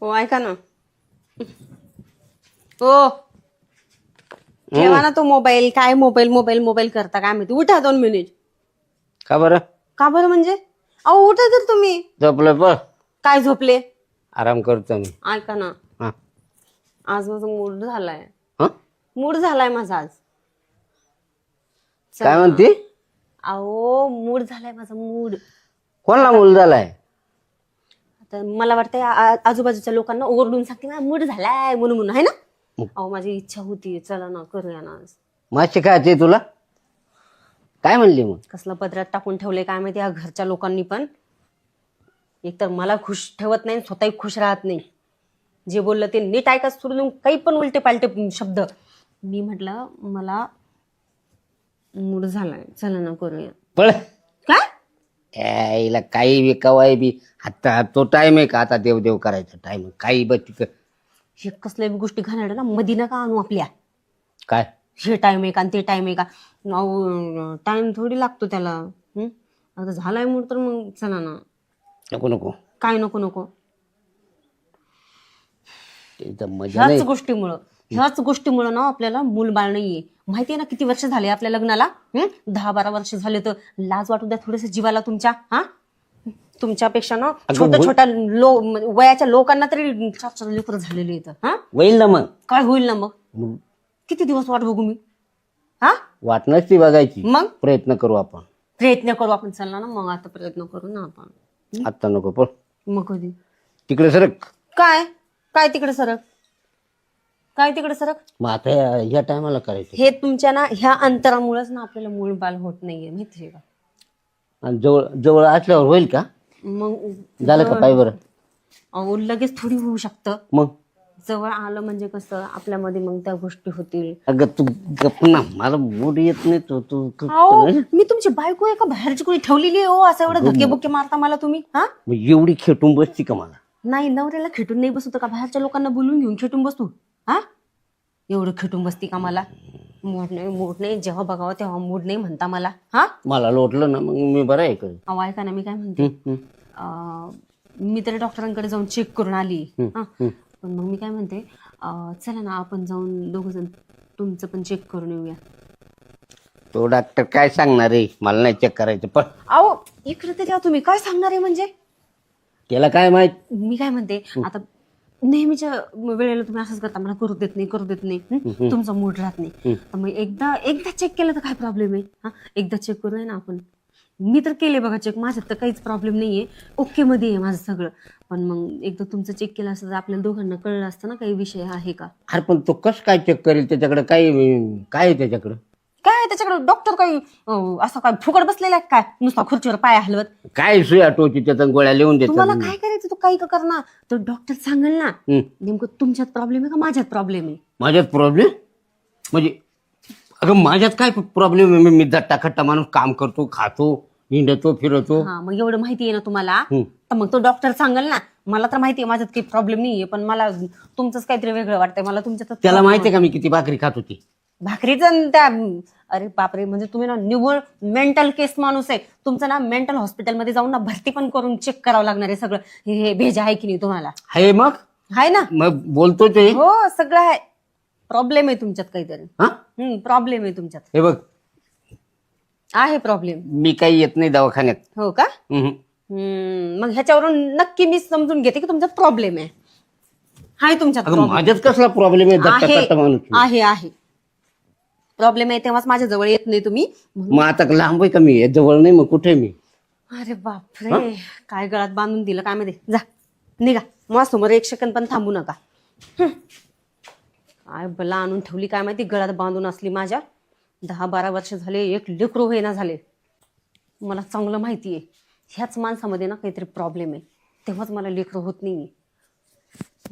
हो ऐका ना. हो ठेवा ना तो मोबाईल. काय मोबाईल मोबाईल मोबाईल करता काय माहिती. उठा 2 मिनिट. का बरं? का बरं म्हणजे? अहो उठा तर तुम्ही. झोपलं बघ. काय झोपले? आराम करतो मी. ऐका ना हा आज माझा मूड झालाय. हा? मूड झालाय माझा आज. काय म्हणते? अहो मूड झालाय माझा मूड. कोणाला मूल झालाय? आता मला वाटतंय आजूबाजूच्या लोकांना ओरडून सांगते ना मूड झालाय म्हणून म्हणून आहे ना. अहो माझी इच्छा होती चला ना करूया ना आज. मासे खायचे तुला? काय म्हणली मग? कसलं पदरात टाकून ठेवले काय माहिती या घरच्या लोकांनी पण. एकतर मला खुश ठेवत नाही स्वतःही खुश राहत नाही. जे बोललं ते नीट ऐकाच सोडून काही पण उलटे पालटे शब्द. मी म्हटलं मला मूड झालाय चला ना करूया. पळ. काय यायला काही बी कवाय बी. आता तो टाइम आहे का आता देव करायचा टाइम? काही बघ हे कसल्या बी गोष्टी घालणार ना मधी नका आणू आपल्या. काय हे टाइम आहे का आणि ते टाइम आहे का. टाइम थोडी लागतो त्याला. आता झालाय मूड तर मग चला ना. नको नको. काय नको नको. एकदम मजा नाही. ह्याच गोष्टीमुळं ना आपल्याला मूल बाळ नाहीये. माहितीये ना किती वर्ष झाले आपल्या लग्नाला. 10-12 वर्ष झाले तर लाज वाटू द्या थोडस जीवाला तुमच्या. तुमच्यापेक्षा ना छोट्या छोट्या वयाच्या लोकांना तरी 4-4 लेकरं झालेले आहेत. होईल ना मग. काय होईल ना मग. किती दिवस वाट बघू मी. वाट नसती बघायची. मग प्रयत्न करू आपण. प्रयत्न करू आपण. चला ना मग आता प्रयत्न करू ना आपण. आता नको पळ. मग कधी. तिकडे सरक. काय काय तिकडे सरक. काय तिकडे सरक. मग आता ह्या टायमाला करायचं. हे तुमच्या ना ह्या अंतरामुळेच ना आपल्याला मूळ बाल होत नाहीये माहितीये का. आणि जवळ जवळ असल्यावर होईल का? मग झालं का पाय बरं? अहो लगेच थोडी होऊ शकतं. मग जवळ आलं म्हणजे कसं आपल्यामध्ये मग त्या गोष्टी होतील. अगं तू गप ना. मला मूड येत नाही. तू अहो मी तुमची बायको आहे का बाहेरची कोणी ठेवलेली आहे. हो असं एवढं धक्के बुक्के मारता मला तुम्ही. एवढी खेटून बसती का मला? नाही नवऱ्याला खेटून नाही बसतो का बाहेरच्या लोकांना बोलून घेऊन खेटून बसतो. एवढं खेटून बसती का मला. मूड नाही जेव्हा बघावं तेव्हा मूड नाही म्हणता मला. मला लोटलं ना मग मी बरं आहे. अहो ऐका ना मी काय म्हणते. मी तर डॉक्टरांकडे जाऊन चेक करून आली. पण मग मी काय म्हणते चला ना आपण जाऊन 2 जण तुमचं पण चेक करून येऊया. तो डॉक्टर काय सांगणार आहे? मला नाही चेक करायचं. पण अहो इकडे तरी तुम्ही काय सांगणार आहे म्हणजे. त्याला काय माहित. मी काय म्हणते आता नेहमीच्या वेळेला तुम्ही असंच करता मला करू देत नाही तुमचा मूड राहत नाही. तर मग एकदा चेक केलं तर काय प्रॉब्लेम आहे. एकदा चेक करूया ना आपण. मी तर केले बघा चेक. माझ्यात तर काहीच प्रॉब्लेम नाहीये. ओके मध्ये आहे माझं सगळं. पण मग एकदा तुमचं चेक केलं असतं तर आपल्याला दोघांना कळलं असतं ना काही विषय आहे का. अरे पण तो कसं काय चेक करेल? त्याच्याकडे काय आहे त्याच्याकडं? काय त्याच्याकडे डॉक्टर काही असं काय फुकट बसलेला आहे काय नुसता खुर्चीवर पाय हलवत. काय सुया टोची त्याचा गोळ्या लिहून तुम्हाला देतात. काय करायचं तू काही कर ना. तर डॉक्टर सांगेल ना नेमकं तुमच्यात प्रॉब्लेम आहे का माझ्यात प्रॉब्लेम आहे. माझ्यात प्रॉब्लेम म्हणजे अगं माझ्यात काय प्रॉब्लेम आहे? मी दट्टाखट्टा माणूस काम करतो खातो हिंडतो फिरतो. मग एवढं माहिती आहे ना तुम्हाला तर मग तो डॉक्टर सांगेल ना. मला तर माहितीये माझ्यात काही प्रॉब्लेम नाहीये पण मला तुमचंच काहीतरी वेगळं वाटतंय. मला तुमच्यात त्याला माहितीये का मी किती भाकरी खात होती? भाकरीचं त्या अरे बापरे म्हणजे तुम्ही ना निव्वळ मेंटल केस माणूस आहे. तुमचं ना मेंटल हॉस्पिटलमध्ये जाऊन ना भरती पण करून चेक करावं लागणार आहे सगळं. हे भेजा आहे की नाही तुम्हाला. आहे मग आहे ना. मग बोलतो ते. हो सगळं आहे. प्रॉब्लेम आहे तुमच्यात काहीतरी. प्रॉब्लेम आहे तुमच्यात. हे बघ आहे प्रॉब्लेम. मी काही येत नाही दवाखान्यात. हो का. मग ह्याच्यावरून नक्की मी समजून घेते की तुमचा प्रॉब्लेम आहे. हाय तुमच्यात माझ्यात कसला प्रॉब्लेम आहे? दट्टाखट्टा माणूस आहे प्रॉब्लेम आहे तेव्हाच माझ्या जवळ येत नाही तुम्ही. मग आता लांब आहे का मी? जवळ नाही मग कुठे मी? अरे बापरे काय गळ्यात बांधून दिलं काय माहिती. जा निघा माझ्यासमोर 1 सेकंद पण थांबू नका. काय बला आणून ठेवली काय माहिती गळ्यात बांधून असली माझ्या. 10-12 वर्ष झाले 1 लेकरू होईना झाले. मला चांगलं माहितीये ह्याच माणसामध्ये ना काहीतरी प्रॉब्लेम आहे तेव्हाच मला लेकरू होत नाहीये.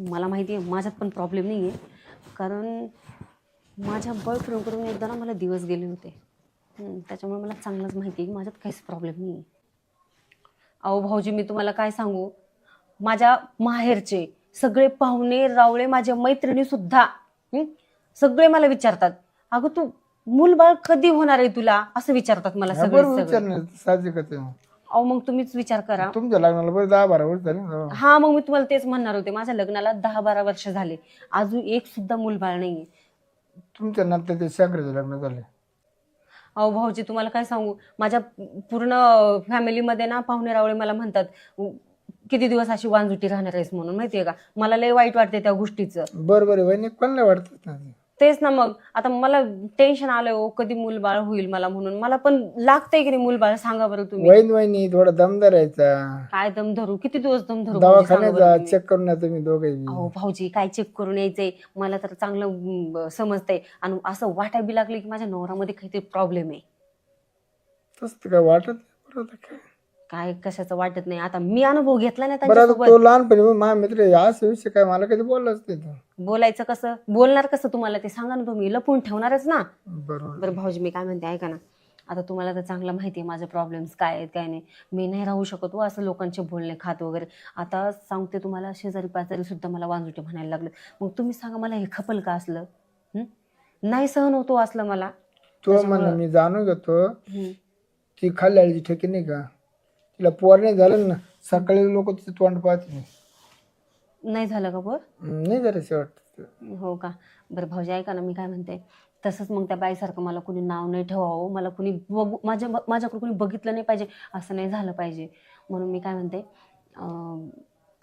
मला माहितीये माझ्यात पण प्रॉब्लेम नाहीये कारण माझ्या बॉयफ्रेंड कडून एकदा ना मला दिवस गेले होते. त्याच्यामुळे मला चांगलंच माहिती आहे की माझ्यात काहीच प्रॉब्लेम नाही. अहो भाऊजी मी तुम्हाला काय सांगू. माझ्या माहेरचे सगळे पाहुणे रावळे माझ्या मैत्रिणी सुद्धा सगळे मला विचारतात अगं तू मूल बाळ कधी होणार आहे तुला असं विचारतात मला सगळे. अहो मग तुम्हीच विचार करा. तुमच्या लग्नाला बरं 10-12 वर्ष झाले ना. हा मग मी तुम्हाला तेच म्हणणार होते, माझ्या लग्नाला 10-12 वर्ष झाले, अजून एक सुद्धा मूलबाळ नाहीये. तुमच्या नंतर ते शंकराचं लग्न झाले. अहो भाऊजी तुम्हाला काय सांगू, माझ्या पूर्ण फॅमिलीमध्ये ना पाहुणे रावळे मला म्हणतात किती दिवस अशी वांजुटी राहणार आहेस म्हणून, माहितीये का. मला लय वाईट वाटते त्या गोष्टीचं. बरोबर आहे वहिनी, कोणाला वाटत ना ते. तेच ना, मग आता मला टेन्शन आलंय हो, कधी मूलबाळ होईल मला म्हणून. मला पण लागतंय की नाही मूलबाळ, सांगा बरं तुम्ही. वहिनी थोडा दम धरायचा, काय दम धरू, किती दिवस दम धरू भाऊजी, सांगा दवाखान्यात बरं जा, तुम्ही. चेक करून या तुम्ही दोघे. अहो भाऊजी काय चेक करून यायचंय, मला तर चांगलं समजतंय. आणि असं वाटाय बी लागले की माझ्या नवऱ्यामध्ये काहीतरी प्रॉब्लेम आहे. तसं काय वाटत नाही. बरोबर काय काय कशाचं वाटत नाही, आता मी अनुभव घेतला ना बरं, आता त्यांच्यासोबत. तो लहानपणी माझा मित्र आहे, असं विषय काय मला कधी बोललाच नाही तो. बोलायचं कसं, बोलणार कसं तुम्हाला ते सांगा ना तुम्ही, लपून ठेवणारच ना. बरोबर. बरं भाऊजी मी काय म्हणते ऐका ना, आता तुम्हाला तर चांगलं माहिती आहे माझे प्रॉब्लेम्स काय आहेत काय नाही. मी नाही राहू शकत हो असं लोकांचे बोलणे खात वगैरे. आता सांगते तुम्हाला, शेजारी पाजारी सुद्धा मला वांजुटे म्हणायला लागले. मग तुम्ही सांगा मला हे खपल का असलं? नाही सहन होतो असलं मला. तो म्हणणं मी जाणून घेतो. हम्म. ती खाल्ल्याची ठेकी नाही का, तिला पोर नाही झालं ना, सकाळी लोक तिचं तोंड पाहते नाही. नाही झालं का पोर? नाही जरा शेवट. हो का. बरं भाऊजी ऐका ना, मी काय म्हणते, तसंच मग त्या बाईसारखं मला कुणी नाव नाही ठेवावं, मला कुणी बघू, माझ्याकडे कुणी बघितलं नाही पाहिजे, असं नाही झालं पाहिजे. म्हणून मी काय म्हणते,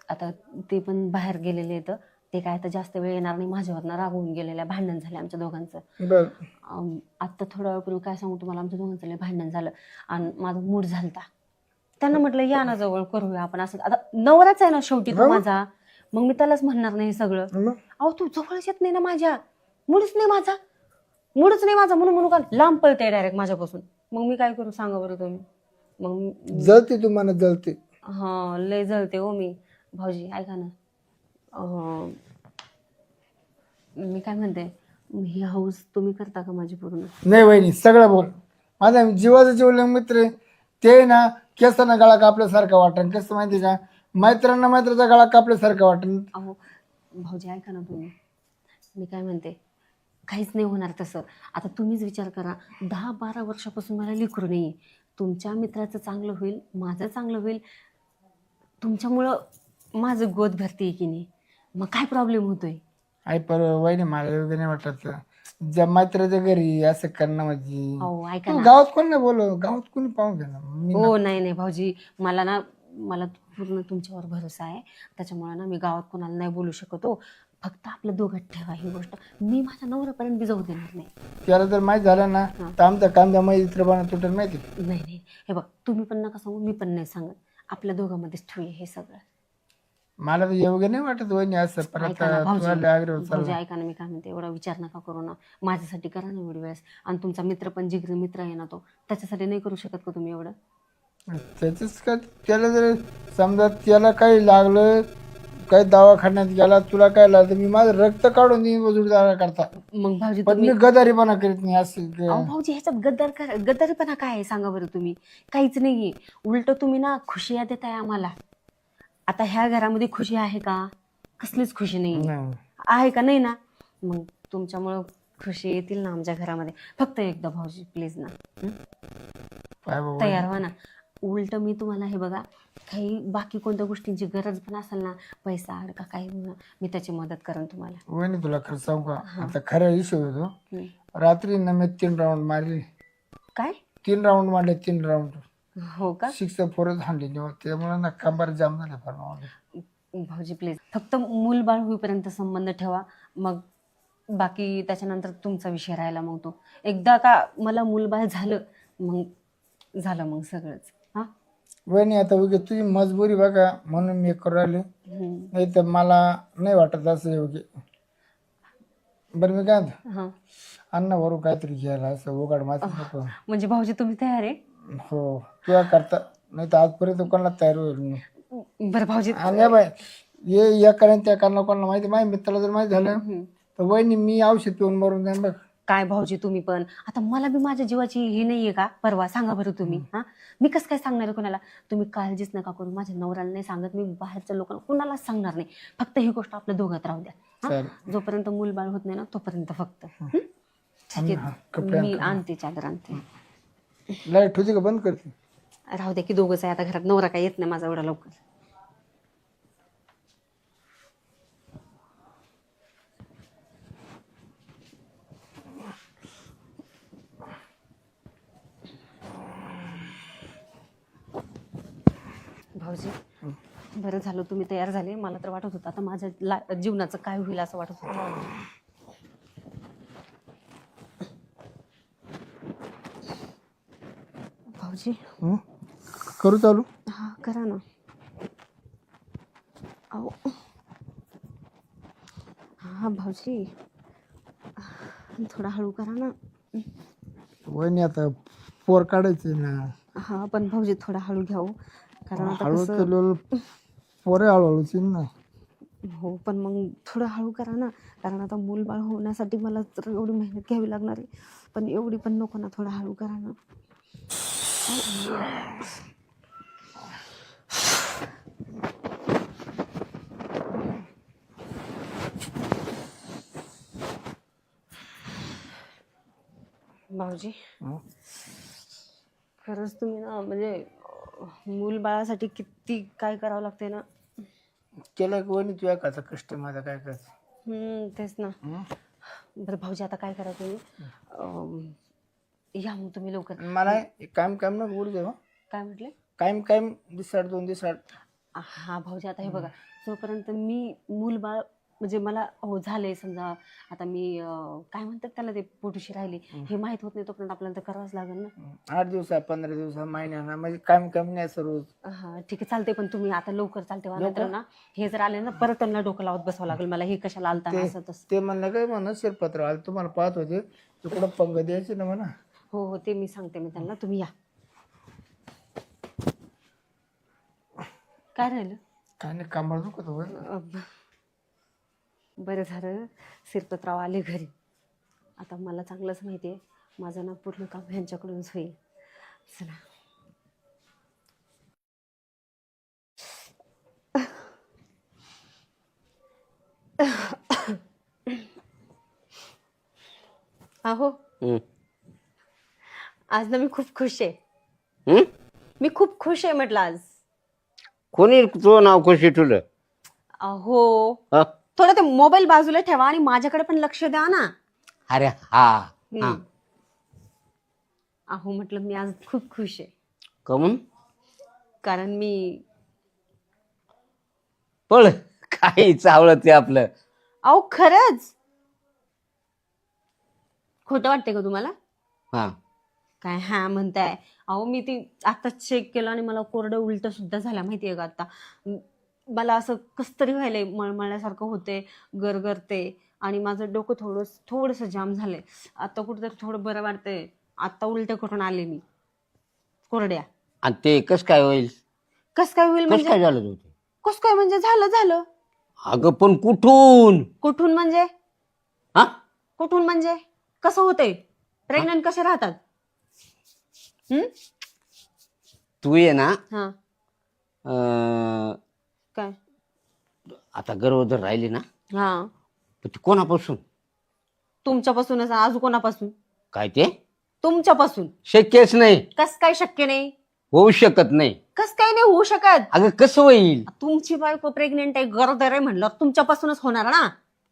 आता ते पण बाहेर गेलेले आहेत, ते काय तर जास्त वेळ येणार नाही, माझ्यावरनं रागवून गेलेल्या, भांडण झालं आमच्या दोघांचं. बर, आत्ता थोड्या वेळपूर्वी काय सांगू तुम्हाला, आमच्या दोघांचं लय भांडण झालं आणि माझा मूड झालता. त्यांना म्हटलं या ना जवळ, करूया आपण असं. आता नवराच आहे ना शेवटी तो माझा, मग मी त्यालाच म्हणणार नाही सगळं. अहो तू जवळच येत नाही ना माझ्या, मूडच नाही माझा म्हणून का लांब पळते डायरेक्ट माझ्यापासून. मग मी काय करू सांगा बरं तुम्ही. मग जळते तुम्हाला जळते. हा लय जळते हो मी. भाऊजी ऐका ना, मी काय म्हणते, ही हाऊस तुम्ही करता का माझी पूर्ण? नाही वहिनी, सगळं बोल. माझा जीवाचा जीवलग मित्र आहे. ते ना केसांना गळा कापल्यासारखा वाटण, कसं माहिती का, मैत्राचा गळा कापल्यासारखा वाटण. अहो भाऊजी ऐका ना तुम्ही, मी काय म्हणते, काहीच नाही होणार तसं. आता तुम्हीच विचार करा, 10-12 वर्षापासून मला लेकरू नाही. तुमच्या मित्राचं चांगलं होईल, माझं चांगलं होईल, तुमच्यामुळं माझं गोद भरते की नाही, मग काय प्रॉब्लेम होतोय? आई पर वहिनी मला वगैरे नाही वाटत ज्या मैत्राच्या घरी असं करणं म्हणजे. अहो ऐका तू ना. गावात कोण नाही बोलव, गावात कोणी पाहून घ्या ना. हो नाही भाऊजी, मला पूर्ण तुमच्यावर भरोसा आहे, त्याच्यामुळे ना मी गावात कोणाला नाही बोलू शकत हो. फक्त आपल्या दोघात ठेवा ही गोष्ट, मी माझ्या नवऱ्यापर्यंत बी जाऊ देणार नाही. त्याला जर माहीत झालं ना तर आमचा कांदा मैत्रीपणा तुटेल माहिती. नाही हे बघ, तुम्ही पण नका सांगू, मी पण नाही सांगत, आपल्या दोघांमध्येच ठेवूया हे सगळं. मला तर योग्य नाही वाटत वहिनी असं. परत ऐका ना भाऊजी, तुला आग्रह होता. भाऊजी ऐका ना, मी काय म्हणते, एवढा विचार नका करू ना, माझ्यासाठी करा ना एवढी वेळेस. आणि तुमचा मित्र पण जिगरी मित्र आहे ना तो, त्याच्यासाठी नाही करू शकत का तुम्ही एवढं? त्याच का, त्याला जर समजा त्याला काही लागलं, काही दवाखान्यात गेला, तुला काय लागलं, मी माझं रक्त काढून देईन वजूदारा करता. मग भाऊजी पण मी गदारीपणा करीत नाही असं. अहो भाऊजी ह्याच्यात गद्दारीपणा काय आहे सांगा बरं तुम्ही? काहीच नाहीये. उलट तुम्ही ना खुशिया देताय आम्हाला. आता ह्या घरामध्ये खुशी आहे का? कसलीच खुशी नाही आहे का? नाही ना. मग तुमच्यामुळं खुशी येतील ना आमच्या घरामध्ये. फक्त एकदा भाऊजी प्लीज ना, तयार व्हा ना. उलट मी तुम्हाला हे बघा, काही बाकी कोणत्या गोष्टींची गरज पण असेल ना, पैसा अडका काही, मी त्याची मदत करेन तुम्हाला. वहिनी तुला खरं सांगू का, आता खरा इश्यू होतो. रात्री ना मी 3 राऊंड मारले. काय 3 राऊंड मारले? 3 राऊंड. हो का? 6-4 हाणले. त्यामुळे ना कंबर जाम झाले फार. भाऊजी प्लीज फक्त मूलबाळ होईपर्यंत संबंध ठेवा, मग बाकी त्याच्यानंतर तुमचा विषय राहिला. मग तो एकदा का मला मूलबाळ झालं, मग झालं मग सगळंच. हा वहिनी आता उगे तुझी मजबुरी बघा म्हणून मी करू राहिले, नाही तर मला नाही वाटत असं योग्य. बरं मी काय हा अन्न वरून काहीतरी घ्यायला असं उघड माझं नको. म्हणजे भाऊजी तुम्ही तयार आहे? हो तुला करता, नाही तर आजपर्यंत कोणाला तयार होईल मी. बरं भाऊजी. आणि बाय ये या कारण त्या कारण कोणाला माहिती, माझ्या मित्राला जर माहिती झालं तर वहिनी मी औषध पिऊन मरून जाईन बघ. काय भाऊजी तुम्ही पण, आता मला बी माझ्या जीवाची ही नाहीये का परवा? सांगा बरं तुम्ही. हा मी कसं काय सांगणार आहे कोणाला? तुम्ही काळजीच नका करू, माझ्या नवऱ्याला नाही सांगत मी, बाहेरच्या लोकांना कुणालाच सांगणार नाही. फक्त ही गोष्ट आपल्या दोघात राहू द्या. जोपर्यंत मूलबाळ होत नाही ना तोपर्यंत फक्त. मी आणते चादर आणते. लाईट होती का बंद करते? राहू दे की दोघंच आहे आता घरात, नवरा काय येत नाही माझा एवढा लवकर. भाऊजी बरं झालं तुम्ही तयार झाले. मला तर वाटत होतं आता माझ्या जीवनाचं काय होईल असं वाटत होतं. भाऊजी हं? करू चालू? हा करा ना. अहो हा भाऊजी थोडा हळू करा ना. वहिनी आता पोर काढायचे ना. हा पण भाऊजी थोडा हळू घ्या हो. कारण आता हळू कसं केलं पोरे हळूहळूच ना. हो पण मग थोडं हळू करा ना. कारण आता मूलबाळ होण्यासाठी मला तर एवढी मेहनत घ्यावी लागणार आहे. पण एवढी पण नको ना, थोडं हळू करा ना. भाऊजी खरंच तुम्ही ना म्हणजे मूल बाळासाठी किती काय करावं लागते ना. केलं की वहिनी तुझ्या काचा कष्ट माझा काय करायचं. तेच ना. बरं भाऊजी आता काय करा तुम्ही, या मग तुम्ही लवकर. मला काम काम ना बोलू दे. काय म्हटले? कायम कायम दिसाड 2 दिवसाड. हा भाऊजी आता हे बघा, जोपर्यंत मी मूल बाळ म्हणजे मला हो झालंय समजा, आता मी काय म्हणतात त्याला, ते पोटूशी राहिली हे माहित होत नाही तोपर्यंत आपल्याला तर करावंच लागेल ना. 8 दिवसा 15 दिवसा महिन्याना म्हणजे काम कमी नाही सर्व. हा ठीक आहे चालते. पण तुम्ही आता लवकर चालते नाहीतर ना हे जर आले ना परत त्यांना डोकं लावत बसावं लागेल मला, हे कशाला आलता असं तसं. ते म्हणलं काय म्हणा शिरपत्र आलं तुम्हाला पाहत होते तिकडं पंग द्यायचे ना म्हणा. हो हो ते मी सांगते मी त्यांना, तुम्ही या. काय राहिलं? काय नाही कामाला दुखत होतं. बरं झालं शिरपतराव आले घरी. आता मला चांगलंच माहिती आहे माझं ना पूर्ण काम ह्यांच्याकडूनच होईल. चला. अहो आज ना मी खूप खुश आहे. मी खूप खुश आहे म्हटलं आज. कोणी तुझं नाव कशी ठेवलं? अहो हा? थोडं ते मोबाईल बाजूला ठेवा आणि माझ्याकडे पण लक्ष द्या ना. अरे हा हा. अहो म्हटलं मी आज खूप खुश आहे. कमून कारण मी पळ काही चावलं ते आपलं. अहो खरंच. खोटं वाटतंय का तुम्हाला? हा काय हा म्हणताय? अहो मी ती आता चेक केलं आणि मला कोरडं उलट सुद्धा झाल्या माहितीये का. आता मला असं कस तरी व्हायलंय, मळमळल्यासारखं होते, गरगरते आणि माझं डोकं थोडंसं जाम झालंय. आता कुठेतरी थोडं बरं वाटतंय. आता उलट करून आले मी कोरड्या. आणि ते कस काय होईल? कस काय होईल कस म्हणजे? काय झालं तुझं? कस काय म्हणजे झालं. अगं पण कुठून? कुठून म्हणजे? हा कुठून म्हणजे कसं होतंय? प्रेग्नंट कसे राहतात? तू ये ना हा काय? आता गर्भधर राहिली ना, हा पण ती कोणापासून? तुमच्यापासूनच. आज कोणापासून? काय ते तुमच्यापासून. शक्यच नाही, कस काय शक्य नाही? होऊ शकत नाही. कस काय नाही होऊ शकत? अगं कसं होईल? तुमची बायको प्रेग्नेंट आहे, गरोदर आहे म्हणलं तुमच्यापासूनच होणार ना.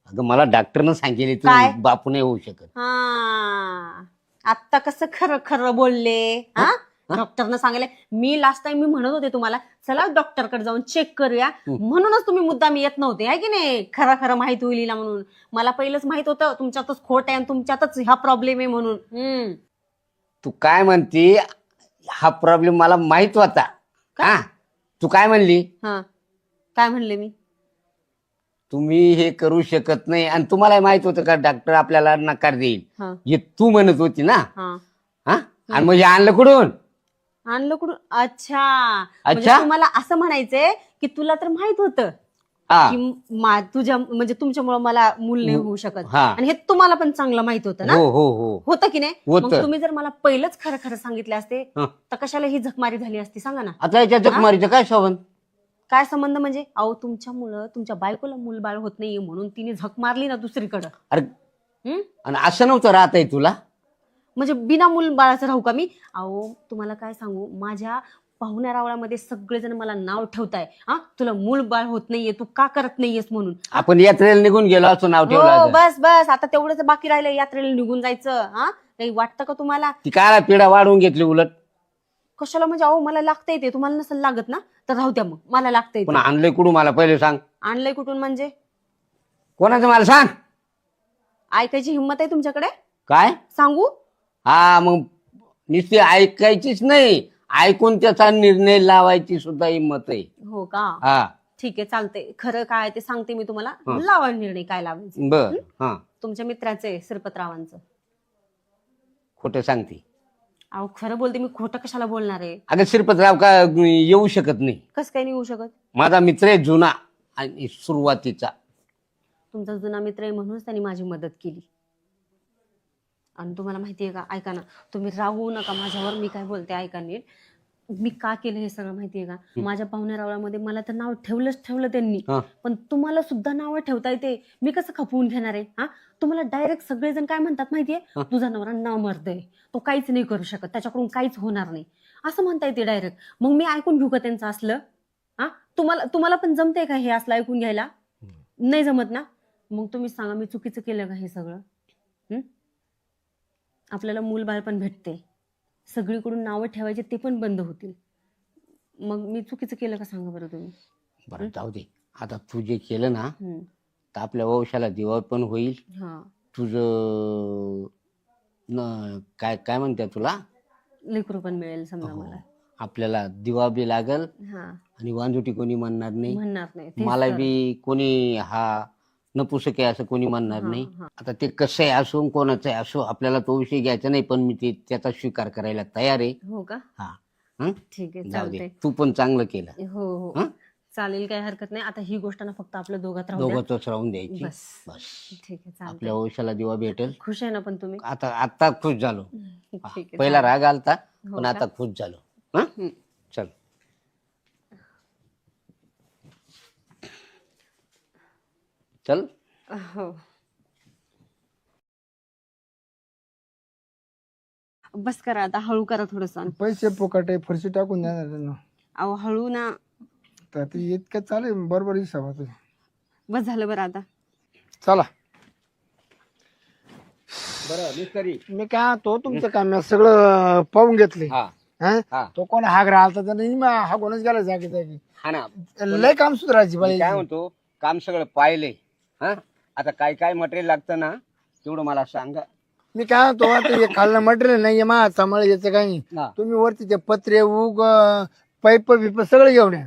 अगं मला डॉक्टरनं सांगितले काय? तू बापू नाही होऊ शकत. हा आता कसं खरं खरं बोलले. हा डॉक्टरनं सांगितलं. मी लास्ट टाइम मी म्हणत होते तुम्हाला चला डॉक्टरकडे जाऊन चेक करूया, म्हणूनच तुम्ही मुद्दाम येत नव्हते आहे की नाही. खरं खरं माहिती होईल म्हणून. मला पहिलंच माहित होतं तुमच्यातच खोट आहे आणि तुमच्यातच हा प्रॉब्लेम आहे म्हणून. तू काय म्हणती? हा प्रॉब्लेम मला माहित होता. हा तू काय म्हणली? हा काय म्हणले मी? तुम्ही हे करू शकत नाही आणि तुम्हाला माहित होतं का डॉक्टर आपल्याला नकार देईल? हा हे तू म्हणत होती ना. हा हा आणि मग हे आणलं कुठून? आणलं कुठून? अच्छा म्हणजे तुम्हाला असं म्हणायचंय की तुला तर माहित होतं हा की तुझ्या म्हणजे तुमच्यामुळे मला मूल नाही होऊ शकत. हा. आणि हे तुम्हाला पण चांगलं माहित होतं ना. हो हो हो होतं की नाही? होतं. मग तुम्ही जर मला पहिलंच खरं खरं सांगितले असते हं. तर कशाला ही झकमारी झाली असती सांगा ना. आता याच्या जखमारीचं काय संबंध? काय संबंध म्हणजे? अहो तुमच्यामुळं तुमच्या बायकोला मूलबाळ होत नाहीये म्हणून तिने झक मारली ना दुसरीकडं. अरे आणि असं नव्हतं राहत आहे तुला? म्हणजे बिना मूल बाळाचं राहू का मी? अहो तुम्हाला काय सांगू, माझ्या पाहुण्या रावळामध्ये सगळेजण मला नाव ठेवताय, हा तुला मूल बाळ होत नाहीये, तू का करत नाहीयेस म्हणून. आपण यात्रेला निघून गेलो असं नाव ठेवलं हो असं. बस बस, आता तेवढंच बाकी राहिलं, यात्रेला निघून जायचं. हा काही वाटतं का तुम्हाला? ती काय पिढा वाढवून घेतली उलट. कशाला म्हणजे? अहो मला लागतंय ते, तुम्हाला नसेल लागत ना तर राहू द्या, मग मला लागतंय पण ते. आणलंय कुठून मला पहिले सांग. आणलंय कुठून म्हणजे? कोणाचं मला सांग. ऐकायची हिंमत आहे तुमच्याकडे? काय? सांगू? हा मग नुसती ऐकायचीच नाही, ऐकून त्याचा निर्णय लावायची सुद्धा हिंमत आहे. हो का? हा ठीक आहे, चालते. खरं काय ते सांगते मी तुम्हाला. लावा निर्णय काय लावायचं. बर. हा तुमच्या मित्राचे श्रीपतरावांचं. खोटं सांगते. अहो खरं बोलते मी, खोटं कशाला बोलणार आहे? अगं श्रीपतराव का येऊ शकत नाही. कसं काही नाही होऊ शकत? माझा मित्र आहे जुना आणि सुरुवातीचा. तुमचा जुना मित्र आहे म्हणूनच त्यांनी माझी मदत केली. आणि तुम्हाला माहितीये का, ऐका ना, तुम्ही राहू नका माझ्यावर, मी काय बोलते ऐका नीट. मी का केलं हे सगळं माहितीये का? माझ्या पाहुण्या रावळामध्ये मला तर नाव ठेवलंच ठेवलं त्यांनी, हा. पण तुम्हाला सुद्धा नाव ठेवता येते. मी कसं खपवून घेणार आहे? हा तुम्हाला डायरेक्ट सगळेजण काय म्हणतात माहितीये? तुझा नवरा नामर्दय, तो काहीच नाही करू शकत, त्याच्याकडून काहीच होणार नाही असं म्हणता येते डायरेक्ट. मग मी ऐकून घेऊ का त्यांचं असलं? हा तुम्हाला पण जमतंय का हे असलं ऐकून घ्यायला? नाही जमत ना? मग तुम्ही सांगा, मी चुकीचं केलं का हे सगळं? आपल्याला मूलबाळ पण भेटते, सगळीकडून नावं ठेवायचे ते पण बंद होतील. मग मी चुकीचं केलं का सांगा बरं तुम्ही? बरं जाऊ दे, आता तू जे केलं ना हम्म. तर आपल्या वंशाला दिवा पण होईल. हा तुझं काय काय म्हणते तुला, लेकरू पण मिळेल समजा मला. आपल्याला दिवा बी लागल हा आणि वांजुटी कोणी म्हणणार नाही. म्हणणार नाही तेच मला तर. बी कोणी हा नपुसक आहे असं कोणी म्हणणार हा, नाही. हा. आता ते कसं आहे असो कोणाचं आहे असो, आपल्याला तो विषय घ्यायचा नाही, पण मी त्याचा स्वीकार करायला तयार आहे. हो का? हा हं? ठीक आहे, जाऊ दे, चालतंय. तू पण चांगलं केलं. हो हो हं? चालेल, काही हरकत नाही. आता ही गोष्ट ना फक्त आपल्या दोघात राहू द्या. दोघंच राहून द्यायची. बस बस ठीक आहे, चालतंय. आपल्या वंशाला दिवा भेटेल. खुश आहे ना पण तुम्ही? आता खुश झालो. ठीक आहे, पहिला चालेल. राग आलता हो पण का? आता खुश झालो. हं? हं. चल चल. हो बस करा आता, हळू करा थोडस. पैसे फुकट आहे, फरशी टाकून देणार त्यांना. अहो हळू ना. तर ते इतकं चालेल, बरोबर हिसाब होतो. बस झालं बरं आता. चला, बरं मिस्त्री. मी काय तो तुमचं काम मी सगळं पाहून घेतले. हा हं? हा तो कोण हाग राहिला त्याने हागूनच गेला जागी जागी. हा ना, लय काम सुधारायची मी बाई. काय म्हणतो, काम सगळं पाहिलंय. हा आता काय काय मटेरियल लागतं ना तेवढं मला सांगा. मी काय म्हणतो, आता हे खाल्लं मटेरियल नाहीये मा सांभाळ याचं काही नाही. हा. तुम्ही वरती ते पत्रे उग पाईप बिप सगळं घेऊन या.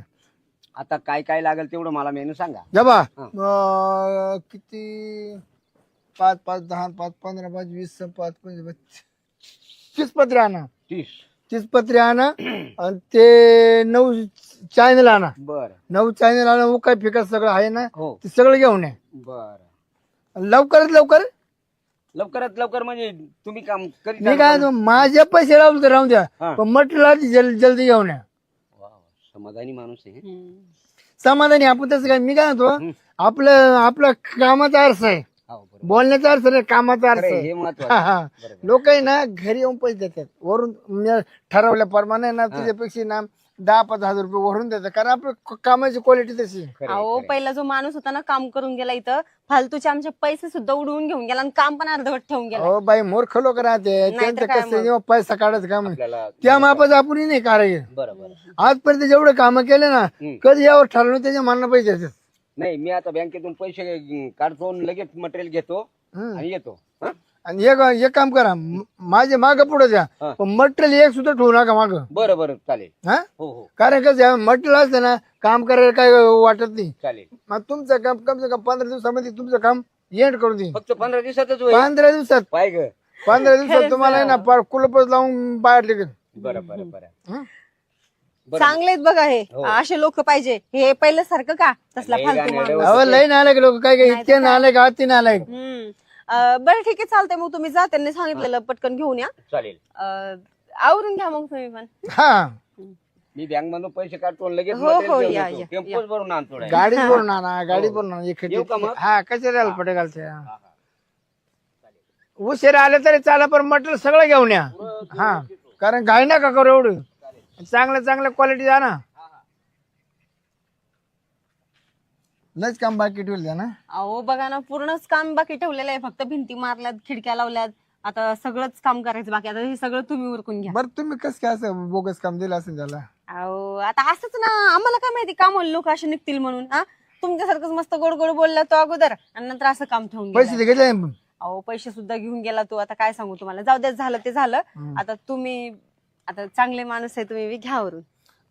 आता काय काय लागेल तेवढं मला मेनू सांगा. जबा हा. किती 5 5 10 5 15 5 20 5 25 30 पत्रे आणा. 30 पत्रे आणा आणि ते 9 चॅनल आणा. बर 9 चॅनल आणा. मग काय फिकत सगळं आहे ना, हो ते सगळं घेऊन या. बर. लवकरात लवकर. लवकरात लवकर म्हणजे तुम्ही काम करीत मी काय म्हणतो, माझे पैसे राहू तर राहू द्या, हा. पण मटेरियल जल्दी घेऊन या. समाधानी माणूस आहे. समाधानी आपण तसं काय. मी काय म्हणतो, आपलं कामाचा अर्थ आहे, हो, बरोबर. बोलण्याचा अर्थ नाही, कामाचा अर्थ खरंय, आहे. हे महत्वाचं. लोक आहे ना घरी येऊन पैसे देतात वरून. मी ठरवल्याप्रमाणे ना तुझ्यापेक्षा ना 10-5 हजार रुपये वरून देतात, कारण आपलं कामाची क्वालिटी तशी आहे. अहो पहिला जो माणूस होता ना काम करून गेला इथं, फालतूचे आमचे पैसे सुद्धा उडवून घेऊन गेला आणि काम पण अर्धवट ठेवून गेला. हो बाई, मूर्ख लोक राहते, त्यांचं काय कसं मग? जेव्हा पैसा काढायचं काम आहे, आपल्याला त्या मापाचं आपण नाही कारागीर. बरोबर. आजपर्यंत जेवढे कामं केले ना, कधी यावर ठरवलं त्याच्या मनाला पैसे देतात. नाही, मी आता बँकेतून पैसे काढतो आणि लगेच मटेरियल घेतो आणि येतो. हं? आणि एक काम करा, माझे माग पुढे द्या, हा. पण मटेरियल एक सुद्धा ठेवू नका माग. बरं बरं चालेल. हा, हो हो कारण कसं मटेरियल असतं ना, काम करायला काय वाटत नाही. चालेल. मग तुमचं काम कम से कम 15 दिवसामध्ये तुमचं काम एंड करून देईन. फक्त 15 दिवसातच होईल. 15 दिवसात पाय ग. 15 दिवसात तुम्हाला आहे ना पार कुलपच लावून बाहेर निघेल. बरं बरं बरं. हं? चांगलेच बघा हे, हो. असे लोक पाहिजे. हे पहिलं सारखं का तसला लय फालतू गाणे माणूस. डोळे. अहो लय नालायक लोक, काय काय इतके नालायक आहात, ते नालायक. बरं ठीक आहे, चालतंय. मग तुम्ही जा, त्यांनी सांगितलेलं पटकन घेऊन या. चालेल. आवरून घ्या मग तुम्ही पण. हा, मी बँक मधून पैसे काढतो आणि लगेच हो, material हो, घेऊन या, येतो. या, टेम्पोच भरून आणतो direct. गाडीच भरून आणा, गाडीच भरून आणा. येऊ का मग? हा, कसे राहायला पटे घालते. उशीर आले तरी चाला, पण मटेरियल सगळं घेऊन या. हा, कारण घाई नका करू एवढं. चांगल्या क्वालिटी द्या ना. लयच काम बाकी ठेवलं द्या ना. अहो बघा ना, पूर्णच काम बाकी ठेवलेलं आहे. फक्त भिंती मारल्यात, खिडक्या लावल्यात, आता सगळंच काम करायचं बाकी. आता हे सगळं तुम्ही उरकून घ्या. बरं तुम्ही कसं काय असं बोगस काम दिलं असेल त्याला. अहो आता असंच ना, आम्हाला काय माहिती काम लोक असे निघतील म्हणून. हा, तुमच्यासारखंच मस्त गोड गोड बोलला तो अगोदर आणि नंतर असं काम ठेवून पैसे गेला. ते घेतले ना. अहो पैसे सुद्धा घेऊन गेला तो. आता काय सांगू तुम्हाला, जाऊ द्या, झालं ते झालं. आता तुम्ही आता चांगले माणूस आहे तुम्ही, घ्यावरून.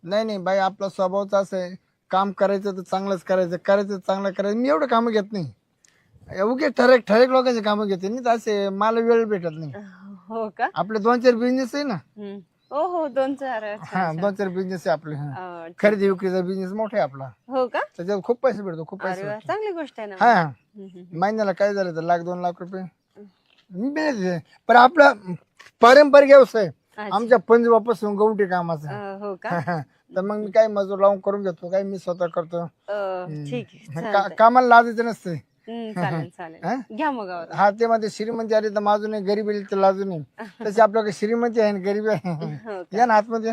नाही बाई, आपला स्वभावच असं आहे, काम करायचं तर चांगलंच करायचं, करायचं चांगलं करायचं. मी एवढं कामं घेत नाही, उगे ठराविक लोकांचे कामं घेते नाही, तर असे मला वेळ भेटत नाही. हो का? आपले 2-4 बिझनेस आहे ना. हो हो, 2-4. हा, 2-4 बिझनेस आहे आपले. खरेदी विक्रीचा बिझनेस मोठा आहे आपला. हो का? त्याच्यात खूप पैसे भेटतो, खूप पैसे. अरे वा, चांगली गोष्ट आहे ना. हा, महिन्याला काय झालं तर 1-2 लाख रुपये मी मिळते. पण आपला पारंपरिक व्यवसाय आमच्या पंजोबापासून गवटी कामाचा. हो का? तर मग मी काय मजूर लावून करून घेतो, काय मी स्वतः करतो. ठीक आहे, कामाला लाजायचं नसते. चालेल चालेल, घ्या मग आवरून. हा, ते मध्ये श्रीमंती आली तर माझू नाही, गरीबी आली तर लाजू नाही. तशी आपल्याकडे श्रीमंती आहे, गरीबी आहे. या ना आतमध्ये.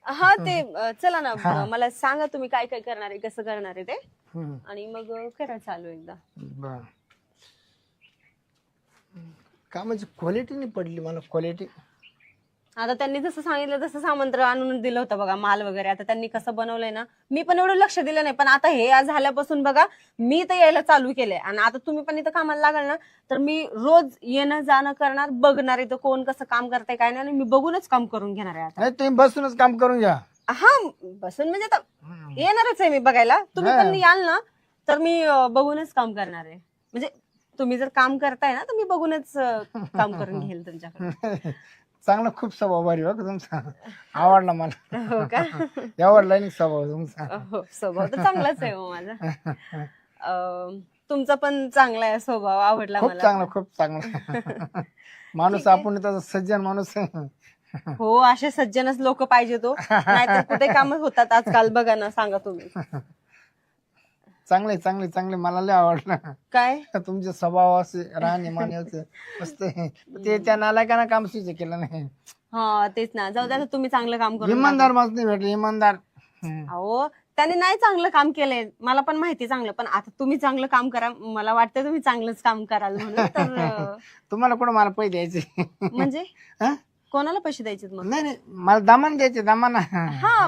हा ते चला ना, मला सांगा तुम्ही काय काय करणार आहे, कसं करणार आहे ते, आणि मग करा चालू एकदा. बर, कामाची क्वालिटी नाही पडली मला, क्वालिटी. आता त्यांनी जसं सांगितलं तसं सामान आणून दिलं होतं बघा, माल वगैरे. आता त्यांनी कसं बनवलंय ना, मी पण एवढं लक्ष दिलं नाही. पण आता हे झाल्यापासून बघा, मी तर यायला चालू केलंय. आणि आता तुम्ही पण इथं कामाला लागाल ना, तर मी रोज येणं जाणं करणार, बघणार इथं कोण कसं काम करतंय काय नाही, आणि मी बघूनच काम करून घेणार आहे आता. नाही, तुम्ही बसूनच काम करून घ्या. हा, बसून म्हणजे आता येणारच आहे मी बघायला. तुम्ही पण याल ना, तर मी बघूनच काम करणार आहे. म्हणजे तुम्ही जर काम करताय ना, तर मी बघूनच काम करून घेईल तुमच्याकडे. चांगला खूप स्वभाव भारी हो तुमचा, आवडला मला. हो का? आवडला नाही स्वभाव तुमचा. हो, स्वभाव तर चांगलाच आहे हो माझा. तुमचा पण चांगला आहे स्वभाव, आवडला खूप मला. चांगला, खूप चांगला माणूस. आपण त्याचा सज्जन माणूस आहे. हो, असे सज्जनच लोक पाहिजे तो, नाहीतर कुठे काम होतात आजकाल बघा ना, सांगा तुम्ही. चांगले मला लय आवडलं. काय तुमचे स्वभाव असे, राहणीमान असे मस्त आहे. ते त्या नालायकांना काम सुचे केलं नाही. हा तेच ना, जाऊ द्या, तुम्ही चांगलं काम करून इमानदार माणूस नाही भेटले, इमानदार. अहो त्याने नाही चांगलं काम केलंय, मला पण माहिती चांगलं. पण आता तुम्ही चांगलं काम करा, मला वाटतं तुम्ही चांगलंच काम कराल म्हणून. तर तुम्हाला कोण मला पैसे द्यायचे? म्हणजे हा? कोणाला पैसे द्यायचे मग? नाही मला दामान द्यायचे, दामाना. हा,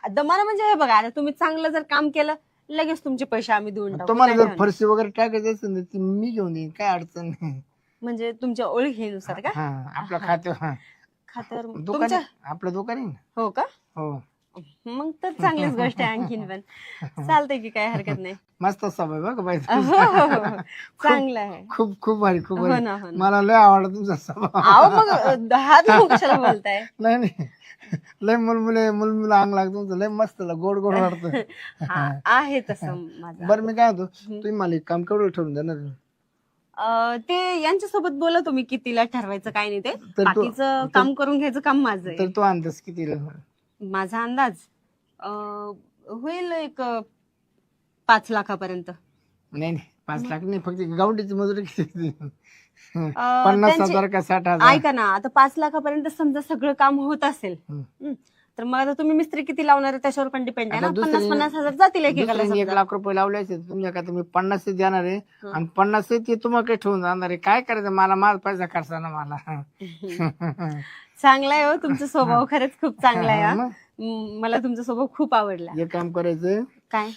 दमाना म्हणजे हे बघा, आता तुम्ही चांगलं जर काम केलं, लगेच तुमचे पैसे आम्ही देऊन टाकू. तुम्हाला जर फरशी वगैरे टाकायची असेल ना, ती मी घेऊन येईन, काय अडचण नाही. म्हणजे तुमच्या ओळखीनुसार का? हा, आपलं खात्यावर खात्यावर दुकान तुमच्या? आपलं दुकान आहे ना. हो का? हो, मग तर चांगलीच गोष्ट आहे. आणखीन पण चालतंय की, काय हरकत नाही. मस्त स्वभाव बघ बाई. हो, हो, हो. चांगलं आहे. खूप भारी, खूप हो भारी. ना, हो ना. मला लय आवडला तुमचा स्वभाव. अहो मग हात कशाला बोलताय? नाही लय मुलमुले अंग लागतो तुमचं, लय मस्त गोड वाटतं. हा, आहे तसं माझं. बरं, मी काय होतो, तुम्ही मला एक काम केवढं ठेवून देणार? ते यांच्यासोबत बोला तुम्ही, कितीला ठरवायचं काय नाही ते. तर बाकीचं काम करून घ्यायचं काम माझं आहे. तर तो अंदाज कितीला? माझा अंदाज होईल एक 5 लाखापर्यंत. नाही 5 लाख नाही, फक्त गावडीची मजुरी किती? 50,000 का 60,000? ऐका ना, आता 5 लाखापर्यंत समजा सगळं काम होत असेल, तर मग आता तुम्ही मिस्त्री किती लावणार आहे त्याच्यावर पण डिपेंड आहे ना. 50,000 जातील एकेकाला. 1 लाख रुपये लावले असेल तुमच्या का, तुम्ही 50 देणार आहे, आणि 50 ते तुम्हाला काही ठेवून जाणार आहे. काय करायचं, मला माझा पैसा खर्चा ना मला. चांगला आहे हो तुमचा स्वभाव, खरंच खूप चांगला आहे. हा. मला तुमचा स्वभाव खूप आवडला. एक काम करायचं, काय?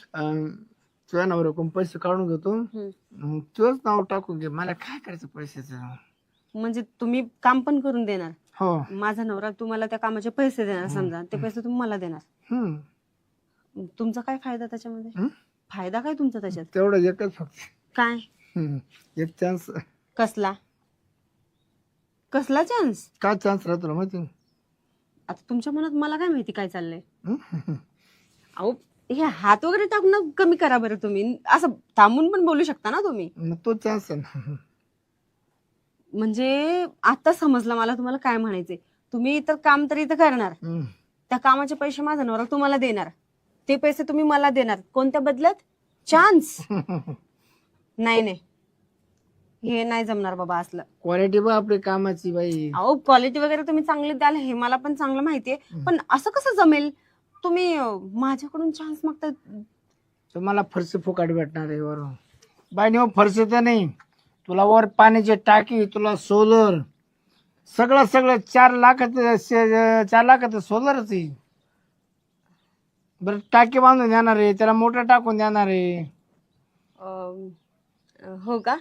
तुझ्या नवऱ्याकडून पैसे काढून घेतो, तुझंच नाव टाकून घे, मला काय करायचं पैशाचं. म्हणजे तुम्ही काम पण करून देणार? हो. माझा नवरा तुम्हाला त्या कामाचे पैसे देणार, समजा ते पैसे तुम्ही मला देणार. तुमचा काय फायदा त्याच्यामध्ये? फायदा काय तुमचा त्याच्यात? तेवढं एकच फक्त. काय? एक चान्स. कसला चान्स? काय चान्स राहतो माहिती? आता तुमच्या मनात मला काय माहिती काय चाललंय. अहो हे हात वगैरे टाकून कमी करा बरं. तुम्ही असं थांबून पण बोलू शकता ना तुम्ही. तो चान्स आहे ना. म्हणजे आता समजलं मला तुम्हाला काय म्हणायचंय. तुम्ही इतर काम तर इथं करणार, त्या कामाचे पैसे माझा नवरा तुम्हाला देणार, ते पैसे तुम्ही मला देणार, कोणत्या बदल्यात? चान्स? नाही हे नाही जमणार बाबा असलं. क्वालिटी बघ आपली कामाची बाई. अहो क्वालिटी वगैरे तुम्ही चांगली द्याल हे मला पण चांगलं माहितीये, पण असं कसं जमेल? तुम्ही माझ्याकडून चान्स मागताय. तर मला फरशी फुकाट भेटणार आहे वरून. बाई मग फरशी तर नाही, तुला वर पाण्याची टाकी, तुला सोलर, सगळं सगळं 4 लाखाचं सोलरच आहे. बरं टाकी बांधून देणार आहे, त्याला मोटर टाकून देणार आहे. हो का?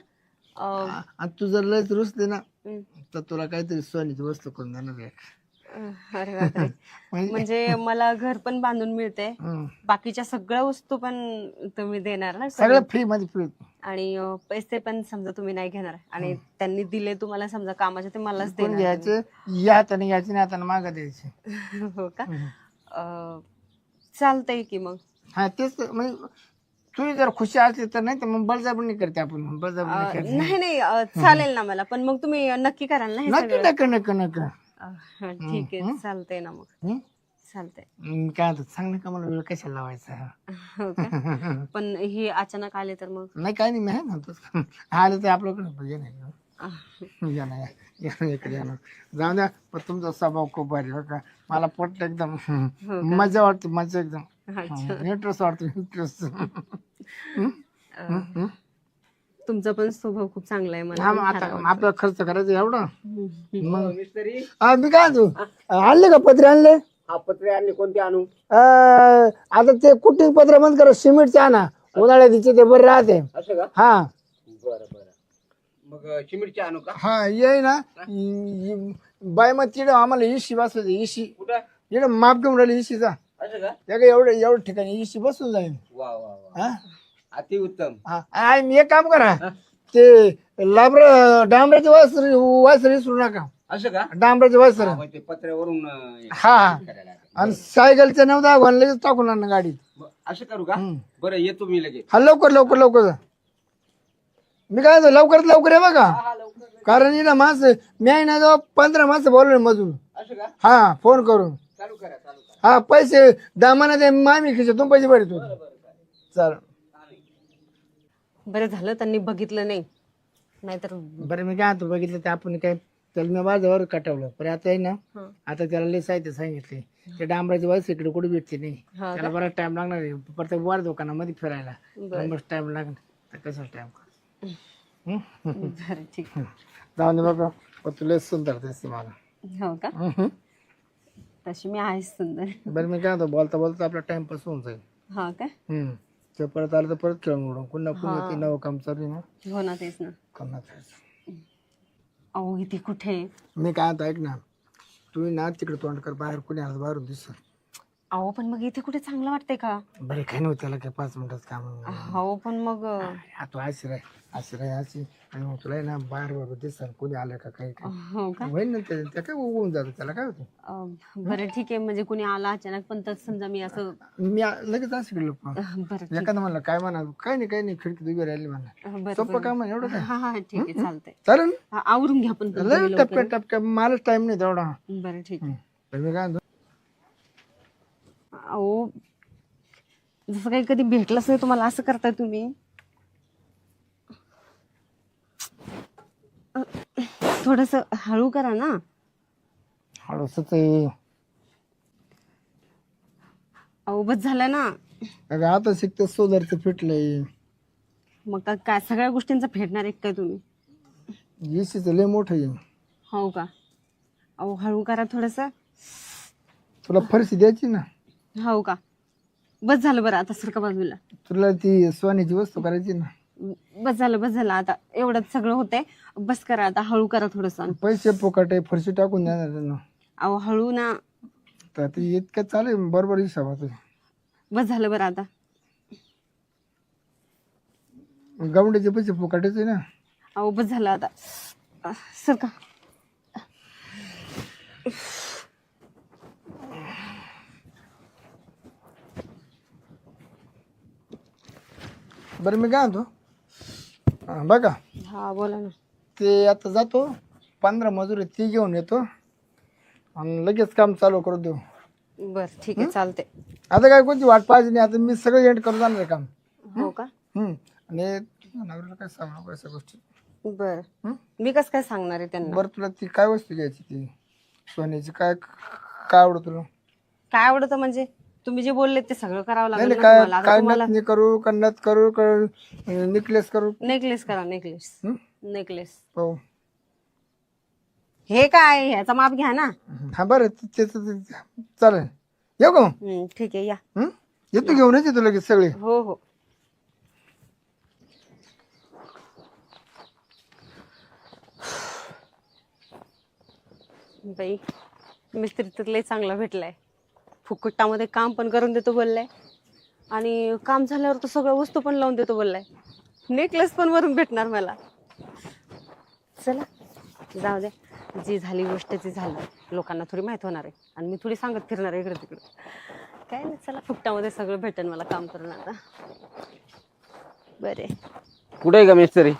आणि तू जर लयच रुसले ना हं. तर तुला काहीतरी सोन्याची वस्तू करून देणार आहे. अरे बापरे. म्हणजे मला घर पण बांधून मिळते, हं. बाकीच्या सगळ्या वस्तू पण तुम्ही देणार ना सगळं फ्री मध्ये फ्री. आणि पैसे पण समजा तुम्ही नाही घेणार आणि त्यांनी दिले तुम्हाला समजा कामाचे ते मलाच कोण देणार घ्यायचे, या हाताने घ्यायचे नाही हाताने मागं द्यायचे. तुम्ही. हो का? चालतंय की मग. हा तेच म्हणजे तुझी जर खुशी असली तर, नाही तर मग बळजबरी करते आपण. बळजबरी करते. नाही नाही चालेल ना मला, पण मग तुम्ही नक्की कराल ना हे नक्की सगळं? नक्की नक्की नक्की. ठीक आहे, चालतंय ना मग. हं? चालतंय. काय होतं सांग का मला, वेळ कशाला लावायचा. हो का? पण हे अचानक आले तर मग? नाही काय नाही, मी आहे ना तोच. आलं तर आपल्याकडे ये नाही, या ना, या ना, इकडे या ना. जाऊ द्या, पण तुमचा स्वभाव खूप भारी बरं का. मला पटलं एकदम. मजा वाटते, मजा एकदम. इंटरेस्ट वाटतो, इंटरेस्ट. तुमचा पण स्वभाव खूप चांगला आहे मला. आता आपला खर्च करायचा एवढा. मग मी काय तू आणले का पत्रे आणले? पत्रे आणले, कोणते आणू? आता ते कुटिंग पत्र बंद करा, सिमेंटचे आणा. उन्हाळ्यात तिचे ते बरं राहते. असं का? हा बरं बरं. मग सिमेंटचे आणू का? हा ये ना बाय मग तिकडे आम्हाला इशी बसवायची. इशी कुठं? इकडे माप घेऊन राहिली इशीचा. असं का? एवढं ठिकाणी इशी बसून जाईल. वा वा वा, हा अति उत्तम. हा मी एक काम करा, ते डांबराचे वासर विसरू नका. असं का? डांबराचे वासर. मग ते पत्र्यावरून हा करायला लागेल. आणि सायकलच्या 9-10 घालून लगेच टाकून आणा गाडीत. असं करू का? बरं येतो मी लगेच. हा लवकर लवकर लवकर जा. मी काय म्हणतो, लवकरात लवकर आहे बघा. कारण इकडे माणसं मी आहे ना, 15 माणसं बोलवले मजूर. असं का? हा फोन करून. चालू करा, चालू करा. हा पैसे दामाना दे, मामी खिशातून पैसे भरतो. चाल बरं झालं त्यांनी बघितलं नाही, नाहीतर बरं मी काय म्हणतो, बघितलं ते आपण काय त्याला मी माझ्यावर कटवलं. पण आता आहे ना, आता त्याला लय साहित्य सांगितले. ते डांबराची वास इकडे कुठे भेटते नाही. त्याला बराच टाइम लागणार आहे. परत वर दुकानामध्ये फिरायला बस टाइम लागणार. तर कसा टाइम बरं ठीक आहे. जाऊन दे बाबा, पण तुला सुंदर दिसते मला. हो का? तशी मी आहेच सुंदर. बरं मी काय म्हणतो, बोलता बोलता आपला टाइमपास होऊन जाईल. हा काय? ते परत आलं तर परत खेळून उडून पुन्हा पुन्हा ते नवं काम चालू आहे ना. हो ना, तेच ना. अहो इथे कुठे? मी काय म्हणतो ऐक ना, तू ना तिकडे तोंड कर, बाहेर कुणी आलं बाहेरून दिसत. अहो पण मग इथे कुठे चांगलं वाटतंय का? बरे काही नव्हतं त्याला, काय 5 मिनिटाचं काम. हो पण मग तू अशी अशी आणि मग तुला ना बाहेर बरोबर दिसत कोणी आलं का काही काय हो का? होईल ना, त्या काय उगवून जातं, त्याला काय होतं. बरं ठीक आहे, म्हणजे कुणी आला अचानक पण तर समजा मी असं मी लगेच असं गेलो. बरं एखादं म्हणलं काय म्हणा, काही नाही खिडकीत उभी राहिली म्हणा. बरं सोपं काम आहे एवढं काय. हा हा ठीक आहे, चालतंय. चालेल आवरून घ्या पण तुम्ही लय लवकर. टपक्या मलाच टाइम नाही तेवढा. बरं ठीक आहे. तर मी काय म्हणतो, अहो जसं काही कधी भेटलंच नाही तुम्हाला, असं करताय तुम्ही. थोडस हळू करा ना. हळूसच आहे. अहो बस झालं ना. अगं आता शिकतं सोलरचं फिटलंय. मग काय सगळ्या गोष्टींचा फेडणार एक काय तुम्ही? एसीचं लय मोठं आहे. हो का? अहो हळू करा थोडस. तुला फरशी द्यायची ना. हो का? बस झालं. बरं आता सरका बाजूला. तुला ती सोन्याची वस्तू करायची ना. बस झालं आता एवढंच सगळं होतंय. बस करा आता, हळू करा थोडस. पैसे फुकट आहे, फरशी टाकून देणार त्यांना. अहो हळू ना. तर ते इतकं चालेल बरोबर हिसाबात. बस झालं. बरं आता गावंडीचे पैसे फुकटाचे ना. अहो बस झालं आता, सरका. बरं मी काय म्हणतो, बघा हा बोला ना. ते आता जातो, 15 मजूर आहेत, ती घेऊन येतो आणि लगेच काम चालू करू देऊ. बर ठीक आहे, चालते. आता काय कोणती वाट पाहिजे नाही. आता मी सगळं एंड करून जाणार आहे काम. हो का? आणि तुझ्या नवऱ्याला काय सांगू नको अशा गोष्टी. बर हं? मी कसं काय सांगणार आहे त्यांना? बरं तुला ती काय वस्तू घ्यायची ती सोन्याची काय काय आवडत तुला? काय आवडतं म्हणजे तुम्ही जे बोलले ते सगळं करावं नाही लागेल नाही ना काय तुम्हाला. आता काय तुम्हाला नथ करू का नथ करू का नेकलेस करू? नेकलेस करा, नेकलेस. हं? नेकलेस. हो. हे काय ह्याचा माप घ्या ना. हा बरं चालेल. येऊ का मग? ठीक आहे या. हं? येतो घेऊनच येतो लगेच सगळे. हो हो. बाई मिस्त्री तर लय चांगला भेटलाय. फुकटामध्ये काम पण करून देतो बोललाय आणि काम झाल्यावर तर सगळ्या वस्तू पण लावून देतो बोललाय. नेकलेस पण वरून भेटणार मला. चला जाऊ द्या, जी झाली गोष्ट ती झाली. लोकांना थोडी माहित होणार आहे आणि मी थोडी सांगत फिरणार आहे इकडे तिकडे. काय नाही, चला फुकटामध्ये सगळं भेटेल मला काम करून आता. बरे कुठे आहे का मिस्त्री?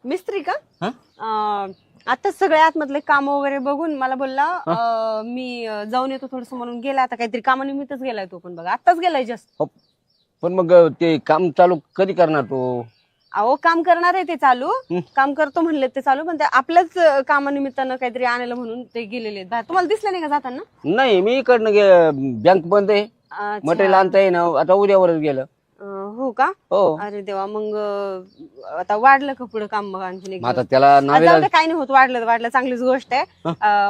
मिस्त्री का? हा? आता सगळे आतमधले काम वगैरे बघून मला बोलला मी जाऊन येतो थोडस म्हणून गेला. आता काहीतरी कामानिमित्तच गेलाय तो पण बघा, आताच गेलाय जस्ट. पण मग ते काम चालू कधी करणार तो? अहो काम करणार आहे ते चालू, काम करतो म्हणले ते चालू, पण ते आपल्याच कामानिमित्तानं काहीतरी आणायला म्हणून ते गेलेले आहेत. तुम्हाला दिसलं नाही का जाताना? नाही, मी इकडनं बँक बंद आहे, अच्छा. मटेरियल आणता येईना, आता उद्यावरच गेलं. हो का? हो. अरे देवा, मग आता वाढलं का पुढे काम मग आणखीन एक मग आता दिवस? त्याला जाऊ नावेला दे, काही नाही होत. वाढलं चांगलीच गोष्ट आहे.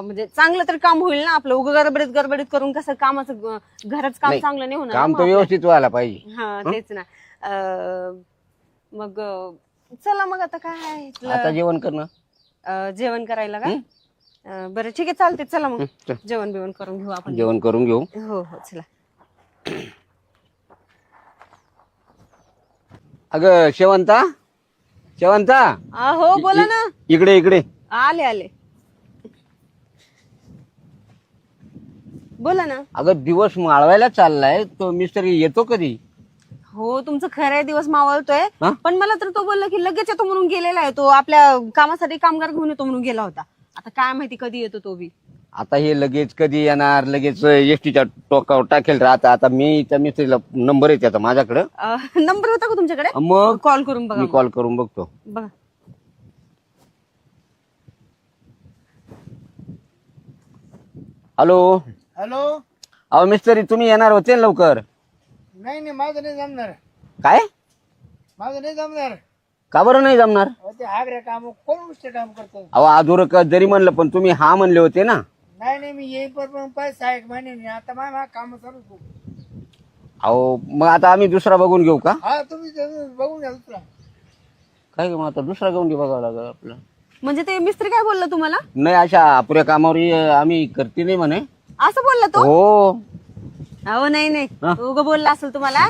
म्हणजे चांगलं तर काम होईल ना आपलं. उगा गडबडीत करून कसं कामाचं घराचं काम नाही, चांगलं नाही होणार काम ना तर मग आपलं. व्यवस्थित व्हायला पाहिजे. हा तेच ना. मग चला मग आता काय आहे इथलं, आता जेवण करणं, जेवण करायला का? बरं ठीक आहे, चालते. चला मग चल. जेवण बिवण करून घेऊ आपण. जेवण करून घेऊ. हो हो चला. अगं शेवंता, हो बोला ना. इकडे आले बोला ना. अगं दिवस माळवायला चाललाय, तो मिस्त्री येतो कधी? हो तुमचं खरं आहे, दिवस मावळतोय. हा? पण मला तर तो बोलला की लगेच येतो म्हणून गेलेला आहे तो. आपल्या कामासाठी कामगार घेऊन येतो म्हणून गेला होता. आता काय माहिती कधी येतो तो बी. आता हे लगेच कधी येणार? लगेच एसटीच्या टोकावर टाकेल राहता. आता मी त्या मिस्त्रीला नंबर आहे त्याचा माझ्याकडं. नंबर होता का तुमच्याकडे? मग कॉल करून बघा. मी कॉल करून बघतो. बघा. हॅलो. हॅलो. अहो मिस्त्री, तुम्ही येणार होते ना लवकर? नाही माझं नाही जमणार. काय? माझं नाही जमणार. का बरं नाही जमणार? ते हागऱ्या काम कोण गोष्टी काम करतो? अहो अधुरं जरी म्हणलं पण तुम्ही हा म्हणले होते ना. नाही मी येई पण पैसा एक महिने आता माझ्या काम चालू. अहो मग आता आम्ही दुसरा बघून घेऊ का? हा तुम्ही बघून घ्या दुसरा. काय मग आता दुसरा घेऊन घेऊ बघावं लागेल आपलं. म्हणजे ते मिस्त्री काय बोलला तुम्हाला? नाही, अशा अपुऱ्या कामावर आम्ही करते नाही म्हणे. असं बोलला तो? हो. अहो नाही हा? उगा बोलला असेल तुम्हाला.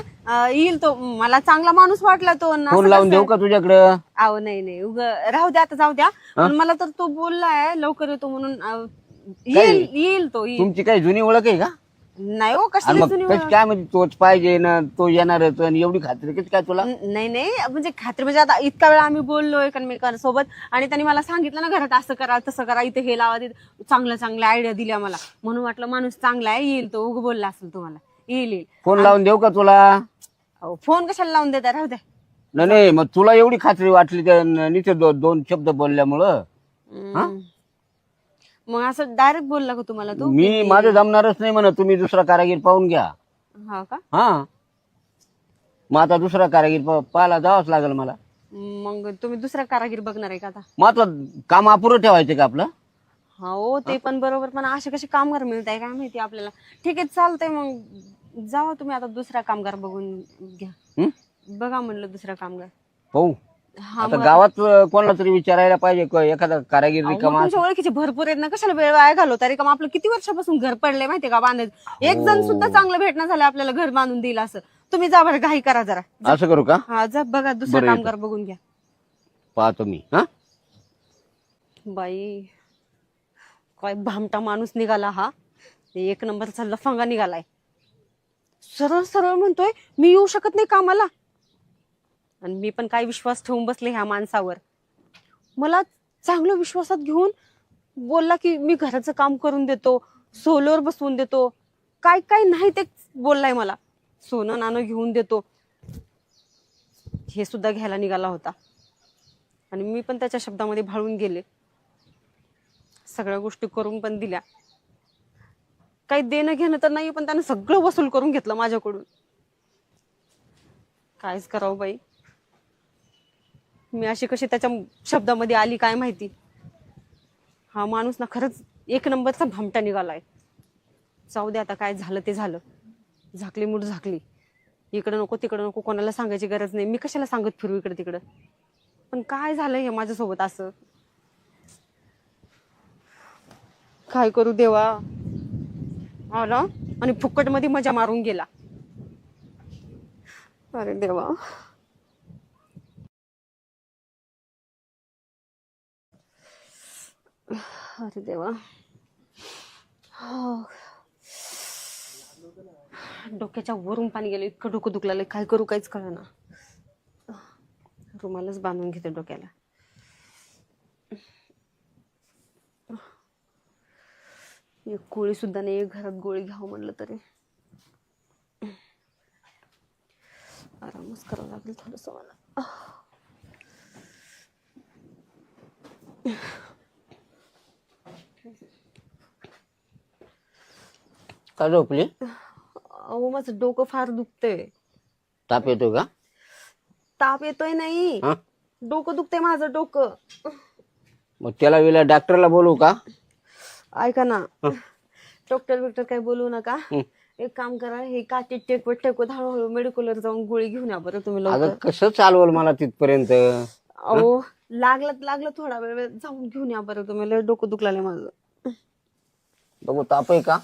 येईल तो. मला चांगला माणूस वाटला तो. आणि फोन असं लावून कसं? देऊ का तुझ्याकडं? अहो नाही उगा राहू द्या, आता जाऊ द्या. पण मला तर तो बोललाय लवकर येतो म्हणून. येईल तो येईल. तुमची काही जुनी ओळख आहे का? नाही हो, आणि कशाला मग जुनी कशी ओळख? काय म्हणजे तोच पाहिजे ना, तो येणारच आणि एवढी खात्री किती काय तुला? नाही म्हणजे खात्री म्हणजे आता इतका वेळा आम्ही बोललो एकमेकांसोबत आणि त्यांनी मला सांगितलं ना घरात असं करा तसं करा, इथे हे लावा, तिथे चांगल्या आयडिया दिल्या मला. म्हणून वाटलं माणूस चांगला आहे, येईल तो. उगा बोलला असेल तुम्हाला. येईल. फोन लावून देऊ का तुला? अहो फोन कशाला लावून देता, राहू द्या. नाही मग तुला एवढी खात्री वाटली त्या नीचे दोन शब्द बोलल्यामुळं? मग असं डायरेक्ट बोलला का तुम्हाला तो? मी माझं जमणारच नाही म्हणत, तुम्ही दुसरा कारागीर पाहून घ्या. हा का? हा, मग आता दुसरा कारागीर पाहायला जावंच लागेल मला. मग तुम्ही दुसरा कारागीर बघणार आहे का आता? मग आता काम अपुरं ठेवायचं का आपलं? हो ते पण बरोबर, पण असे कसे कामगार मिळत आहे काय माहिती आपल्याला. ठीक आहे चालतंय, मग जावा तुम्ही आता दुसरा कामगार बघून घ्या. बघा म्हणलं दुसरा कामगार. हो. हा आता गावात कोणाला तरी विचारायला पाहिजे एखादा कारागीर अहो, रिकामा. तुमच्या ओळखीचे भरपूर आहेत ना, कशाला वेळ वाया घालवता? रिकाम आपलं किती वर्षापासून घर पडलंय माहितीये का बांधायचं. एक जण सुद्धा चांगलं भेटणं झालं आपल्याला घर बांधून दिलं असं. तुम्ही जा बरं, घाई करा जरा. असं करू का? हा जा बघा दुसरा बरं, कामगार बघून घ्या. पाहतो मी. हा, बाई काय भामटा माणूस निघाला हा. एक नंबरचा लफंगा निघालाय. सरळ म्हणतोय मी येऊ शकत नाही कामाला. आणि मी पण काय विश्वास ठेवून बसले ह्या माणसावर. मला चांगलं विश्वासात घेऊन बोलला की मी घराचं काम करून देतो, सोलर बसवून देतो, काय काय नाही ते बोललाय मला. सोनं नाणं घेऊन देतो. हे सुद्धा घ्यायला निघाला होता आणि मी पण त्याच्या शब्दामध्ये भाळून गेले. सगळ्या गोष्टी करून पण दिल्या. काही देणं घेणं तर नाही, पण त्याने सगळं वसूल करून घेतलं माझ्याकडून. कायच करावं बाई, मी अशी कशी त्याच्या शब्दामध्ये आली काय माहिती. हा माणूस ना खरंच एक नंबरचा भामटा निघालाय. जाऊ दे आता, काय झालं ते झालं. झाकली मूठ झाकली. इकडं नको तिकडं नको, कोणाला सांगायची गरज नाही. मी कशाला सांगत फिरू इकडं तिकडं. पण काय झालं हे माझ्यासोबत असं. काय करू देवा. आला आणि फुकट मध्ये मजा मारून गेला. अरे देवा. अरे देवा. डोक्याच्या वरून पाणी गेलं. इतकं डोकं दुखलं, काय करू काहीच कळेना. रुमालच बांधून घेते डोक्याला. एक गोळी सुद्धा नाही घरात. गोळी घ्यावं म्हणलं तरी आरामच करावं लागेल थोडस मला. का झोपली? अहो माझं डोकं फार दुखतंय. ताप येतो का? ताप येतोय नाही, हा? डोकं दुखतंय माझं डोकं. मग त्याला वेळेला डॉक्टरला बोलवू का? ऐका ना, डॉक्टर बिक्टर काय बोलू नका. एक काम करा, हे काठी टेकवत टेकवत हळूहळू मेडिकलवर जाऊन गोळी घेऊन या बरं तुम्ही अगं लवकर. कसं चालवल मला तिथपर्यंत? अहो लागलं थोडा वेळ जाऊन घेऊन या बरं तुम्ही. लय डोकं दुखलाय माझं. बघू ताप आहे का?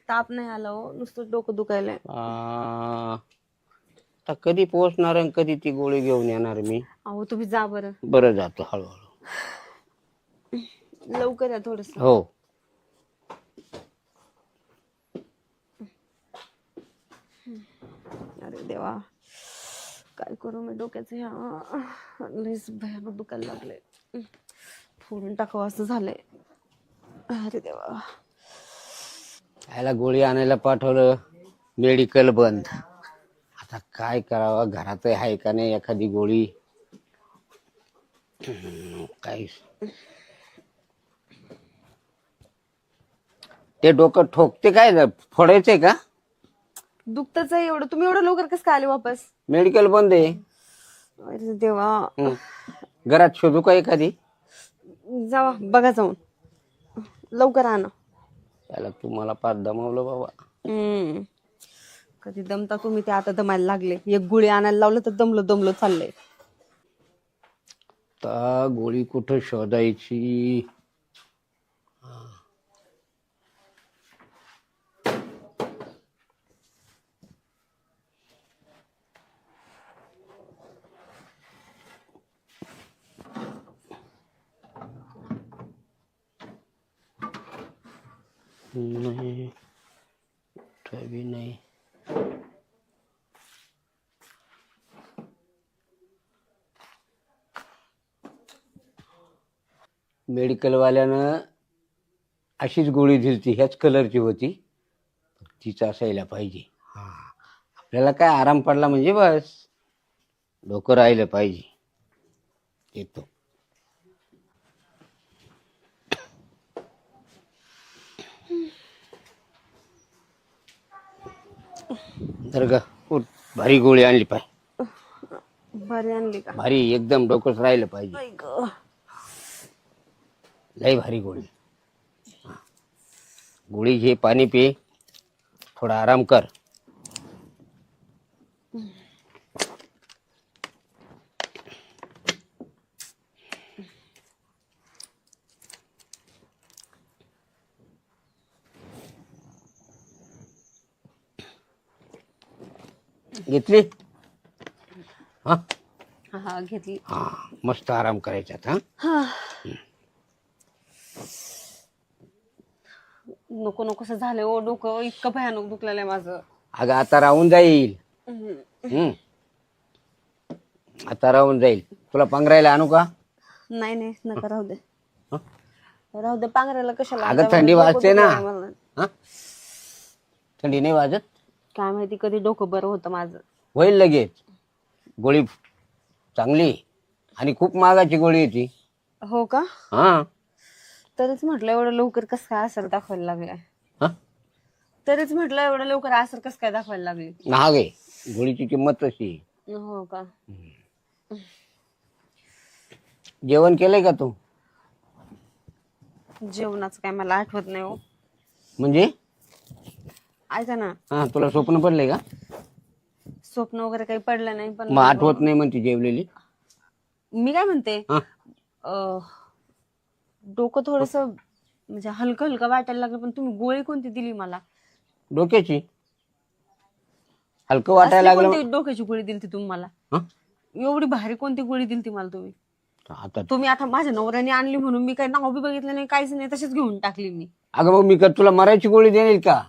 ताप नाही आला हो, नुसतं डोकं दुखायलंय. आता कधी पोहोचणार आणि कधी ती गोळी घेऊन येणार मी? अहो तुम्ही जा बरं. बरं जातो हळूहळू. लवकर या थोडस. हो. अरे देवा, काय करू मी डोक्याचं. ह्या लयच भयानक दुखायला लागले. फोडून टाकावं असं झालंय. अरे देवा. याला गोळी आणायला पाठवलं, मेडिकल बंद. आता काय करावं? घरात आहे का नाही एखादी गोळी? काय ते डोकं ठोकते काय? फोडायचंय का? दुखतच आहे एवढं. तुम्ही एवढं लवकर कसं काय आले वापस? मेडिकल बंद आहे. अरे देवा. घरात शोधू का एखादी? जावा बघा जाऊन, लवकर आणा. त्याला तुम्हाला पार दमवलं बाबा. कधी दमता तुम्ही, ते आता दमायला लागले. एक गोळी आणायला लावलं तर दमलो चाललंय. आता गोळी कुठं शोधायची? नाही, भी नाही. मेडिकल वाल्यानं अशीच गोळी दिली, ह्याच कलरची होती. तीच असायला पाहिजे. हा, आपल्याला काय आराम पडला म्हणजे बस. डोकं राहिलं पाहिजे. येतो. तर ग भारी गोळी आणली पाहिजे. बरी आणली का? भारी एकदम. डोकंच राहिलं पाहिजे. लय भारी गोळी. गोळी घे, पाणी पे, थोडा आराम कर. घेतली? हा हा घेतली. हा, मस्त आराम करायचा. हा, नको नकोस झालंय ओ. डोकं इतकं भयानक दुखलेलं आहे माझं. अगं आता राहून जाईल. आता राहून जाईल. तुला पांघरायला आणू का? नाही नका, राहू दे. राहू दे, पांघरायला कशाला? अगं थंडी वाजते ना. थंडी नाही वाजत? काय माहिती कधी डोकं बरं होतं माझं. होईल लगेच. गोळी चांगली आहे. आणि खूप महागाची गोळी आहे ती. हो का? हा तरीच म्हटलं एवढं लवकर कसं काय असर दाखवायला लागलाय. हा तरीच म्हटलं एवढं लवकर असर कसं काय दाखवायला लागली. महाग आहे गोळीची किंमत तशी आहे. हो का? जेवण केलंय का तू? जेवणाचं काय मला आठवत नाही हो. म्हणजे ऐका ना, हा तुला स्वप्न पडलंय का? स्वप्न वगैरे काही पडलं नाही, पण मग आठवत नाही म्हणते जेवलेली. मी काय म्हणते, हा डोकं थोडस म्हणजे हलकं हलकं वाटायला लागलं, पण तुम्ही गोळी कोणती दिली मला? डोक्याची हलकं वाटायला असली लागलं. कोणती डोक्याची गोळी दिली तुम्ही मला? हा? एवढी भारी कोणती गोळी दिली मला तुम्ही? आता तुम्ही आता माझ्या नवऱ्याने आणली म्हणून मी काही नाव बी बघितलं नाही, काहीच नाही, तशीच घेऊन टाकली मी. अगं मग मी का तुला मरायची गोळी देईल का?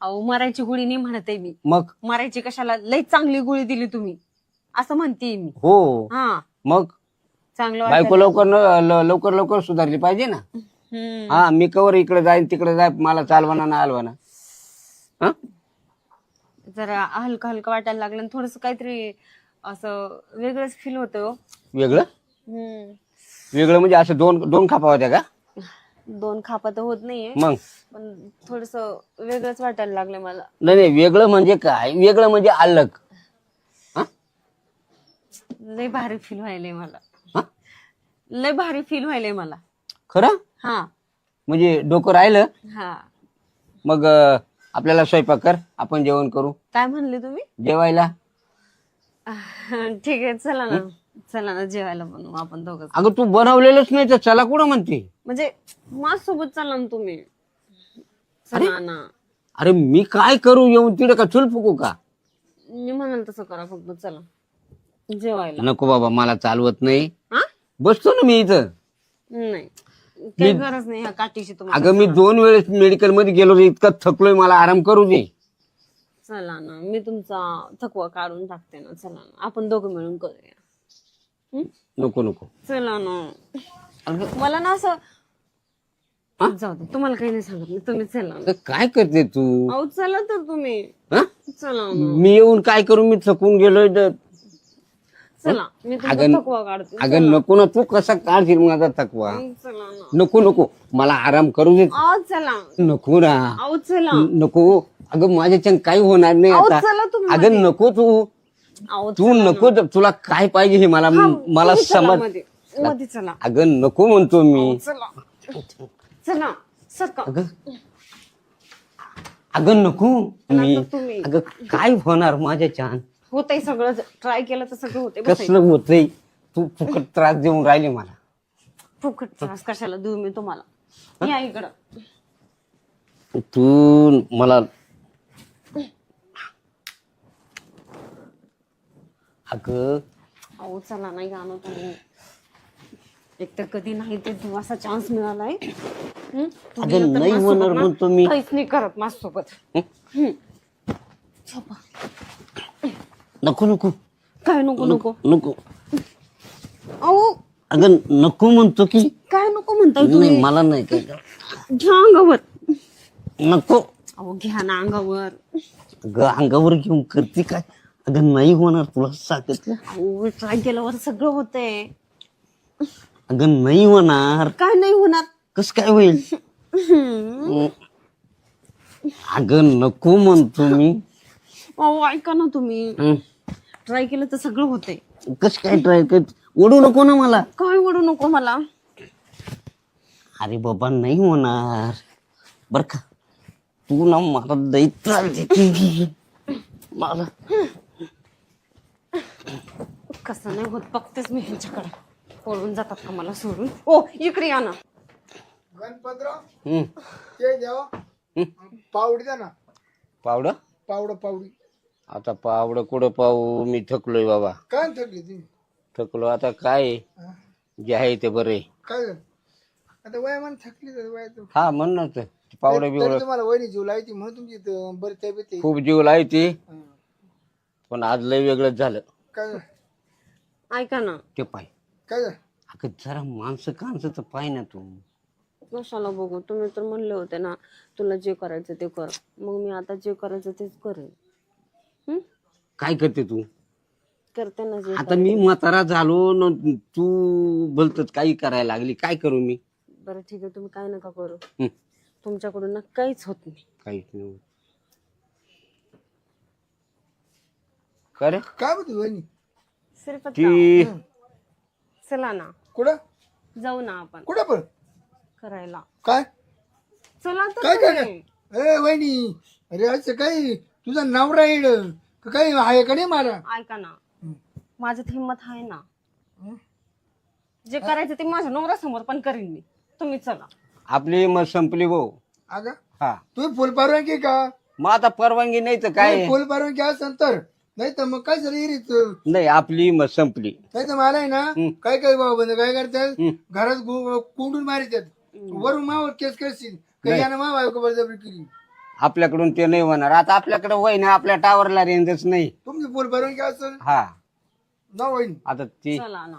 अहो मरायची गोळी नाही म्हणते मी. मग मरायची कशाला, लई चांगली गोळी दिली तुम्ही असं म्हणते मी. हो हा मग चांगलं बायको वाटलं. लवकर लवकर सुधारली पाहिजे ना. हम्म. हा मी कवर इकडे जाईन तिकडे जाय मला चालवाना ना हलवाना. हा जरा हलकं हलकं वाटायला लागलं, थोडस काहीतरी असं वेगळंच फील होतं. वेगळं वेगळं म्हणजे असं दोन दोन खापा होत्या का? दोन खापा तर होत नाहीये, मग पण थोडस वेगळंच वाटायला लागलं मला. नाही नाही वेगळं म्हणजे काय? वेगळं म्हणजे अलग. हा लय भारी फील व्हायलंय मला. हा? लय भारी फील व्हायलंय मला. खरं हा म्हणजे डोकं राहिलं. हा. मग आपल्याला स्वयंपाक कर, आपण जेवण करू. काय म्हणले तुम्ही? जेवायला. ठीक आहे, चला ना. चला ना जेवायला बनवू आपण दोघं. अगं तू बनवलेलंच नाही तर चला कुठं म्हणते? म्हणजे माझ्यासोबत चला ना तुम्ही. चला ना. अरे मी काय करू येऊन तिकडे का चूल फुकू का? मी म्हणाल तसं करा, फक्त चला जेवायला. नको बाबा मला चालवत नाही. हा? बसतो ना मी इथं. नाही काही गरज नाही ह्या काठीची तुम्हाला. अगं मी 2 वेळेस मेडिकल मध्ये गेलो रे, इतका थकलोय, मला आराम करू दे. चला ना, मी तुमचा थकवा काढून टाकते ना. चला ना, आपण दोघं मिळून करूया. नको नको. चला ना. मला ना असं जाऊ दे, तुम्हाला काही नाही सांगत मी, तुम्ही चला ना. अगं काय करते तू? अहो चला तर तुम्ही. हा? चला ना. मी येऊन काय करू? मी थकून गेलोय तर. चला मी तुमचा अगं थकवा काढते. अगं नको ना, तू कसा काढशील माझा थकवा? चला ना. नको नको मला आराम करू दे. अहो चला. नको ना. अहो चला. नको. अगं माझ्याच्यान काही होणार नाही अहो आता. चला तुम्ही. अगं नको तू अहो तू नको. तुला काय पाहिजे हे मला मला तुम्ही चला समज. मध्ये. मध्ये चला. अगं नको म्हणतो मी. चला. चला सरका. अगं नको मी. तर तुम्ही. अगं काय होणार माझ्याच्यान? होतंय सगळं, ट्राय केलं तर सगळं होते. कसलं होतंय? तू फुकट त्रास देऊन राहिले मला. फुकट त्रास कशाला देऊ मी तुम्हाला? या इकडं. तू मला अगं अहो चला नाही आणू तुम्ही. एक तर कधी नाही ते असा चान्स मिळालाय. तुम्ही अगं नंतर नाही माझ्यासोबत होणार ना म्हणतो मी. काहीच नाही करत माझ्यासोबत. झोपा. नको नको काय नको नको? नको. अहो अगं नको म्हणतो की. काय नको म्हणताय तुम्ही? नाही मला नाही काय. घ्या अंगावर. नको. अहो घ्या ना अंगावर. अगं अंगावर घेऊन करते काय? अगं नाही होणार तुला सांगितलं. अहो ट्राय केल्यावर सगळं होतंय. अगं नाही होणार. काय नाही होणार? कस काय होईल? अगं नको म्हणतो मी. अहो ऐका ना तुम्ही. ट्राय केलं तर सगळं होतंय. कस काय ट्राय कर? ओढू नको ना मला. काय ओढू नको मला? अरे बाबा नाही होणार बर का. तू ना मला लई त्रास देते मला. कसं नाही होत बघतेच मी ह्यांच्याकडे. पळून जातात का मला सोडून? ओ इकडे या ना. गणपतराव ते द्यावा. पावडी द्या ना. पावडं पावडी. आता पावडं कुठं पाहू? मी थकलोय बाबा. काय थकली तुम्ही? थकलो आता काय आहे? जे आहे ते बरे. काय झालं? आता वयामान थकली तर वयात. हा म्हण ना ते पावडं तरी बिवडं तुम्हाला वहिनी जीव लावायची म्हणून तुमची बरी तब्येत आहे. खूप जीव लायती, पण आज लय वेगळंच झालं. काय झालं? ऐका ना. ते पाय. काय झालं? अगं जरा माणसं तर पाय ना तू. कशाला बघू? तुम्ही तर म्हणले होते ना तुला जे करायचं ते कर. मग मी आता जे करायचं तेच करेन. काय करते तू? करते ना जे आता मी म्हातारा झालो न तू बोलतच काही करायला लागली, काय करू मी? बरं ठीक आहे, तुम्ही काय नका करू. हं, तुमच्याकडून ना काहीच होत नाही. काहीच नाही. खरं काय म्हणते वहिनी? श्रीपत ती चला ना, कुठं जाऊ ना आपण कुठं पण करायला. काय चला तर काय काय तुम्ही. ए वहिनी, अरे असं काही तुझा नवरा येड का काही आहे का नाही मला? ऐका ना, माझ्यात हिंमत आहे ना. जे करायचं ते माझ्या नवऱ्यासमोर पण करीन मी. तुम्ही चला. आपली मग संपली भाऊ. अगं हा, तुम्ही फुल परवानगी का? मग आता परवानगी नाही तर काय? फुल परवानगी असेल तर, नाही तर मग काय झालं इरीच. नाही, आपली मग संपली. नाही तर मला आहे ना, काय काय बाबा बंद काय करतात, हं. घरात कोंडून मारितात, वरून मावर केस करशील काही यानं मा बायको बळजबरी केली. आपल्याकडून ते नाही होणार. आता आपल्याकडे वय ना, आपल्या टावरला रेंजच नाही. तुमची फुल परवानगी असेल हा, ना वहिनी. आता ती चला ना,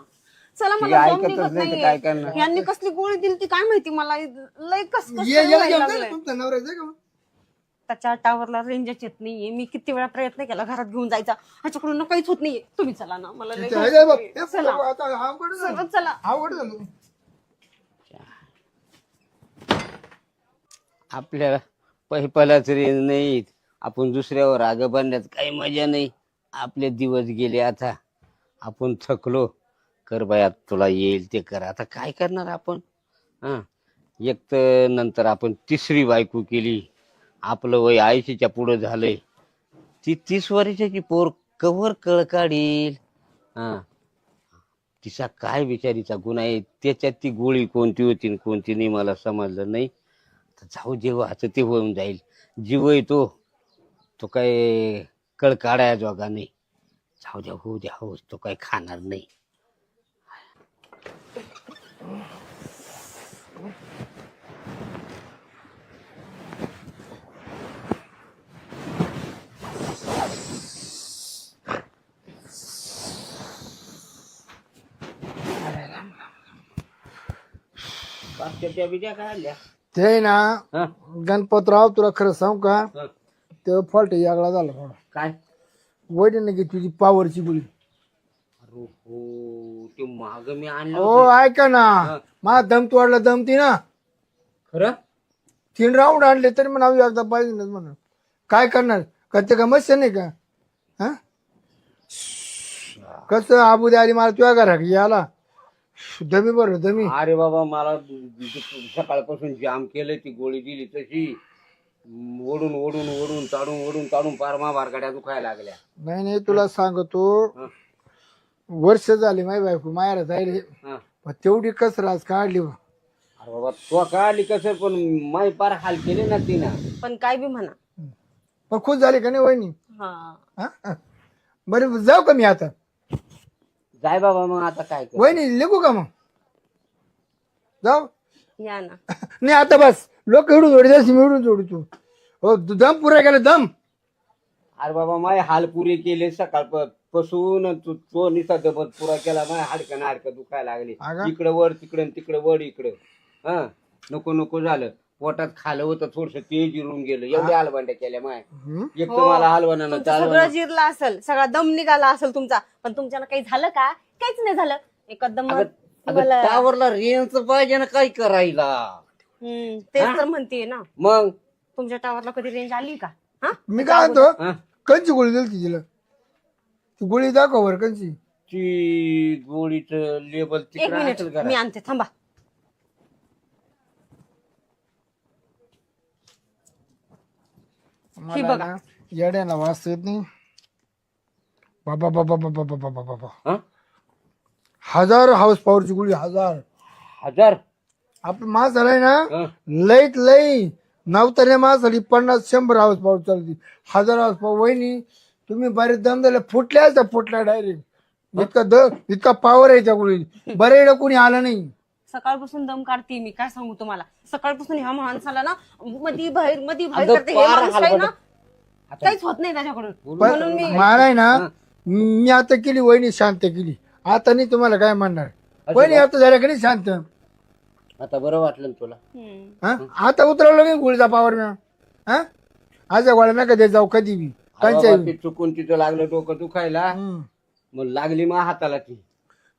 चला. ती मला दम ऐकतच निघत नाही तर काय नाहीये. करणार? यांनी कसली गोळी दिली ती काय माहिती मला. लय कस याला घेऊन जा ना, तुमचा नवरा आहे का? त्याच्या टावरला रेंजच येत नाहीये. मी किती वेळा प्रयत्न केला घरात घेऊन जायचा, ह्याच्याकडून ना काहीच होत नाहीये. तुम्ही चला ना, मला लय ते घाई आहे बाप. सुटली. हे चला आता हा कुठं झालं? चला चला. हा कुठं झालं? आपल्याला पहिलाच रेंज नाही, आपण दुसऱ्यावर आग बांधण्यात काही मजा नाही. आपले दिवस गेले, आता आपण थकलो. कर बाया, तुला येईल ते कर. आता काय करणार आपण? हा, एक तर नंतर आपण तिसरी बायको केली. आपलं वय 80च्या पुढं झालंय. ती 30 वर्षाची पोर कवर कळ काढील. हा, तिचा काय बिचारीचा गुन्हा आहे, त्याच्यात ती गोळी कोणती होती आणि कोणती नाही मला समजलं नाही. तर जाऊ, जेव्हा आता ते होऊन जाईल. जीव आहे तो काय कळ काढाया जोगा नाही. जाऊ द्या, होऊ द्या, हो, तो काय खाणार नाही. ते ना हा, गणपतराव, तुला खरं सांगू का, हा. ते फॉल्ट यागळा झाला थोडा. काय? वडील की तुझी पावरची गोळी. अरे हो, ते माग मी आणलं हो होतं. ऐका ना, माझा दम तोडला, दमती ना. खरं? 3 राऊंड आणले तरी म्हणा एकदा पाहिजे ना म्हणून. काय करणार? करते का मस्त नाही का? हा, कसं आबू दे आली मला तुझ्या घरा याला दमी बरोबर दमी. अरे बाबा, मला सकाळपासून जाम केलं. ती गोळी दिली तशी ओढून ओढून ओढून ताडून पार मारगाड्या दुखायला लागल्या. नाही नाही, तुला सांगतो, हा, वर्ष झाली माझी बायको मायाला जायला, हा. पण तेवढी कसर आज काढली. अरे बाबा, तो काढली कसं, पण माई पार हाल केले ना तिनं. पण काय बी म्हणा. पण खुश झाली का नाही वहिनी? हा, हा? बरं जाऊ का मी आता? जाय बाबा, मग आता काय कर? वहिनी लिखू का मग? जाऊ? या ना. नाही आता बस, लोक एवढून जोडी मी एवढून जोडी तू. हो, तू दम पुरा केला दम. अरे बाबा, माय हाल पुरे केले सकाळपासून. तो निसा दबत पुरा केला. माय हाडकं दुखायला लागली. अगं. इकडे वड तिकडे वड इकडं. हा, नको झालं. पोटात खालं होतं थोडस, ते जिरून गेलं. एवढ्या हलवांड्या केल्या माय. एक तर मला हलवाना तुमचं सगळं जिरलं असेल, सगळा दम निघाला असेल तुमचा, पण तुमच्याला काही झालं का? काहीच नाही झालं. एकदम मला टावरला रेंज पाहिजे ना, काय करायला. तेच तर म्हणतेय ना. मग तुमच्या टावरला कधी रेंज आली का? हा, मी काय म्हणतो, हा? कंची गोळी दिली तिला? ती गोळी दाखव बरं कंची. ती गोळीचं लेबल एक तिकडे मिनिट, असेल का? मी आणते, थांबा. ही मला बघा. ना येड्याला वाचता येत नाही. बाबा बाबा बाबा बाबा बाबा बाबा, हा? 1000 हाऊस पॉवरची गोळी. 1000. आपण मास झालाय ना, हा? लईत लई नवतऱ्या मास झाली 50-100 हाऊस पॉवर चालती. 1000 हाऊस पॉवर. वहिनी तुम्ही बरेच दम दिले, फुटल्या डायरेक्ट. इतका पॉवर आहे त्या गोळी. बरं एवढं कोणी आलं नाही. सकाळपासून दम काढते मी, काय सांगू तुम्हाला. सकाळपासून ह्या माणसाला ना मधी बाहेर अगं, करते. हे फार माणूस काही ना हलवलं. काहीच होत नाही त्याच्याकडून. पण म्हणून मी मला आहे ना, मी आता केली वहिनी शांत केली. आता नाही तुम्हाला काय म्हणणार. वहिनी आता झाल्या का नाही शांत? आता बरं वाटलं ना तुला? हा? आता उतरवलं नाही गोळीचा पावर ना. हा, आज गोळ्या नका दे जाऊ कधी बी. अरे बाबा, ते चुकून तिथं लागलं डोकं दुखायला. मग लागली मा हाताला ती.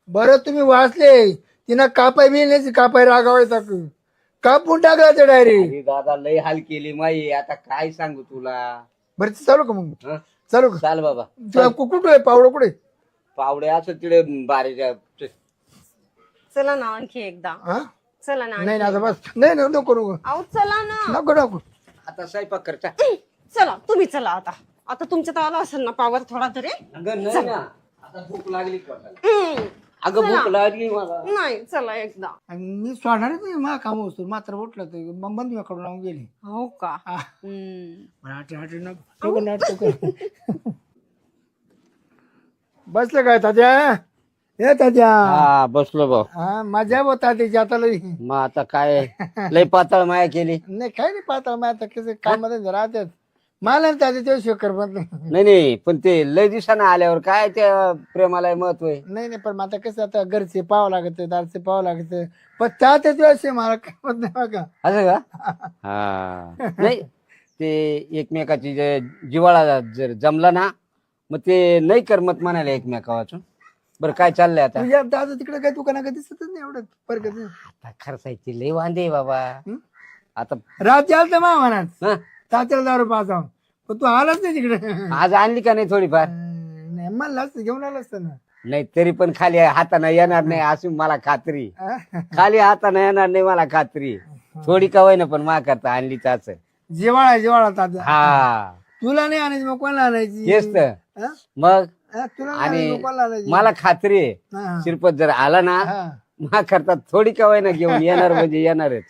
बरं तुम्ही वाचले तिनं कापाय बी नाही कापाय रागावायचा कापून टाकला ते डायरेक्ट. अरे दादा लय हाल केली माई, आता काय सांगू तुला. बरं ते चालू का मग हं? चालू का चाल बाबा. तुला कुठं आहे पावडं कुठे पावडे असं तिकडे बारीच्या. चला ना आणखी एकदा. हा चला ना नाही ना आता बस नाही नको नको अहो चला ना. नको नको आता स्वयंपाक करता. चला तुम्ही चला आता. आता तुमच्या तर आला असेल ना पावर थोडा तरी. अगं नाही ना, आता भूक लागली पोटाला. अगं भूक लागली मला. नाही चला एकदा. आणि मी सोडणारच नाही मा काम असतो मात्र उठलं तर मग बंद कडून लावून गेली. हो का. हटे नको नको बसलं काय तात्या हे तात्या. हा बसलो भाऊ. हा मजा बघ तात्याची आता लई मग आता काय लय पातळ माया केली. नाही काय नाही पाहता मग आता कसं कामात राहतात मला तात्या तेव्हा शेकर पण नाही नाही, पण ते लय दिवसानं आल्यावर काय त्या प्रेमाला महत्व आहे. नाही पण आता कसं आता घरचे पाहावं लागत दारचे पाहावं लागत पण त्याच वेळेस मला काय मत नाही बघा. असं का. हा नाही, ते एकमेकाची जे जिव्हाळा जर जमला ना मग ते नाही करमत म्हणाले एकमेका वाचून. बरं काय चाललंय आता. तुझ्या दादा तिकडे काय दुकाना कधी दिसतच नाही एवढं परत आता खर्चायची लय वांदे आहे बाबा. आता रात्री आलं तर मा म्हणात हं? तात्याला दारू पाहता पण तू आलाच नाही तिकडे. आज आणली का नाही थोडीफार. नाही मला असतं घेऊन आलं असतं ना. नाही तरी पण खाली हाताने येणार नाही अशी मला खात्री. हा? खाली हाताने येणार नाही मला खात्री. थोडी का होईना पण मा करता आणली त्याच. जिवाळा तात्या. हा तुला नाही आणायची मग कोणाला आणायची. तेच तर. हा? मग हा, तुला नाही आणि आणायची, मग कोणाला आणायची. मला खात्री आहे हा, शिरपत जर आला ना हा. मा करता थोडी का होईना घेऊन येणार म्हणजे येणारच.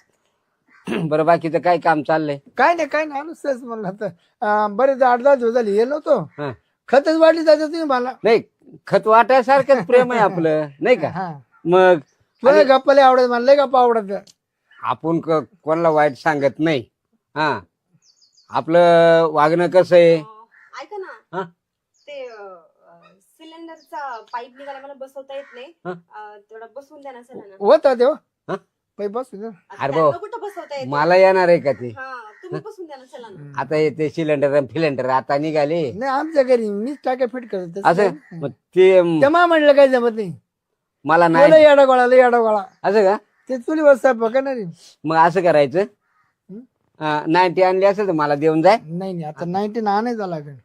बरं बाकीचं काय काम चाललंय. काय नाही अनुसच म्हणलं आता बरेच 8-10 दिवस झाले येलो होतो हं. खतच वाटली जायचं तुम्ही मला. नाही खत वाटायसारखंच प्रेम आहे आपलं नाही का. हा मग तुला गप्पा लय आवडत मला लय गप्पा आवडत. आपण कोणाला वाईट सांगत नाही. हा आपलं वागणं कसं आहे. ऐका ना. हा? ते सिलेंडरचा पाईप निघाला मला बसवता येत नाही. हा? तेवढा बसवून द्या ना चला ना. होता तेव्हा हा? पै बसू दे. अरे भाऊ, त्यांना कुठं बसवता येत. मला येणार आहे का ते. हा तुम्ही बसून द्या ना चला ना. आता ते सिलेंडर फिलेंडर आता निघाले नाही आमच्या घरी मीच टाक्या फिट करत असं. मग ते तेव्हा म्हणलं काय जमत नाही. मला नाही लय येडा गोळा असं का. ते चुली बसता बघणार नाही. मग असं करायचं. 90 आणली असं तर मला देऊन जाय. नाही आता 19 आणायचा लागेल.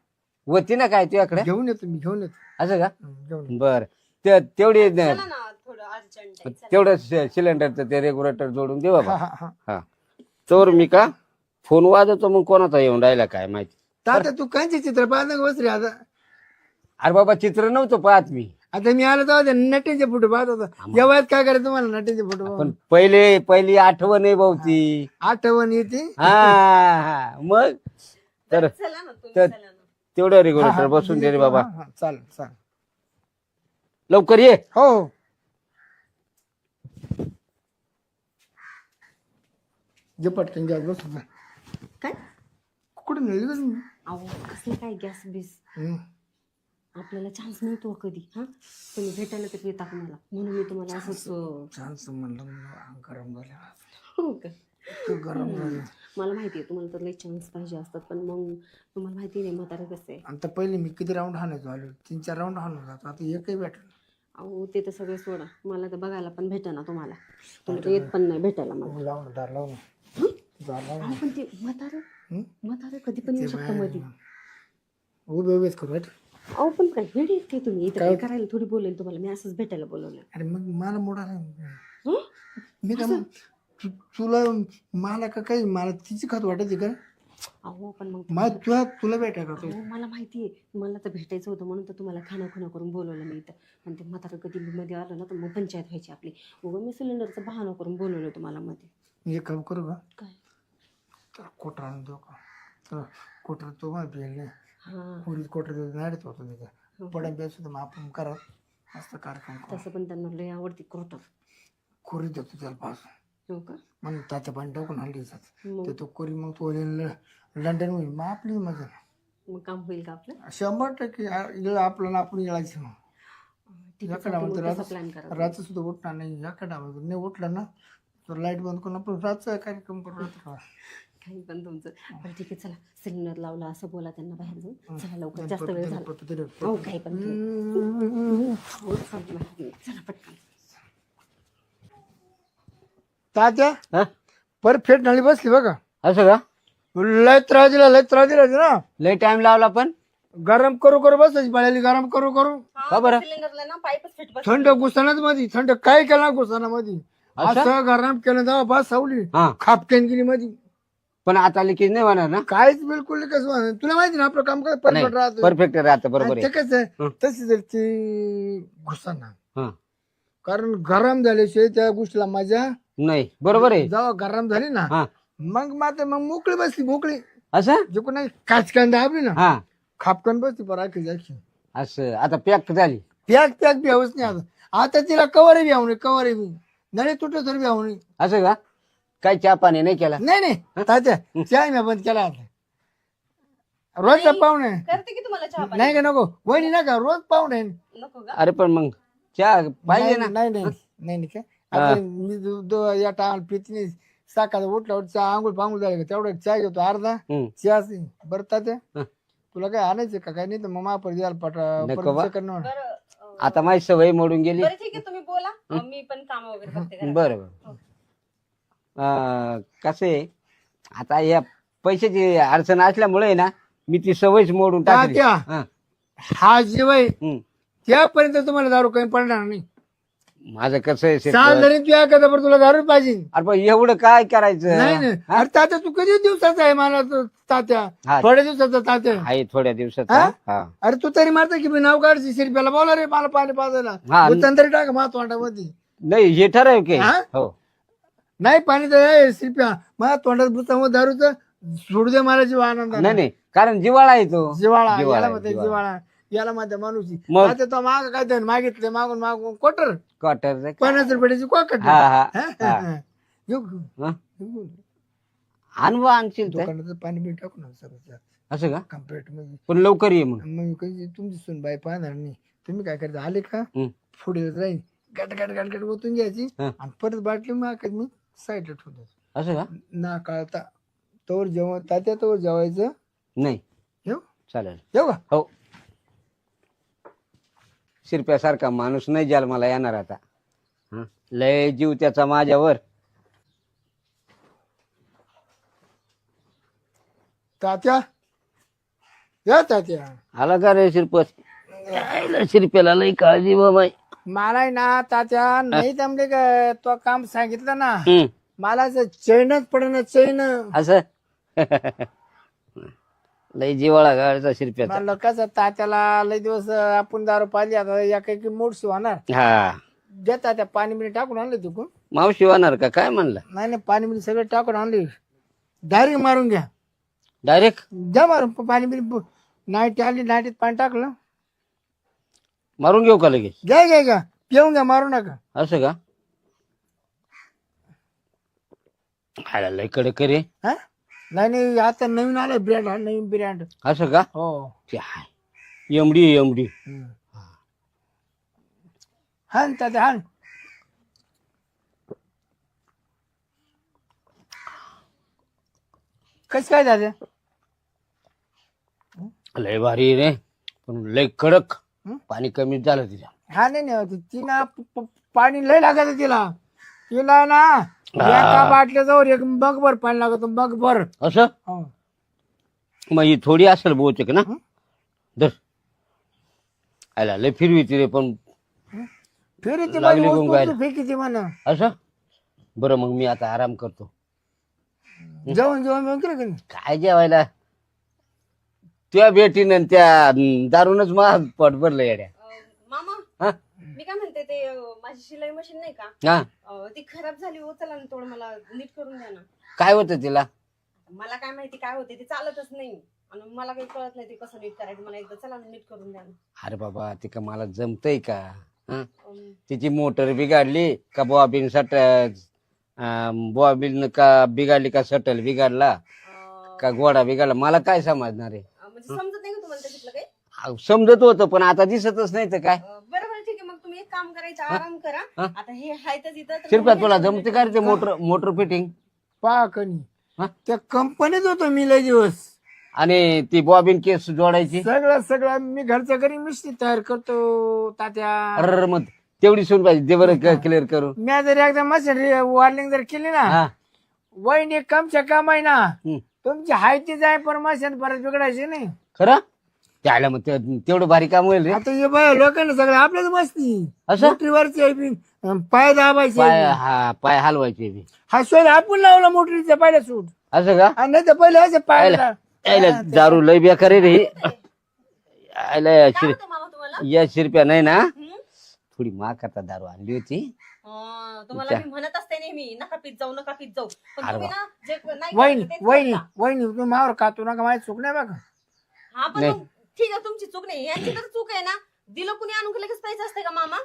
होती ना काय तुझ्याकडे. घेऊन येतो मी घेऊन येतो. असं का. घेऊन येतो. बर तेवढी चला ना थोडं अर्जंट आहे. तेवढं सिलेंडरचं ते रेग्युलेटर जोडून दे बाबा. हा. हा तर मी का फोन वाजवतो मग कोणाचा येऊन राहिला काय माहिती. तात्या तू कांचे चित्र पाहत बस रे आता. अरे बाबा चित्र नव्हतं पाहत मी. आता मी आलो तेव्हा नटेचे फोटो पाहत होता. या वयात काय करायचं तुम्हाला नटेचे फोटो पण पहिली आठवण आहे भाऊ ती. आठवण येते. हा मग तर चला ना तुम्ही तर चला ना. तेवढं रेग्युलेटर बसून दे रे बाबा. चालेल लवकर ये. हो जे पटकन गॅस बसू दे. काय कुठे नेली का तुम्ही? अहो कसलं काय गॅस बीस. आपल्याला चान्स मिळतो कधी. हा तुम्ही भेटायला तर येता का मला म्हणून मी तुम्हाला असंच छान म्हणलं गरम झालं. हो का. गरम झालं. मला माहिती आहे तुम्हाला तर लई चान्स पाहिजे असतात पण मग तुम्हाला माहिती नाही म्हातारा कसं आहे. आता पहिले मी किती राऊंड हाणायचो आलो 3-4 राऊंड हाणून जातो आता एकही भेटलं. अहो ते तर सगळं सोडा मला तर बघायला पण भेटेना तुम्हाला. तुम्ही तर येत पण नाही भेटायला मला. लावून दार लावून दार लावून अहो पण ते म्हातारं कधी पण येऊ शकतं मध्ये. उभेच करू भेट. अहो पण काय वेळ येते तुम्ही इथं काय करायला थोडी बोलेल तुम्हाला मी असंच भेटायला बोलवलं. अरे मग मला मोडा हं? मी का तुला मला का काही मला तिची खात वाटायची का. अहो पण मग मला तुला भेटाय का अहो मला माहिती आहे मला तर भेटायचं होतं म्हणून तर तुम्हाला खाणं करून बोलवलं मी इथं. आणि ते म्हातारं कधी मध्ये आलं ना तर मग पंचायत व्हायची आपली. उगं मी सिलेंडरचं बहाणं करून बोलवलं तुम्हाला मध्ये. मी एक काम करू का काय तर कोटर आणून देऊ का. तर कोटर तो मला पेल नाही. हां पुरी कोटर नाडीत होतो तिथं पडा बेस होतं मग आपण करा मस्त कार्यक्रम करू. तसं पण त्यांना लय आवडते क्रोटर. कोरी देतो त्याला पास हो का. मग तात्या पाणी टाकून हल्ली मग ते तो कोरी मग तो लंडन होईल मग आपली मजा. मग काम होईल का आपलं. 100% आपलं आपण येळायचं मग. ठीक आहे याकडा चालतंय, मग म्हणतो तसं प्लॅन करा. रात्री सुद्धा उठणार नाही याकडा म्हणतो नाही उठलं ना तर लाईट बंद करून आपण रातचा कार्यक्रम करू रात्र. काही पण तुमचं. बरं ठीक आहे, चला सिलेंडर लावला असं बोला त्यांना बाहेर जाऊन. चला लवकर, जास्त वेळ झाला. हो काही पण हो, चला पटकन. तात्या हा परफेक्ट नळी बसली बघा. असं का? लय त्रास दिला ना. लय टाइम लावला पण. गरम करू बसायची पाळ्याली, गरम करू का बरं? सिलेंडरला ना पाईपच फिट बस. थंड घुसणाच मध्ये, थंड काय केला घुसणा मध्ये, असं? असं गरम केलं तेव्हा बस सावली हा खापकेन गेली मध्ये. पण आता लिकेज नाही होणार ना? काहीच बिलकुल नाही. कसं तुला माहिती ना आपलं काम काय परफेक्ट राहतं. परफेक्ट राहतं, बरोबर आणि ते आहे. कसं तशी जर ती घुसना, हा. कारण गरम झाल्याशिवाय त्या गोष्टीला मजा नाही, बरोबर आहे. जेव्हा गरम झाली ना हा. मग मोकळी बसली, मोकळी असं? जे कोणी काचकान दाबली ना हा खापकन बसली पराठी जायची. असं आता पॅक झाली. पॅक बी हवंच नाही आता तिला कवर बी आवणे, कवर बी नळे तुटत तर बी आवणे. असं का? काही चहा पाणी नाही केला? नाही तात्या चहा मी बंद केला आता. रोजचा पाहुणे करते की तुम्हाला चहा पाणी? नाही का नको वहिनी नका रोज पाहुणे. नको का? अरे पण मग चहा पाहिजे ना. नाही का आता मी या टाळ पित नाही. सकाळी उठल्यावर चहा आंघोळ पांघोळ झाले का तेवढा चहा घेतो अर्धा. चहा बरं तात्या तुला काय आणायचं का काय? नाही तर मग महापर द्यायला नको बा. करणं. आता माझी सवय मोडून गेली. बरं ठीक आहे, तुम्ही बोला. मी पण काम वगैरे करते घरात. बरं कसे आता या पैशाची अडचण असल्यामुळे ना मी ती सवयच मोडून टाकली. तात्या हा. हा जीवय हम्म. त्यापर्यंत तुम्हाला दारू कमी पडणार नाही. माझं कसं आहे शेत- साल जरी तू एखादा बरं तुला दारू पाहिजे. अरे पण एवढं काय करायचं? नाही अरे तात्या तू कधी दिवसाचा आहे मला तो तात्या हा. थोड्या दिवसाचा तात्या. आहे थोड्या दिवसात. हा? हा. अरे तू तरी मारता की मी नाव काढची शिरप्याला बोला रे मला पाणी पाजायला. हा. उचल तरी टाक मा तोंडामध्ये. नाही हे ठराव की हा? हो. नाही पाणी तर शिरप्या माझ्या तोंडात बुचामो दारूच सोडू दे मला जीव आनंद. नाही नाही कारण जिवाळा आहे तो. जिवाळा जिव्हाळा याला आहे, म्हणते जिव्हाळा. जिवाळा याला म्हणते माणूस. मग? आता तो माग काय ते मागितले मागून मागून क्वार्टर क्वार्टर 50 रुपयाची क्वार्टर. हा हा हा. येऊ हा? आणवा आणशील तर. दुकानाचं पाणी बिल टाकू ना सगळं असं का? कम्प्लीट मध्ये. पण लवकर ये मग. मग कधी तुमची सुनबाई पाहणार नाही. तुम्ही काय करता आले का हम्म. पुढे जाईल गट गट गट गट ओतून घ्यायची हा. आणि परत बाटली मग मी साईडला ठेवतो. असं का? ना कळता तोवर जेवण तात्या तोवर जेवायचं. नाही येऊ चालेल. येऊ का? हो. शिरप्यासारखा माणूस नाही ज्याला मला येणार आता. हं? लय जीव त्याचा माझ्यावर. तात्या या तात्या आला का रे शिरपत? शिरप्याला लय काळजी बाबा. मला ना तात्या नाही जमले का तो काम सांगितलं ना हं. मला चैनच पडणं चैन. असं लय जिवाळा गाडचा शिरप्याचा. मला कसं तात्याला लय दिवस आपण दारू पाहिली आता या काही मोडशी होणार. हा द्या तात्या पाणी बिणी टाकून आणले तू. मावशी होणार का काय म्हणलं? नाही पाणी बिणी सगळं टाकून आणले. डायरेक्ट मारून घ्या. डायरेक्ट द्या मारून पाणी बिणी. नाईट आली नाईटीत पाणी टाकलं मारून घेऊ का लगेच? घ्या घ्या पिऊन घ्या मारू नका. असं का? खायला लय कडक रे. हा नाही आता नवीन आलं ब्रँड. हा नवीन ब्रँड. असं का? हो ते हाय एमडी एमडी. हा ना तात्या हा. कस काय दादा? लय भारी रे पण लय कडक. पाणी कमी झालं तिच्या. हा नाही तिला पाणी लय लागत तिला. तिला ना एका बाटल्याजवळ एक मगभर पाणी लागत मगभर. असं हो. मग ही थोडी असेल बहुतेक ना. धर आला लय फिरवी रे पण. फिर ती लागली गुंगायला. फेकी म्हणा. असं बरं मग मी आता आराम करतो. जेवण जेवण केलं की नाही? काय जेवायला त्या भेटीनं त्या दारूनच माझं पोट भरलं येड्या. मामा हा? मी काय म्हणते ते माझी शिलाई मशीन नाही का हा ती खराब झाली हो. चला ना थोडं मला नीट करून द्या ना. काय होतं तिला? मला काय माहिती काय होते ते चालतच नाही आणि मला काही कळत नाही ते कसं नीट करायचं. मला एकदा चला ना नीट करून द्या ना. अरे बाबा ते का मला जमतय का? हं? अं, तिची मोटर बिघडली का बॉबिन सटल बॉबिन का बिघडली का सटल बिघडला का घोडा बिघडला मला काय समजणार आहे? म्हणजे समजत नाही का तुम्हाला त्याच्यातलं काही? समजत होतं पण आता दिसतच नाही तर काय. बरं बरं ठीक आहे मग तुम्ही एक काम करायचं आराम करा. आता हे हाय तर इथं तर शिरप्या मग तुला हे जमते का रे ते मोटर मोटर फिटिंग? पहा कणी हा? त्या कंपनीत होतो मी लय दिवस. आणि ती बॉबिन केस जोडायची. सगळं मी घरच्या घरी मिस्त्री तयार करतो तात्या. अरे मग तेवढी सून पाहिजे दे बरं क्लिअर करू. मी जर एकदा मशीन वॉर्निंग जर केली ना, हा वहिनी कमच्या कम आहे ना, हम्म. तुमची हायती जाय पण मशीन परत बिघडायची नाही. खरं त्याला मग तेवढं भारी काम होईल रे. आता हे बाय लोकांना सगळं आपल्याच मस्ती. असं? मोटरीवरची आहे बी, पाय दाबायचे. पाय हलवायचे बी. हा शोध आपण लावला मोटरीचा पहिला सूट. असं का? आणि नाही तर पहिले असे पाय यायला दारू लय बेकार रे यायला काय होतं मामा तुम्हाला? या शिरप्या नाही ना थोडी मा करता दारू आणली होती. तुम्हाला मी म्हणत असते नेहमी नका पीत जाऊ पण अरे तुम्ही ना जे नाही वहिनी करायचं तेच वहिनी करता. वहिनी तुम्ही मावर खातो नका, माझी चूक नाही बघा. हा पण नाही. मग ठीक आहे तुमची चूक नाही, यांची तर चूक आहे ना. दिलं कुणी आणून की लगेच पाहिजे असते का मामा?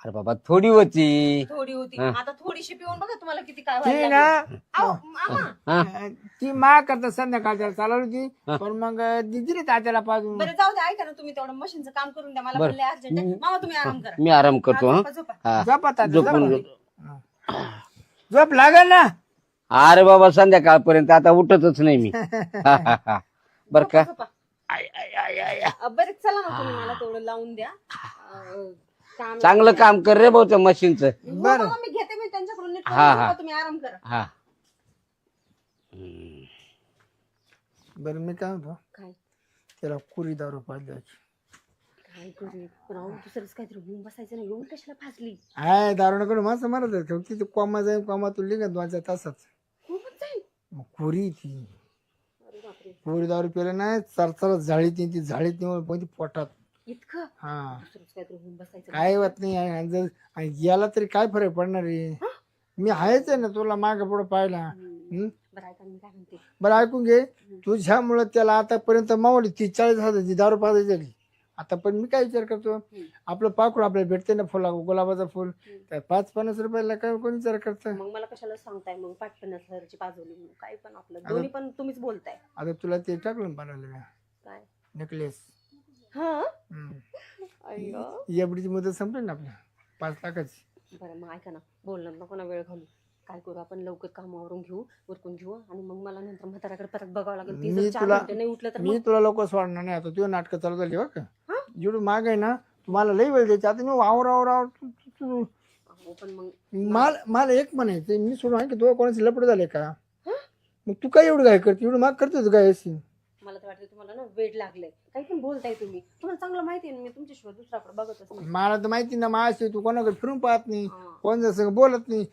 अरे बाबा थोडी होती. थोडी होती हा. आता थोडीशी पिऊन बघा तुम्हाला किती काय ती व्हायला ना लागलं. अहो, मामा हा ती मा करता संध्याकाळच्या चालवली होती, पण मग दिली तात्याला पाजून. बरं जाऊ द्या, ऐका ना तुम्ही तेवढं मशीनचं काम करून द्या मला बरं. म्हणले अर्जंट आहे. मामा तुम्ही आराम करा. मी आराम करतो. हा, हा झोपा, झोपा. हा झोपा तात्या, झोपून झोपा. घेतो. झोप लागल ना. अरे बाबा संध्याकाळपर्यंत आता उठतच नाही मी. हा, हा, हा. बर का? झोपा. I, I, I, I, I. बरं चला ना तुम्ही मला तेवढं लावून द्या. काम चांगलं काम कर रे भाऊ त्या मशीनचं. हो, बरं. मामा, मी घेते मी त्यांच्याकडून नीट हा, करून हा. झोपा, तुम्ही आराम करा. हा बरं मी काय म्हणतो, काय त्याला कुरी दारू पाहिजे. काय करू पण अहो, दुसरंच काहीतरी घेऊन बसायचं नाही. येऊन कशाला फासली हाय दारू नको माणसं मारत आहे. तिथे कोमा जाईल, कोमा तू लिहित 2-4 तासात. खूपच जाईल. मग कुरी ती अरे बापरे कुरी दारू पिलं नाही चरचर झाळीत ती झाळीत नाही पण ती पोटात. इतकं हा दुसरंच काहीतरी घेऊन बसायचं काय होत नाही. आणि जर आणि याला तरी काय फरक पडणार आहे. मी आहेच आहे ना तुला मागे पुढे पाहिला. हम्म? बरं ऐका मी काय म्हणते. बरं ऐकून घे, तुझ्यामुळं त्याला आतापर्यंत मावली 30-40 दारू पाजायची झाली. आता पण मी काय विचार करतो, आपलं पाखरू आपल्याला भेटते ना फुला गुलाबाचं फुल, त्या 5-50 रुपयाला काय कोणी विचार करतं. मग मला कशाला सांगताय मग 50-50 पाजवली म्हणून. काय पण आपलं दोन्ही पण तुम्हीच बोलताय. आता तुला ते टाकलं बनवलं काय नेकलेस. हा अय्यो. एवढीची मुदत संपली ना आपल्या 5 लाखाची. बरं मग ऐका ना, बोलणार नको ना, वेळ घालू. काय करू आपण लवकर कामावरून घेऊ, उरकून घेऊ आणि मग मला नंतर म्हाताऱ्याकडे परत बघावं लागेल. ती मी जर 4 तुला- घंटे नाही उठलं तर मी तुला लोक सोडणार नाही. आता तुझं नाटकं चालू झाली बघ का. जेवढं माग आहे ना तुम्हाला लई वेळ द्यायची. आता मी वावर पण मग मला एक म्हणायचं, मी सोडून आहे की तुला कोणाचे लपड झाले का. मग तू काय एवढं काय करते, एवढं माग करते काय अशी. मला तर वाटतं तुम्हाला ना वेळ लागलंय. काही पण बोलताय तुम्ही. तुम्हाला चांगलं माहिती आहे ना, मी तुमच्याशिवाय दुसऱ्याकडे बघतच नाही. मला तर माहिती ना माझी तू कोणाकडे फिरून पाहत नाही, कोण जसं बोलत नाही.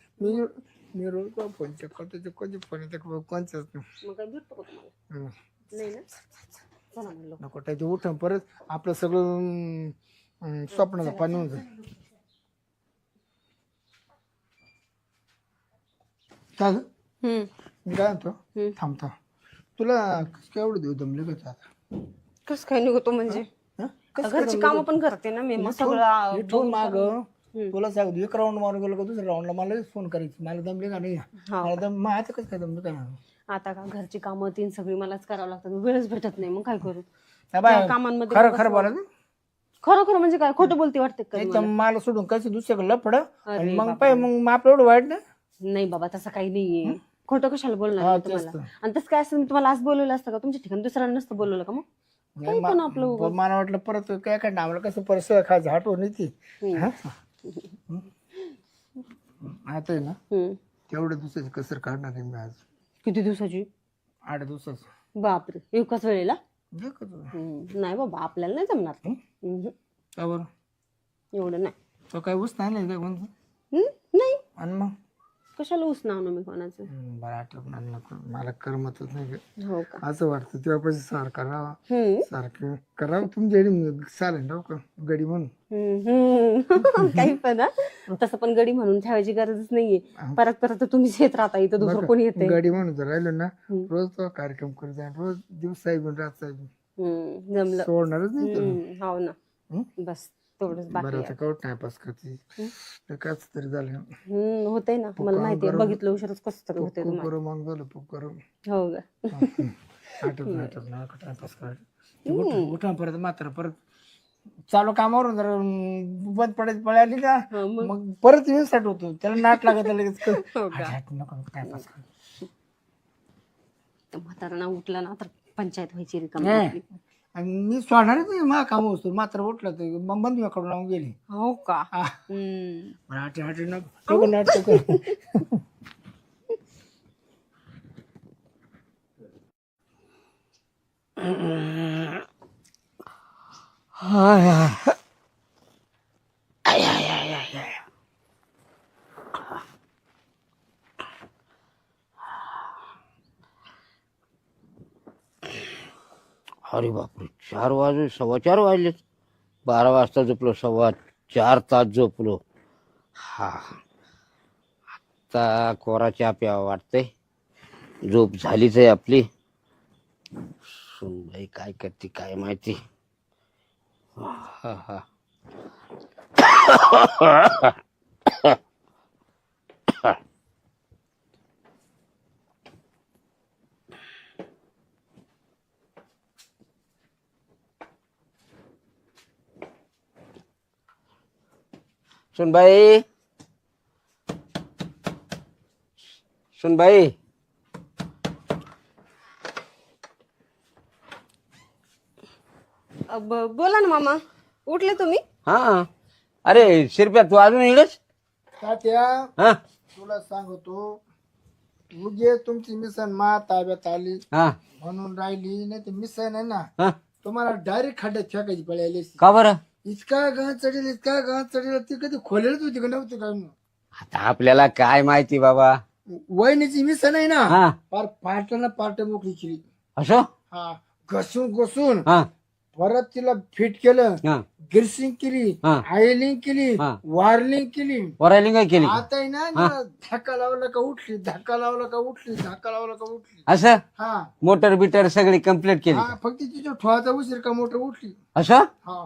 मी रोज फोन चेक करतो, कोणते फोन येते कोणचंच नाही. मग काय भेटतो का तुम्हाला? नाही ना. चला म्हणलं. नको ते उठ परत आपलं सगळं स्वप्नाचं पाणी होऊन जाईल. काय गं? मी काय म्हणतो थांबतो तुला केवढं देऊ दमले का आता. कसं काय निघतो म्हणजे हं? घरची कामं पण करते ना मी. मग सगळं इथून माग तुला सांगतो एक राऊंड मारून गेलो का दुसऱ्या राऊंडला मला फोन करायची. मला दमले का नाही, मला दम मग आता कसं काय दमले का नाही. आता का घरची कामं तीन सगळी मलाच करावं लागतात. वेळच भेटत नाही. मग काय करू बाय, त्या कामांमध्ये. खरं खरं बोला ना. खरं खरं म्हणजे काय, खोटं बोलते वाटते का नाही तर मला सोडून कसं दुसऱ्याकडे लफड अरे आणि मग पाय मग आपलं एवढं वाईट ना. नाही बाबा तसं काही नाहीये. खोटं कशाला बोलणार हा, मी तेच तुम्हाला. तर. आणि तसं काय असतं, मी तुम्हाला आज बोलवलं असतं का तुमच्या ठिकाणी दुसऱ्यांना नसतं बोलवलं का. मग काही पण आपलं उगाच. मला वाटलं परत काय काय आम्हाला कसं परत खायचं हटवून नाही ती. आता आहे ना तेवढ्या दिवसाची कसर काढणार आहे मी आज. किती दिवसाची? 8 दिवसाचं. बापरे, एकाच वेळेला. देखो तू. नाही बाबा आपल्याला नाही जमणार ते. का बरं एवढं नाही. तो काय ऊस नाही काय कोणतं नाही आणि मग कशाला उसना आणू मी कोणाचं. बरं आठवण आणलं मला करमतच नाही गं. हो का. असं वाटतं तेव्हापाशी सारखं राहा सारखं करावं तुमच्या चालेल राव का गडी म्हणून. काही पण तसं पण गडी म्हणून ठेवायची गरजच नाहीये. परत परत तुम्हीच येत राहता इथं, दुसरं कोणी येते. गडी म्हणून जर राहिलो ना रोज तो कार्यक्रम करत जाईल. रोज दिवस साहेब रात साहेब जमलं. सोडणारच नाही तुला. हो ना. बस तेवढंच बाकी बरं आता कवट टाइमपास करते काच तरी झालं. होतंय ना. मला माहितीये, बघितलं उशीरच कसं तरी होतंय तुम्हाला. करू मग झालं करू हो का. आठवत टाइमपास करायचं. उठा परत मात्र परत चालू कामावरून जर बंद पडायची पळाली का मग परत स्टार्ट होतो. त्याला नाट लागत लगेच नको टाइमपास कर. तर म्हातारा उठला ना तर पंचायत व्हायची रिकामी नाही. आपली. आणि मी सोडणारच नाही मा काम असतो मात्र उठलं तर मग बंद कडून लावून गेली हो का हा. हम्म. मला आठ नको नाटक कर. अरे बापरे 4 वाजले 4:15 वाजलेत. 12 वाजता झोपलो 4.25 तास झोपलो. हा आता कोरा चहा प्यावा वाटतंय. झोप झालीच आहे आपली. सुनबाई काय करते काय माहिती. हा हा सुनबाई सुनबाई बोला ना मामा उठले तुम्ही हा अरे शिरप्या तू अजून इकडेच. तात्या हा तुला सांगतो उगे तुमची मिसन मा ताब्यात आली हा म्हणून राहिली नाही तर मिसन आहे ना हा तुम्हाला डायरेक्ट खड्ड्यात फेकायची पळायली का बरं. इतका घास चढेल ती कधी खोलेलच होती का नव्हती का आता आपल्याला काय माहिती बाबा. वहिनीची मिसन आहे ना हा फार पाटला पाट मोकळी केली असं हा घसून हा परत तिला फिट केलं हा गिरसिंग केली हा. आयलिंग केली हा. वार्लिंग केली वरायलिंग काय केली का? आता आहे ना जरा धक्का लावला का उठली धक्का लावला का उठली धक्का लावला का उठली असं हा मोटर बिटर सगळी कम्प्लीट केली हा का? फक्त तिच्या ठोवाचा उशीर का मोटर उठली असं हा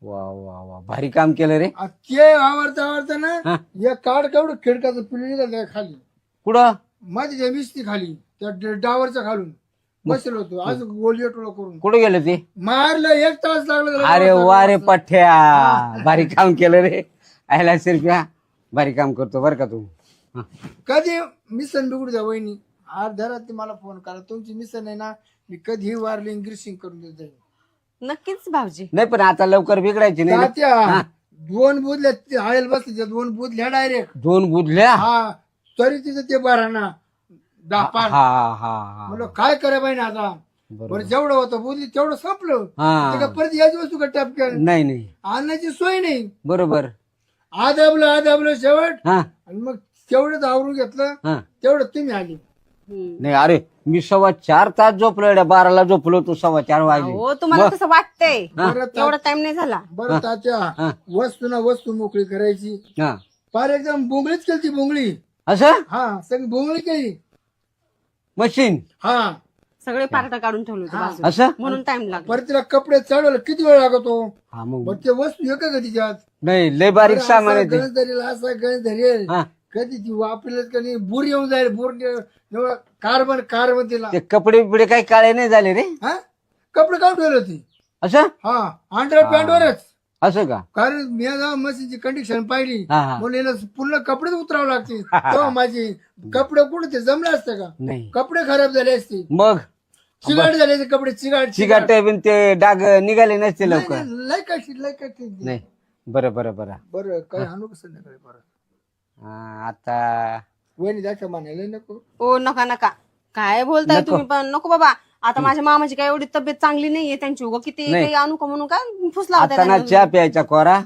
वा वा वा भारी काम केलं रे. आ ते आवडता ना हा या काढ केवढं खिडकाचं पिल्ली खाली कुठं माझी त्या मिस्ती खाली त्या डावरच्या खालून बसलो होतो आज गोली टोळा करून कुठं गेलं ते. मारलं 1 तास लागला त्याला. अरे वा रे पठ्या भारी काम केलं रे. आयला शिरप्या भारी काम करतो बर का तू. हा. कधी मिसन बिघडू द्या वहिनी अर्ध्या रात्री मला फोन करा तुमची मिसन आहे ना मी कधीही वार्लिंग ग्रीसिंग करून देत जाईल नक्कीच भाऊजी. नाही पण आता लवकर बिघडायची नाही ना. तात्या 2 बुधल्या आयल बसले 2 बुधल्या डायरेक्ट 2 बुधल्या. हा तरी तिथं ते बारा ना 10 हा पाच हा हा म्हणलं काय करा पाहिजे आता बरोबर. बरं जेवढं होतं बुधली तेवढं संपलं हा ते का परत याच वस्तू का टपक्या नाही नाही आणण्याची सोय नाही बरोबर. आदाबलं शेवट हा आणि मग तेवढंच आवरून घेतलं हा तेवढं तुम्ही आली हम्म. नाही अरे मी 4.25 तास झोपलो एवढ्या 12ला झोपलो तू 4:15 वाजले. हो तुम्हाला कसं वाटतंय बरं एवढा टाइम नाही झाला. बरं तात्या हा. वस्तू ना वस्तू मोकळी करायची हा फार एकदम बोंगळीच केली ती बोंगळी असं हा सगळी बोंगळी केली मशीन हा सगळे पार्ट काढून ठेवले होते बाजूला. असं म्हणून टाइम लागला. परत तिला कपडे चढवलं किती वेळ लागतो हा मग मग ते वस्तू एक का तिच्यात नाही लय बारीक सामान आहे ते. गणेश धरेल असा गणेश धरेल हा कधी ती वापरलेच का नाही बुर येऊन जाईल बुर कार्बन तिला ते कपडे बिपडे काही काळे नाही झाले रे. हा कपडे काढून ठेवले होती असं हा अंडर पॅन्टवरच असं का. कारण मी जेव्हा मशीनची कंडिशन पाहिली हा हा म्हणून हिला पूर्ण कपडेच उतरावं लागते तेव्हा माझी कपडे कुठे ते जमले असते का नाही कपडे खराब झाले असते मग चिगाट झाले ते कपडे चिगाट चिकाट बिन ते डाग निघाले नसते लवकर. लय कशी नाही बरं बरं बरं. बरं काय आणू का संध्याकाळी परत हा, आता वहिनी दाखवा म्हणायला नको ओ नका नका काय बोलताय तुम्ही पण नको बाबा. आता माझ्या मामाची काय एवढी तब्येत चांगली नाहीये त्यांची उगा किती नाही. काही आणू का म्हणून काय फुसला होता आता ना त्यांना. चहा प्यायचा कोरा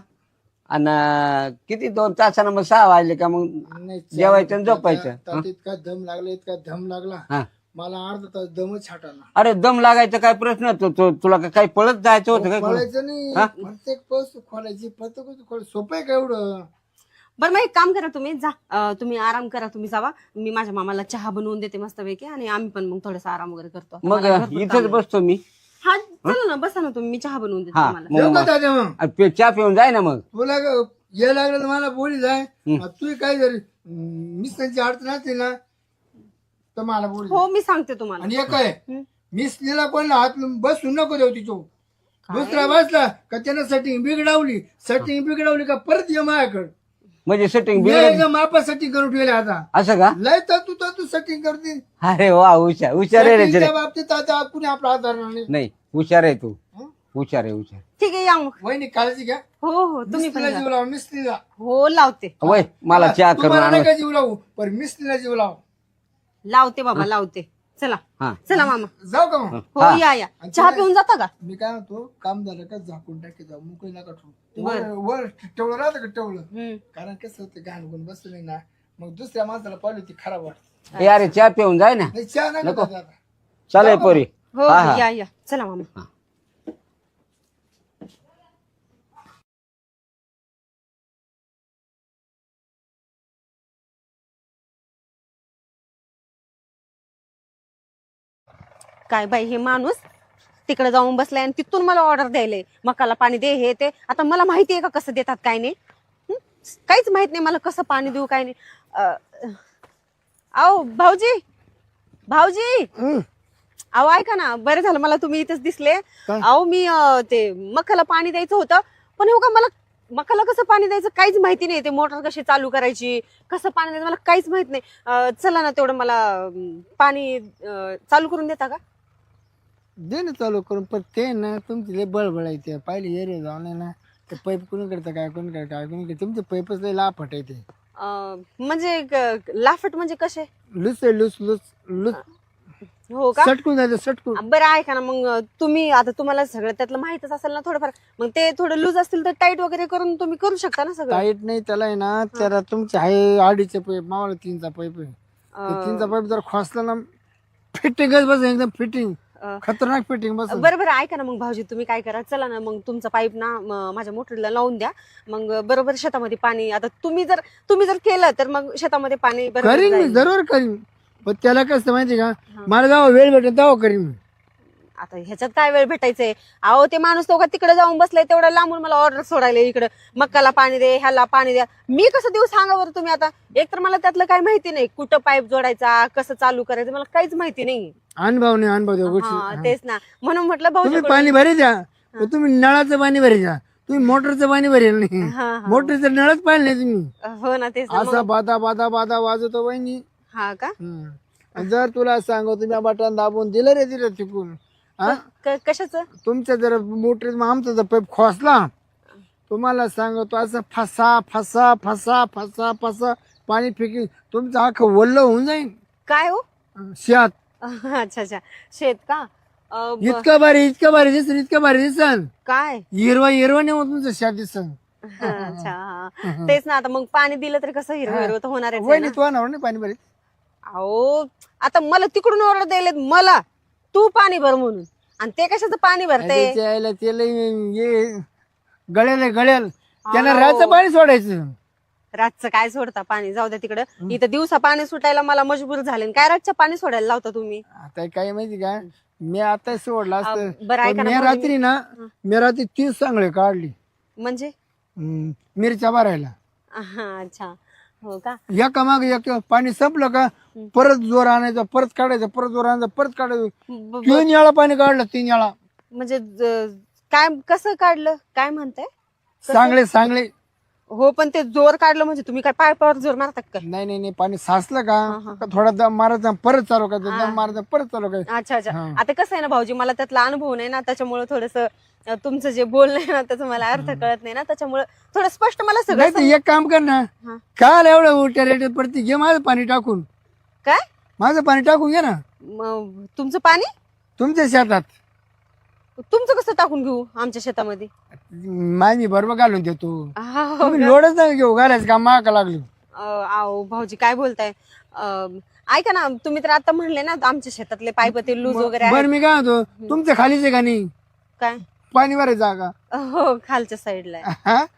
आणि किती 2 तासानं मग 6 वाजले का मग नाही जेवायचं आणि झोपायचं. त्यात इतका दम लागला इतका दम लागला हा. मला अर्धा तास दमच छाटाला अरे दम लागायचा काय प्रश्न तुला काही पळत जायचं होतं काय. खोलायचं नाही हा? प्रत्येक वस्तू खोलायची प्रत्येक वस्तू खोलायची सोपं आहे का एवढं बरं मग एक काम करा तुम्ही जा तुम्ही आराम करा तुम्ही जावा. मी माझ्या मामाला चहा बनवून देते मस्तपैकी आणि आम्ही पण मग थोडासा आराम वगैरे करतो. मग मला भरपूर इथंच काम आहे. बसतो मी. हा चला ना बसा ना तुम्ही मी चहा बनवून देते हा तुम्हाला. येऊ मग का दादा मग चहा पिऊन जाय ना मग. तुला ये लागलं तर मला बोली जाय तू काय जरी मिस्टरची अडचण असते ना तर मला बोली हो मी सांगते तुम्हाला. आणि एक आहे मिस्त्रीला कोणला हात बसू नको देऊ तिचो दुसरा बसला का त्यानं सेटिंग बिघडावली का परत ये माझ्याकडे म्हणजे सेटिंग मी बिघडत एकदम मापासाठी करून ठेवले आता असं का? लय तू सेटिंग करते अरे वा हुशार आहे रे Setting च्या बाबतीत आता कुणी आपला हात धरणार नाही. नाही हुशार आहे तू. हं? हुशार आहे हुशार. ठीक आहे या मग. वहिनी काळजी घ्या. हो हो तुम्ही पण मिस्त्रीला जा. जीव लावा मिस्त्रीला. हो लावते वय मला चहा करून तुम्हाला आण. नाही का जीव लावू पण मिस्त्रीला जीव लाव. लावते बाबा लावते. चला हा चला मामा. जाऊ का मग हो या या. चहा पिऊन जाता का? मी काय म्हणतो काम झालं का झाकून टाकी जाऊ मोकळी नका ठेवू. ते बरं. वर ठेवलं राहतं का ठेवलं हम्म. कारण कसं होतं घाण गुण बसलं नाही ना मग दुसऱ्या माणसाला पाहिलं ती खराब वाटत ए अरे चहा पिऊन जाय ना. नाही चहा नका नको. द्या आता. चालेल पोरी. हो हा, हा. या या. चला मामा. हा. काय बाई हे माणूस तिकडे जाऊन बसलाय आणि तिथून मला ऑर्डर द्यायलाय मकाला पाणी दे हे ते. आता मला माहिती आहे का कसं देतात काय नाही. काहीच माहित नाही मला कसं पाणी देऊ काय नाही. आओ भाऊजी भाऊजी हं. अहो ऐका ना बरं झालं मला तुम्ही इथेच दिसले. काय? अहो मी ते मकाला पाणी द्यायचं होतं पण हो का मला मकाला कसं पाणी द्यायचं काहीच माहिती नाही. ते मोटर कशी चालू करायची कसं पाणी द्यायचं मला काहीच माहित नाही. चला ना तेवढं मला पाणी चालू करून देता का? दे ना चालू करून पण ते ना तुमची लय बळबळ आहे ते पाहिली एरिया जाऊन आहे ना ते पाईप कोणी करतं काय कोणी करतं काय कोणी करतं तुमचे पाईपच लय लाफट आहे ते म्हणजे लाफट म्हणजे कसे? लुस आहे लुस लुस लुस हो का? सटकून जायचं सटकून. बरं ऐका ना मग तुम्ही आता तुम्हाला सगळं त्यातलं माहितच असेल ना थोडंफार. मग ते थोडं लूज असतील तर टाईट वगैरे करून तुम्ही करू शकता ना सगळं. टाईट नाही त्याला आहे ना त्याला तुमचे आहे अडीचचे पाईप मावाला 3चा पाईप आहे. ते 3चा पाईप जर खोसला ना फिटिंगच बस एकदम फिटिंग खतरनाक फिटिंग बस. बरं बरं ऐका ना मग भाऊजी तुम्ही काय करा चला ना मग तुमचा पाईप ना माझ्या मोटरीला लावून द्या. मग बरोबर शेतामध्ये पाणी आता तुम्ही जर केलं तर मग शेतामध्ये पाणी बरोबर करीन मी जाईल. जरूर करीन पण त्याला कसं माहिती का मला जेव्हा वेळ भेटेल तेव्हा करीन मी. आता ह्याच्यात काय वेळ भेटायचंय? अहो ते माणूस तो का तिकडे जाऊन बसलाय तेवढं लांबून मला ऑर्डर सोडायला इकडे मक्काला पाणी दे ह्याला पाणी द्या. मी कसं देऊ सांगा बरं तुम्ही आता. एक तर मला त्यातलं काय माहिती नाही कुठं पाईप जोडायचा कसं चालू करायचं मला काहीच माहिती नाही. अनुभव नाही अनुभव त्या हा गोष्टी. तेच ना म्हणून म्हटलं भाऊजी तुम्ही पाणी भरी द्या पण तुम्ही नळाचं पाणी भरी द्या. तुम्ही मोटरचं पाणी भरेल नाही. हा हा मोटरचं नळच पाहिलं नाही तुम्ही. हो ना तेच ना असा बादा बादा बादा वाजवतो वहिनी. हा का आणि जर तुला सांगू तुम्ही बटन दाबून दिलं रे तिला चुकून कशाचं? तुमच्या जर मोटरीत आमचा जर पाईप खोसला तुम्हाला सांगतो असं फसा फसा फसा फसा फसा पाणी फेकी तुमचं अख्खं वल्ल होऊन जाईल. काय हो? शेत अच्छा अच्छा शेत का? इतकं भारी दिसन इतकं भारी दिसन काय? हिरवा हिरवा नाही होत तुमचं शेत दिसन. अच्छा हा. तेच ना आता मग पाणी दिलं तर कसं हिरवं हिरवं तर होणार आहे वहिनी तू आणणार नाही पाणी भरीत. अहो आता मला तिकडून ऑर्डर द्यायला मला तू पाणी भर म्हणून आणि ते कशाचं पाणी भरते? त्याला गळेल त्यांना राहायचं पाणी सोडायचं. रातचं काय सोडता पाणी जाऊ द्या तिकडं. इथं दिवसा पाणी सुटायला मला मजबूर झाले काय रातचं पाणी सोडायला लावता तुम्ही? आता काय माहिती का मी आता सोडला असतं बरं ऐका पण ना मी रात्री ना मी रात्री 30 चांगले काढली म्हणजे मिरच्या भरायला. अच्छा हो का? एका माग एक पाणी संपलं का परत जोर आणायचा परत काढायचं परत जोर आणायचं परत काढायचं. 3 वेळा पाणी काढलं 3 वेळा. म्हणजे काय कसं काढलं काय म्हणताय? चांगले हो पण ते जोर काढलं म्हणजे तुम्ही काय पायपावर जोर मारतात का? नाही पाणी साचलं का थोडा दम मारायचा परत चालू करायचं दम मारायचा परत चालू करायचं. अच्छा अच्छा आता कसं आहे ना भाऊजी मला त्यातला अनुभव नाही ना त्याच्यामुळे थोडस तुमचं जे बोलणं आहे ना त्याचा मला अर्थ कळत नाही ना त्याच्यामुळे थोडं स्पष्ट मला सगळं नाही तर एक काम कर ना काल एवढं उलट्या रेट पडते घे माझं पाणी टाकून. काय? माझं पाणी टाकून घे ना तुमचं पाणी तुमच्या शेतात. तुमचं कसं टाकून घेऊ आमच्या शेतामध्ये? मी बरोबर घालून देतो. हो तुम्ही लोडच नाही घेऊ घालायचं का माका लागली. आओ भाऊजी काय बोलताय? ऐका ना तुम्ही तर आता म्हणले ना आमच्या शेतातले पाईप ते लूज वगैरे बरं मी काय होतो तुमच्या खालीच आहे का नाही काय पाणी भरायचं जागा हो खालच्या साईडला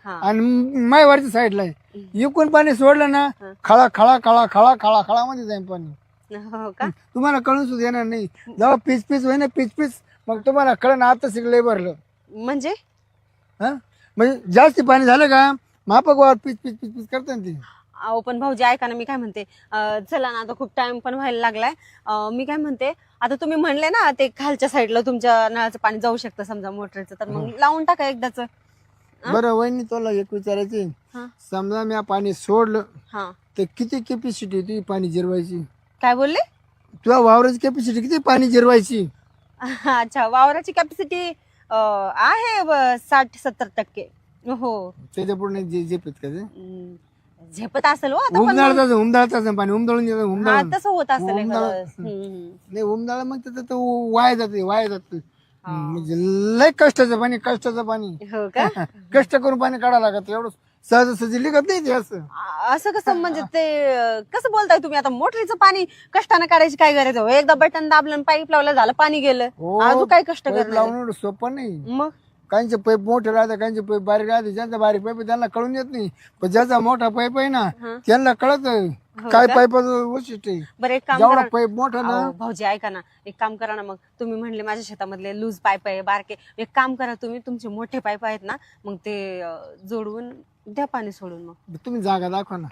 आणि मायवरच्या साईडला आहे. इकडून पाणी सोडलं ना खळा खळा खळा खळा खळा खळा मध्ये जाईल पाणी. हो का? तुम्हाला कळून सुद्धा येणार नाही जेव्हा पीच पीच होईल ना पीच मग तुम्हाला कळण आता शिकलंय भरलं म्हणजे म्हणजे जास्त पाणी झालं का मापक वावर पीच पीच पीच पीच करता ते. अहो पण भाऊजी ऐका ना मी काय म्हणते चला ना आता खूप टाइम पण व्हायला लागलाय. मी काय म्हणते आता तुम्ही म्हणले ना ते खालच्या साईडला तुमच्या नळाचं पाणी जाऊ शकतं समजा मोटरचं तर मग लावून टाका एकदाच. बरं वहिनी तुला एक विचारायचे हा समजा मी पाणी सोडलं हा तर किती कॅपॅसिटी तुझी पाणी जिरवायची? काय बोलले? तुझ्या वावराची कॅपॅसिटी किती पाणी जिरवायची? अच्छा, वावराची कॅपॅसिटी आहे 60-70%. हो. त्याच्या पुढे झेपत का ते? झेपत असेल हो आता पण. उमदाळताच पाणी उमदाळून हा उमदाळून तसं होत असेल उमदाळ हम्म. नाही उमदाळ मग त्याचं वाया जाते म्हणजे लय कष्टाचं पाणी हो का? कष्ट करून पाणी काढावं लागत एवढं सहज लिखत नाही ते असं. असं कसं म्हणजे ते कसं बोलताय तुम्ही? आता मोटरीचं पाणी कष्टाने काढायची काय गरज आहे? एकदा बटन दाबलं पाईप लावलं झालं पाणी गेलं. अजून काय कष्ट पाईप करणार? लावून एवढं सोपं नाही. मग काहींचे पाईप मोठे राहतात काहींचे पाईप बारीक राहते. ज्यांचा बारीक पाईप आहे त्यांना कळून येत नाही पण ज्याचा मोठा पाईप आहे ना त्यांना कळत काय पाईपाचं वैशिष्ट्य आहे. बरं एक काम जेवढा करा पाईप मोठा ना अहो, भाऊजी ऐका ना, एक काम करा ना. मग तुम्ही म्हणले माझ्या शेतामधले लूज पाईप आहे बारके, एक काम करा तुम्ही तुमचे मोठे पाईप आहेत ना मग ते जोडवून द्या पाणी सोडून. मग तुम्ही जागा दाखवा ना.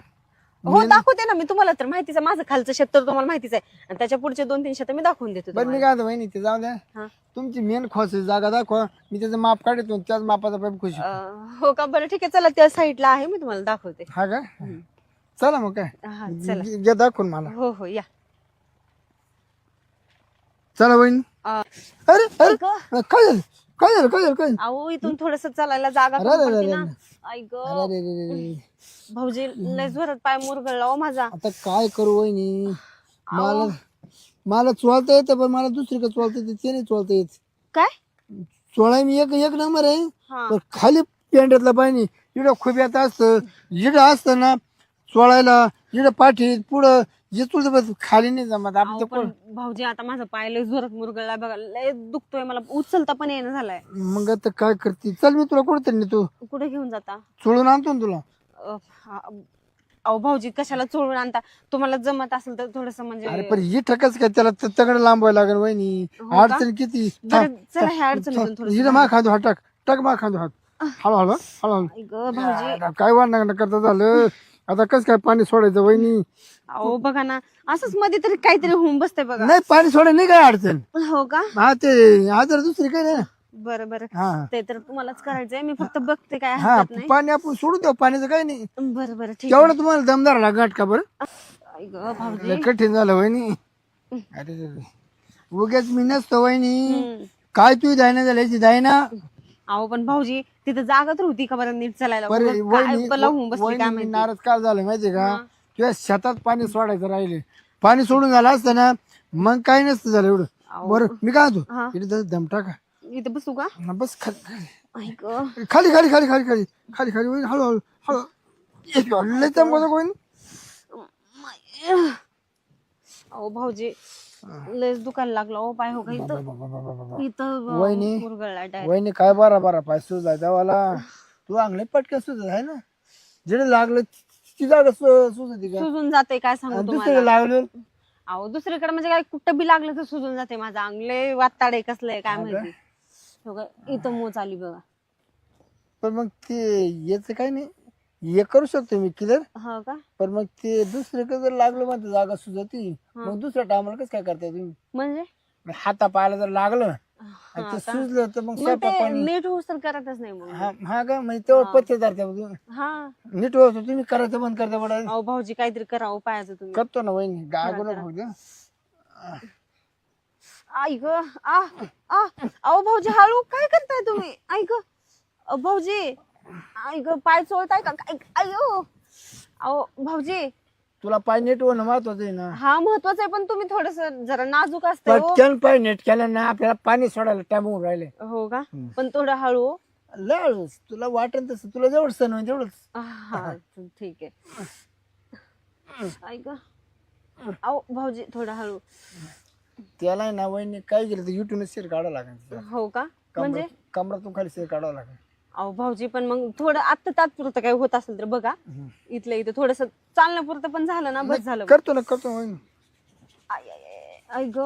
हो दाखवते ना मी तुम्हाला. तर माहितीच आहे माझं खालचं शेत तर तुम्हाला माहितीच आहे आणि त्याच्या पुढचे 2-3 शेत मी दाखवून देतो बरं मी काय वहिनी ते जाऊ द्या. हा. तुमची मेन खोस जागा दाखवा मी त्याचं माप काढतो त्याच मापाचा पाईप खुशी. हो का? बरं ठीक आहे चला, त्या साईडला आहे मी तुम्हाला दाखवते. हा का? चला मग काय हा चला. घ्या दाखवून मला. हो हो या. चला वहिनी. अं, अरे अरे ऐक, काय झालं अहो इथून थोडस चालायला जागा अरे, कमी अरे, पडते अरे, ना. ऐक अरे भाऊजी लय जोरात पाय मुरगळला हो माझा. आता काय करू वहिनी? मला चोळता येतं पण मला दुसरीकडे चोळता येते ते नाही चोळता येत. काय? चोळाय मी एक नंबर आहे हा. पण खाली पेंड्यातलं पाणी इकडं खुब्यात असतं इकडं असतं ना चोळायला इकडं पाठीत पुढं जे बस खाली नाही जमत अहो, आपलं. पण भाऊजी आता माझा पाय लय जोरात मुरगळला बघा, लय दुखतोय मला, उचलता पण येणं झालाय. मग आता काय करते? चल मी तुला कुठं नेतो कुठे घेऊन जाता? चोळून आणतो ना तुला. अहो भाऊजी कशाला चोळून आणता? तुम्हाला जमत असेल तर थोडस अरे म्हणजे. पण ही ठकच काय त्याला तगड लांबवायला लागेल वहिनी. हो का? अडचण किती? बरं, चला ह्या अडचणीतून थोडं. हिला मा खांदो हा टक मा खांदो हात हळूहळू भाऊजी आता काय वाढ करता झालं. आता कस काय पाणी सोडायचं वहिनी? अहो बघा ना, असंच मध्ये तरी काहीतरी होऊन बसतंय बघा. नाही पाणी सोडायला नाही काय अडचण. हो का? हा ते आजार दुसरी काय नाही. बरं बरं, हा ते तर तुम्हालाच करायचंय, मी फक्त बघते काय हा हरकत नाही. पाणी आपण सोडू देऊ पाण्याचं काही नाही. बरं बरं ठीक तेवढं तुम्हाला दमदार लागत का बरं? आहे. भाऊजी लय कठीण झालं वहिनी. अरे उगाच मी नसतो वहिनी. हम्म. काय तू दायना झाल्याची दायना. अहो पण भाऊजी तिथं जागा तर होती का बरं नीट चालायला? बरं उगाच काय कला होऊन बसली काय वहिनी मी माहिती. नाराज काय झालं माहितीये का? तुझ्या शेतात पाणी सोडायचं राहिले पाणी सोडून झालं असतं ना मग काही नसतं झालं एवढं. बरं मी काय हा. होतो इथे दम टाका इथं बसू का? बस खाली ऐक खाली खाली खाली खाली खाली खाली खाली होईल हळूहळू हळू लय चमकतो कोणी. अहो भाऊजी लयच दुखायला लागलं हो पाय. हो का इथं इथं वहिनी मुरगळला डायरेक्ट. वहिनी काय बारा पाय सुजायचा वाला. तू अंगले पटक्या सुजत आहे ना जिथे लागलं ती जागा सुजती का? सुजून जाते काय सांगू दुसरीकडे तुम्हाला. लागलं अहो दुसरीकडे म्हणजे काय कुठं बी लागलं तर सुजून जाते माझं अंग. लय वाताडे कसलंय काय माहिती. हो का? इथं मोच आली बघा. पण मग ते याच काही नाही हे करू शकतो मी क्लिअर. हो का? पण मग ते दुसरीकडे जर लागलं मग जागा सुजती मग दुसऱ्या टायमाला कसं काय करताय तुम्ही? म्हणजे हाता पायाला जर लागलं आणि ते सुजलं तर मग मग स्वयंपाक ते पाणी. नीट होऊस तर करतच नाही मग. हा का म्हणजे तेवढं पथ्य धरत्या हा. नीट होतो तुम्ही करायचं बंद करता बडा. अहो भाऊजी काहीतरी करावं पायाचं तुम्ही. करतो ना वहिनी गागो नको. ऐक अहो भाऊजी हळू काय करताय तुम्ही? ऐक भाऊजी ऐक पाय चोळताय का काय? अयो अहो भाऊजी तुला पाय नीट होणं महत्वाचं आहे ना. हा महत्वाचं आहे पण तुम्ही थोडस जरा नाजूक असते. पटकन पाय नीट केलं ना आपल्याला पाणी सोडायला टाइम होऊन राहिले. हो का? पण थोडं हळू. लळूच तुला वाटेल तसं तुला जेवढं सण होईल तेवढंच. हा ठीक आहे. ऐक अहो भाऊजी थोडं हळू. त्याला ना वहिनी काय केलं तर युट्यूब शिर काढावं लागेल. हो का? म्हणजे कमरातून खाली शिर काढावं लागेल. अहो भाऊजी पण मग थोडं आता तात्पुरतं काय होत असेल तर बघा. इथलं इथं थोडस चालण्यापुरतं पण झालं ना बस झालं. करतो ना करतो वहिनी. ऐक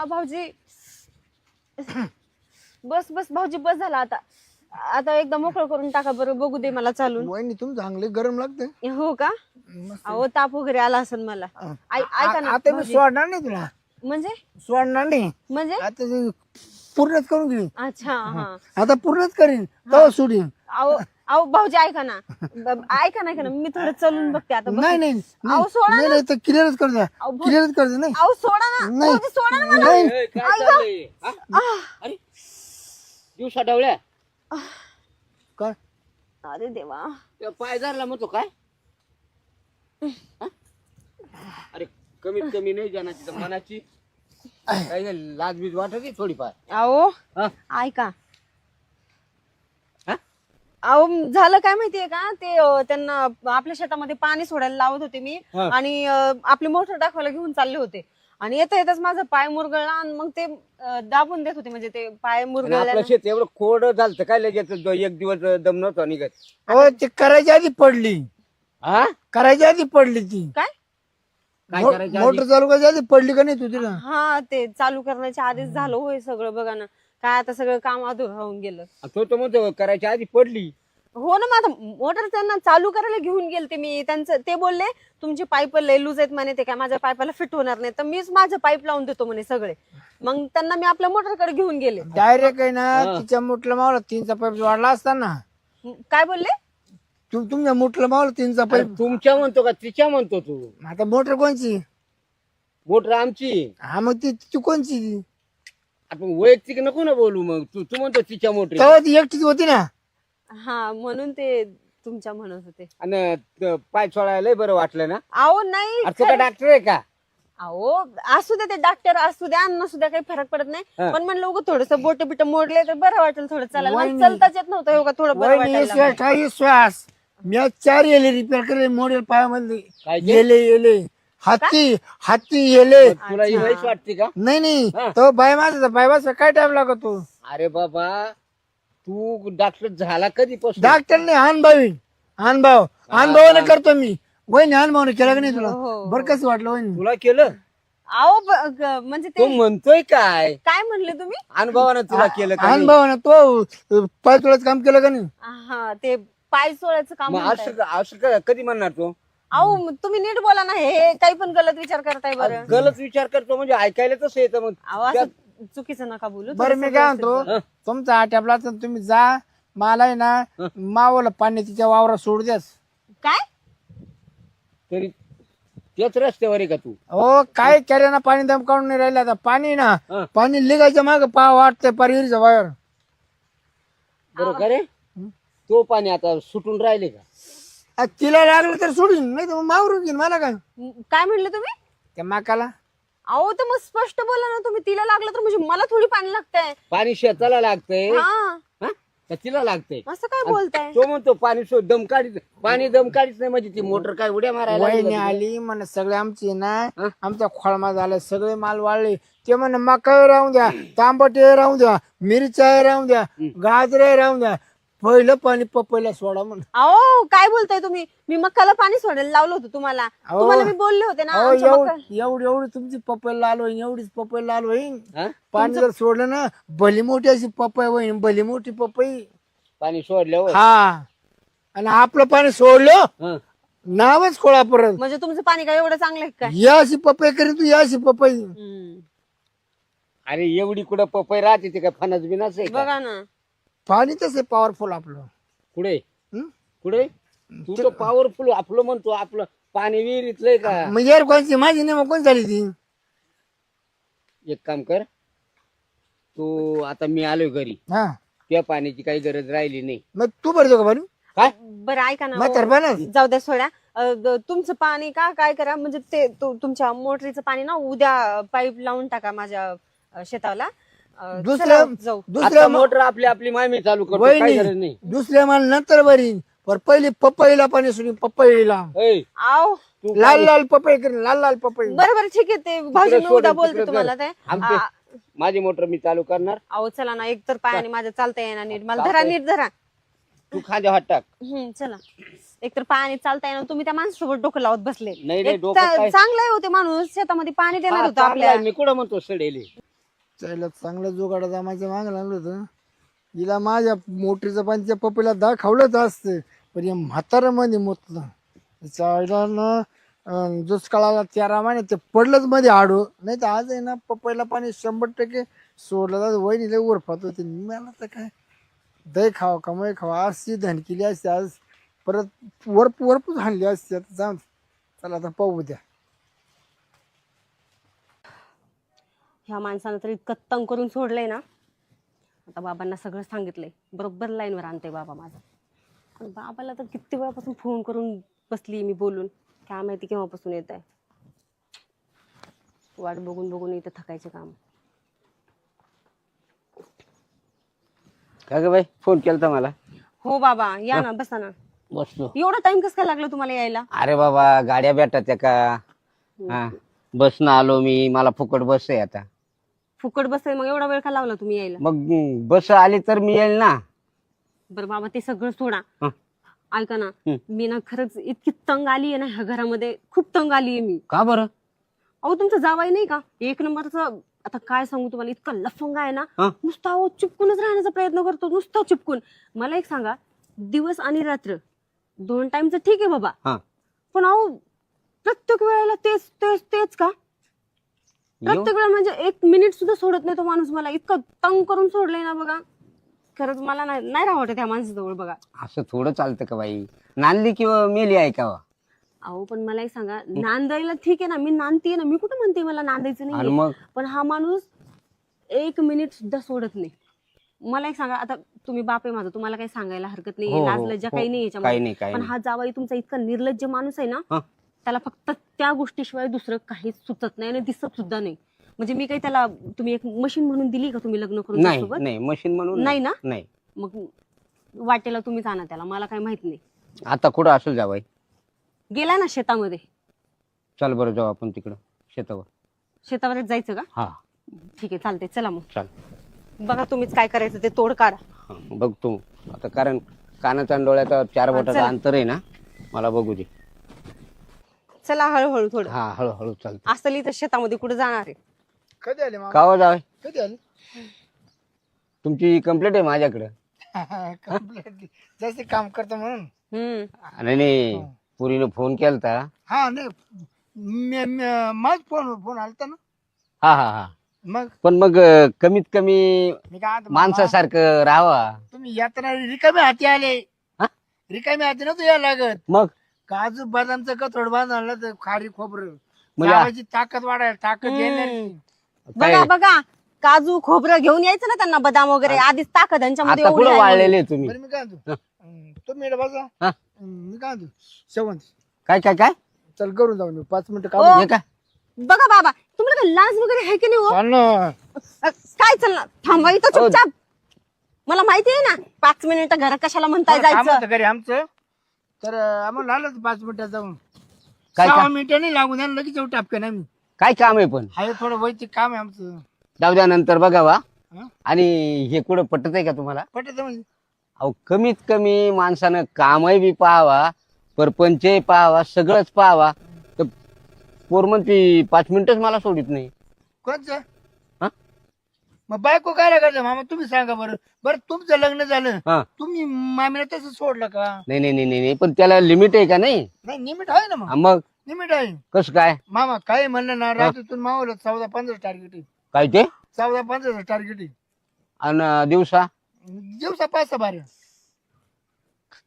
भाऊजी बस बस भाऊजी बस झाला आता. आता एकदा मोकळं करून टाका बरं बघू दे मला चालून. वहिनी तुम्ही चांगले गरम लागते. हो का? अहो ताप वगैरे आला असेल मला. ऐका ना आता मी सोडणार नाही तुला. म्हणजे सोडणार नाही म्हणजे आता ते पूर्णच करून घेईन. अच्छा हा. आता पूर्णच करीन तेव्हा सोडीन. अहो अहो भाऊजी ऐका ना ऐका ना मी थोडं चलून बघते आता नाही नाही अहो सोडा नाही नाही तर क्लिअरच कर द्या अहो, भाऊ- क्लिअरच कर द्या नाही अहो सोडा ना नाही. भाऊजी, सोडा ना मला नाही ए, काय चाललंय हा? अरे दिवसा डवल्या काय अरे देवा पाय धरला म्हणतो काय हा? अरे कमीत कमी नाही जाण्याची तर मनाची काही लाजबीज वाटत थोडीफार अहो हा? ऐका हा? अहो झालं काय माहितीये का ते त्यांना आपल्या शेतामध्ये पाणी सोडायला लावत होते मी हा. आणि आपली मोटर दाखवायला घेऊन चालले होते आणि येता येताच माझा पाय मुरगळला आणि मग ते दाबून देत होते म्हणजे ते पाय आणि मुरगळल्या आपलं शेत एवढं कोरड झालं काय लगेच एक दिवस दम नव्हता निघत हो ते करायच्या आधी पडली हा करायच्या आधी पडली ती काय काय करायचं आधी? मोटर चालू करायच्या आधी पडली का नाही तू तिला हा ते चालू करण्याच्या आधीच झालं होय सगळं बघा ना काय आता सगळं काम अधुरं होऊन गेलं तो म्हणतो करायच्या आधी पडली हो ना माझा मोटर त्यांना चालू करायला घेऊन गेलते मी त्यांचं ते बोलले तुमचे पाईप लय लूज आहेत म्हणे ते काय माझ्या पाईपाला फिट होणार नाही तर मीच माझं पाईप लावून देतो म्हणे सगळे मग त्यांना मी आपल्या मोटरकडे घेऊन गेले डायरेक्ट आहे ना तिच्या मुठला मावला 3चा पाईप वाढला असता ना काय बोलले तुमच्या मुठला मावला 3चा अरे पाईप तुमच्या म्हणतो का तिच्या म्हणतो तू आता मोटर कोणची मोटर आमची हा मग ती कोणची आपण वैयक्तिक नको ना बोलू मग तू म्हणतो तिच्या मोटर तेव्हा ती एकटीच होती ना हा म्हणून ते तुमच्या म्हणत होते आणि पाय सोडायला लय बरं वाटलं ना अहो नाही अरे तू का डॉक्टर आहे का अहो असू द्या ते डॉक्टर असू द्या नसू द्या काही फरक पडत नाही हा. पण म्हणलं उगं थोडस बोट बिट मोडले तर बरं वाटेल थोडं चालायला मला वहिनी. चालताच येत नव्हतं उगा थोडं बरं वहिनी, वाटायला श्वास काही श्वास मी आज 4 येले रिपेअर केले मोडेल पायामध्ये काय ते? येले हाती येले तुला ही वयस वाटते का नाही हा. तो बाय माझा बाय माझा काय टाइम लागतो अरे बाबा तू डॉक्टर झाला कधीपासून डॉक्टरने अनुभवाने करतो मी वहिनी अनुभवाने केला का नाही तुला हो. बरं कसं वाटलं वहिनी तुला केलं अहो म्हणजे तू ते म्हणतोय काय काय म्हणले तुम्ही अनुभवानं तुला केलं का नाही? अनुभवाने तो पाय तुलाच काम केलं का नाही हा ते पाय सोडायचं काम मग म्हणताय. असं कधी म्हणणार तू अहो तुम्ही नीट बोला ना हे काही पण गलत विचार करताय बरं गलत विचार करतो म्हणजे ऐकायला तसं येतं मग अहो असं चुकीचं नका बोलू बरं मी काय म्हणतो तुमचा आट्यापला तर तुम्ही जा मला आहे ना मावलं पाणी तिच्या वावरात सोड द्यास काय तरी त्याच रस्त्यावर आहे का तू हो काय केलं ना पाणी दम काढून नाही राहिलं आता पाणी ना हं. पाणी लिगायच्या माग पा वाटतंय परिवीरच्या बाहेर बरोबर रे तो पाणी आता सुटून राहिले का तिला लागलं तर सोडून नाही तर मग मावरून घेईन मला काय काय म्हणले तुम्ही त्या माकाला अहो तर मग स्पष्ट बोला ना तुम्ही तिला लागलं तर म्हणजे मला थोडी पाणी लागतंय पाणी शेताला लागतंय हा हा? का तिला लागतंय असं काय बोलताय तो म्हणतो पाणी दम काढीत पाणी दम काढीत नाही म्हणजे ती मोटर काय उड्या मारायला लागली वहिनी का आली म्हण सगळे आमचे ना हं? आमचा खोळमा झाला सगळे माल वाळले ते म्हण मका राहून द्या तांबटे राहून द्या मिरच्या राहून द्या गाजरे राहून द्या पहिलं पाणी पपईला सोडा म्हण अहो काय बोलताय तुम्ही मी मक्काला पाणी सोडायला लावलं होतं तुम्हाला तुम्हाला मी बोलले होते ना आमच्या मका- एवढी तुमची पपई लाल होईन एवढीच पपई लाल होईन हा? पाणी जर सोडलं ना भली मोठी अशी पपई होईन भली मोठी पपई पाणी सोडल्यावर हा आणि आपलं पाणी सोडलं हं. नावच खोळा परत म्हणजे तुमचं पाणी काय एवढं चांगलं आहे काय या अशी पपई करीन तू या अशी पपई हम्म. अरे एवढी कुठं पपई राहते ते काय फणस बिनस आहे का? बघा ना पाणी तसं पॉवरफुल आपलं कुठे हं? कुठे तू तर पॉवरफुल आपलं म्हणतो आपलं पाणी विहिरीतलंय का मग यार कोणची माझी नाही मग कोण झाली ती एक काम कर तू आता मी आलोय घरी हा त्या पाण्याची काही गरज राहिली नाही मग तू भरतो का पाणी काय बरं ऐका ना मग तर बनच जाऊ द्या सोड्या तुमचं पाणी का काय करा म्हणजे ते तुमच्या मोटरीचं पाणी ना उद्या पाईप लावून टाका माझ्या शेताला दुसऱ्या चला, जाऊ दुसऱ्या आता मोटर आपली आपली मामी चालू करतो काय गरज वहिनी नाही दुसऱ्या माल नंतर भरीन पर पहिली पपईला पाणी सोडीन पपईला ऐ, आव तू लाल लाल पपई करीन लाल लाल पपई बरं बरं ठीक आहे ते भाऊजी मी सोडून उद्या तिकडे बोलते कर. तुम्हाला ते आमचे माझी मोटर मी चालू करणार अहो चला ना एक तर पायाने माझ्या चालता येणार नीट मला धरा नीट धरा तू खांद्या हात टाक चला एक तर पायाने चालता येणार तुम्ही त्या माणसासोबत डोकं लावत बसले नाही, एक डोकं काय? चांगलं आहे होते माणूस शेतामध्ये पाणी देणार हा, होतं चांगला आपल्या आहे. मी कुठं म्हणतो सडेले त्याला चांगला जोगाडा जमायचं मागं लागलं होतं हिला माझ्या मोटरीचं पाणी त्या पपईला खावलंच असतं पण या म्हाताऱ्यामध्ये मोतलं तिच्या आईला ना दुष्काळाला 13 महिने ते पडलंच मध्ये आडो नाही तर आज आहे ना पपईला पाणी 100% सोडलं वहिनीला उरफात होते मला तर काय दही खावा कमाई खावा अशी धन केली असते आज परत वरपूस हाणली असते. आता जाऊन चला आता पाहू द्या. ह्या माणसानं तर इतकं तंग करून सोडलंय ना. आता बाबांना सगळं सांगितलंय, बरोबर लाईनवर आणते बाबा माझा. पण बाबाला तर किती वेळापासून फोन करून बसली मी बोलून, काय माहिती केव्हापासून येत आहे. वाट बघून बघून इथं थकायचे काम. का ग बाई फोन केलता मला? हो बाबा या ना, बसा ना. बसलो. एवढा टाइम कसं काय लागला तुम्हाला यायला? अरे बाबा गाड्या भेटत का? हा बसनं आलो मी, मला फुकट बस आहे आता. फुकट बस आहे, मग एवढा वेळ का लावला तुम्ही यायला? मग बस आली तर मी येईल ना. बरं बाबा ते सगळं सोडा. हं. ऐका ना, मी ना खरंच इतकी तंग आली आहे ना ह्या घरामध्ये, खूप तंग आली आहे मी. का बरं? अहो तुमचा जावाई नाही का एक नंबरचा, आता काय सांगू तुम्हाला, इतका लफंगा आहे ना. हं? नुसता अहो चिपकूनच राहण्याचा प्रयत्न करतो, नुसता चिपकून. मला एक सांगा, दिवस आणि रात्र 2 टाइमचं ठीक आहे बाबा, हा पण अहो प्रत्येक वेळेला तेच तेच तेच का? प्रत्येक वेळा म्हणजे 1 मिनिट सुद्धा सोडत नाही तो माणूस. मला इतकं तंग करून सोडलंय ना बघा. खरंच मला नाही राहत त्या माणसाजवळ बघा. असं थोडं चालतं का बाई? नांदली किंवा मेली ऐकावा. अहो पण मला एक सांगा, नांदायला ठीक आहे ना, मी नांदतीये ना, मी कुठं म्हणते मला नांदायचं आणि नाही. मग पण हा माणूस 1 मिनिट सुद्धा सोडत नाही. मला एक सांगा, आता तुम्ही बाप आहे माझा, तुम्हाला काही सांगायला हरकत हो, नाही, हो, लाजलज्जा हो. काही नाही काही याच्यामध्ये. नाही काही पण नाही. हा जावाई तुमचा इतका निर्लज्ज माणूस आहे ना, हं? त्याला फक्त त्या गोष्टीशिवाय दुसरं काहीच सुचत नाही आणि दिसत सुद्धा नाही. म्हणजे मी काही त्याला, तुम्ही एक मशीन म्हणून दिली का तुम्ही लग्न करून नाही त्यासोबत? नाही मशीन म्हणून नाही ना? नाही. मग वाटेला तुम्ही जाणार त्याला, मला काही माहित नाही. आता कुठं असेल जा बाई? गेला ना शेतामध्ये. चल बरं जाऊ आपण तिकडं शेतावर. शेतावरच जायचं का? हा ठीक आहे चालते, चला मग. चाल. बघा तुम्हीच काय करायचं ते तोड काढा. हा, बघतो आता, कारण कानाचा आणि डोळ्याचा 4 बोटाचं चला. अंतर आहे ना, मला बघू दे. चला हळूहळू थोडं. हा हळूहळू चालतं. असली तर शेतामध्ये कुठे जाणार आहे? कधी आले मामा? कावा जावे? कधी आले? तुमची कंप्लेंट आहे माझ्याकडे. Completely. जास्त काम करतो म्हणून. नाही पुरीने फोन केलता. हा नाही माझ फोन आलता ना. हा हा हा. मग पण मग कमीत कमी मी काय म्हणतो, माणसासारखं राहावा. तुम्ही यात्रा रिकामे हाती आले. हा? रिकामे हाती नव्हतं यायला लागत. मग काजू बदामचं कथोड बांधलं तर खारी खोबरं म्हणजे लावायची ताकद वाढायला, ताकद येणार. बघा बघा, काजू खोबरं घेऊन यायचं ना त्यांना, बदाम वगैरे. आधीच ताकद यांच्यामध्ये आता एवढी कुठं आहे. वाळलेले तुम्ही? बरं मी काय म्हणतो, तुम्ही इकडे बसा. हा? मी काय म्हणतो, शेवंत काय काय काय चल करून जाऊन येऊ. 5 मिनिटं ओ. काम हे काय? बघा बाबा, तुम्हाला काही लाज वगैरे आहे की नाही हो? चाल ना. काय चाललं, थांबा इथं चुपचाप. मला माहिती आहे ना 5 मिनिटं घरात कशाला म्हणताय काम जायचं. होतं घरी आमचं, तर आम्हाला आलं 5 मिनिटात जाऊन. काय 6 काम? मिनिटं नाही लागून द्या, लगेच येऊ टापकन आम्ही. काय काम आहे पण? हाय थोडं वैयक्तिक काम आहे आमचं. जाऊ द्या नंतर बघावा. हं? आणि हे कुठं पटत आहे का तुम्हाला? पटत म्हणजे अहो कमीत कमी माणसानं कामही बी पाहावा, परपंचही पाहावा, सगळंच पाहावा. तर पोर म्हणती 5 मिनिटच मला सोडित नाही. कोणचं? हा? मग बायको काय करायचं मामा, तुम्ही सांगा बरं. बरं तुमचं लग्न झालं, हा. तुम्ही मामीला तसं सोडलं का? नाही नाही नाही नाही, पण त्याला लिमिट आहे का नाही? नाही निमिट आहे ना. हा, मग मग निमिट आहे कसं काय? मामा. काय म्हणलं ना, रात्रीतून मावलं 14-15 टार्गेट आहे. काय ते? 14-15 टार्गेट आहे आणि दिवसा दिवसा 5-12.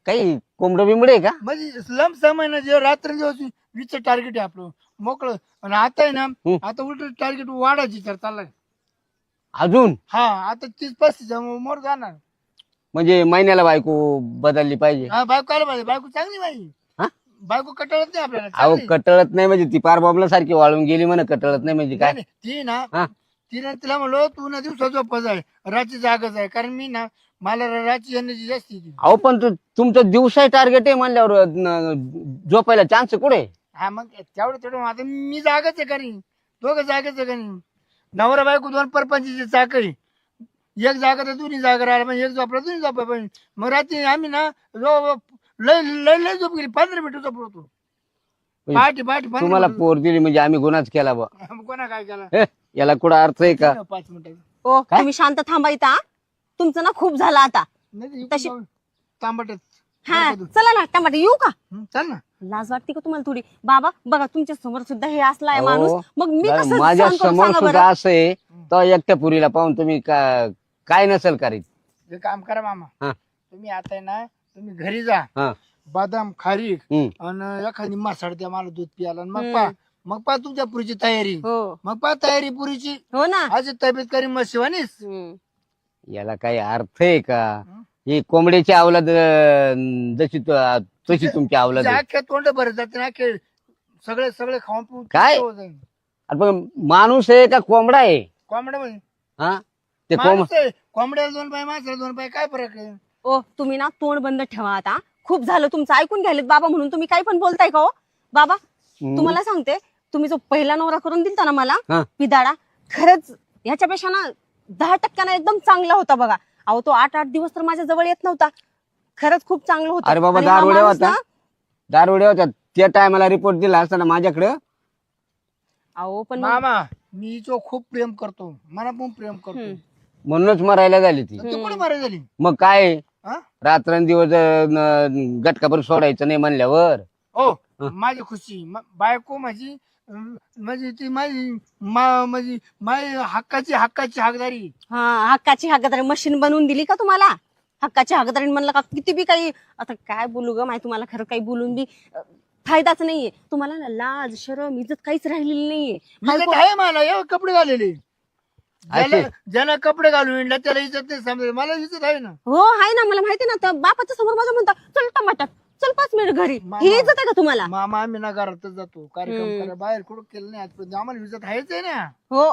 काही कोंबडं बिंबड आहे का? म्हणजे लम समय जे रात्र दिवस 20 टार्गेट आहे आपलं मोकळं. आणि आता आहे ना, आता उलट टार्गेट वाढायची तर चाललाय. अजून हा आता 30-35 मोर जाणार. म्हणजे महिन्याला बायको बदलली पाहिजे. हा बायको आलं पाहिजे. बायको चांगली पाहिजे. हा? बायको कटाळत नाही आपल्याला, अहो चांगली. कटळत नाही म्हणजे ती पार बॉम्बला सारखी वाळून गेली म्हणा. कटळत नाही म्हणजे काय? नाही, ती ना, हा? तिला म्हणलो तू ना दिवसा झोपच आहे, रात्री जागच आहे. कारण मी ना, मला रात्री येण्याची जास्ती ती. अहो पण तुमचं दिवसा टार्गेट आहे म्हणल्यावर झोपायला चान्स कुठे? हा मग तेवढं आता मी जागच आहे करी, दोघं जागच आहे करी. नवरा बायको 2 परपंचीची चाक आहे. एक जागा तर दोन्ही जागा राहिला म्हणजे एक झोपला दोन्ही झोपला पाहिजे. मग रात्री आम्ही ना लय लय लय झोप गेली, 15 मिनिटं झोपलो होतो. पहाटे 15 तुम्हाला मिनिटं. पोर दिली म्हणजे आम्ही गुन्हाच केला बा. मग कोणा काय केला? हे, याला कुठं अर्थ आहे का? 5 मिनिटं ओ काय? तुम्ही शांत थांबा इथं हा. तुमचं ना खूप झालं आता. नाही तशी- तांबटच. हा चला ना टमाटे येऊ का? चल ना. लाज वाटते का तुम्हाला थोडी? बाबा बघा तुमच्या समोर सुद्धा हे असलाय माणूस, अहो, मग मी बरं, कसं माझ्या सहन करू समोर सांगा सुद्धा बरं? असं आहे तर एकट्या पुरीला पाहून तुम्ही काय नसेल करीत? हे काम करा मामा, हा. तुम्ही आता आहे ना तुम्ही घरी जा, हा. बदाम खारीक हम्म. आणि एखादी मासाड द्या मला दूध प्यायला आणि मग पा तुमच्या पुरीची तयारी, हो मग पा तयारी पुरीची. हो ना. आज तब्येत करी मग शिवानीस. याला काही अर्थ आहे का? ही कोंबड्याची अवलाद जशी तशी तुमची अवलाद आहे. अख्ख्या तोंड भरत जाते ना, अख्खे सगळे सगळे खाऊन पिऊन काय? हो जाईल. अरे पण माणूस आहे का कोंबडा आहे? कोंबड्या म्हणजे हा ते माणूस आहे. कोंबड्याला 2 पाय, माणसाला 2 पाय, काय फरक आहे? ओ तुम्ही ना तोंड बंद ठेवा आता. खूप झालं तुमचं, ऐकून घ्यायलेत बाबा म्हणून तुम्ही काही पण बोलताय का हो बाबा? तुम्हाला सांगते, तुम्ही जो पहिला नवरा करून दिलता ना मला हा. पिदाडा, खरंच ह्याच्यापेक्षा ना 10% एकदम चांगला होता बघा. अहो तो 8-8 दिवस तर माझ्या जवळ येत नव्हता. खरंच खूप चांगलं होतं. अरे बाबा आणि हा दारुड्या माणूस होता, ना- दारुड्या होता त्या टायमाला रिपोर्ट दिला असताना माझ्याकडं. अहो पण मामा मी हिच्यावर खूप प्रेम करतो, मला पण प्रेम करतो. म्हणूनच मरायला झाली ती. ती कोणी मारे झाली? मग काय हा? रात्रंदिवस गटकाभर सोडायचं नाही म्हणल्यावर. हो, माझी खुशी बायको माझी, म्हणजे ती माझी माझी हक्काची हकदारी. हा, हक्काची हकदारी मशीन बनवून दिली का तुम्हाला? हक्काची हकदारी म्हणलं का किती बी काही, आता काय बोलू ग माहिती, तुम्हाला खरं काही बोलून बी फायदाच नाहीये. तुम्हाला ना लाज शरम इज्जत काहीच राहिलेली नाहीये. इज्जत आहे मला, एवढे कपडे घालेले. ज्याला कपडे घालून येणार त्याला इज्जत नाही समजा, मला इज्जत आहे ना. हो आहे ना, मला माहिती ना. तर बापाच्या समोर माझं म्हणता चल टमाटर, चल 5 मिनिट घरी, मामा. ही इज्जत आहे का तुम्हाला? मामा आम्ही ना घरातच जातो कार्यक्रम करायला, बाहेर कुठं केलं नाही आजपर्यंत, आम्हाला इज्जत आहेच आहे ना. हो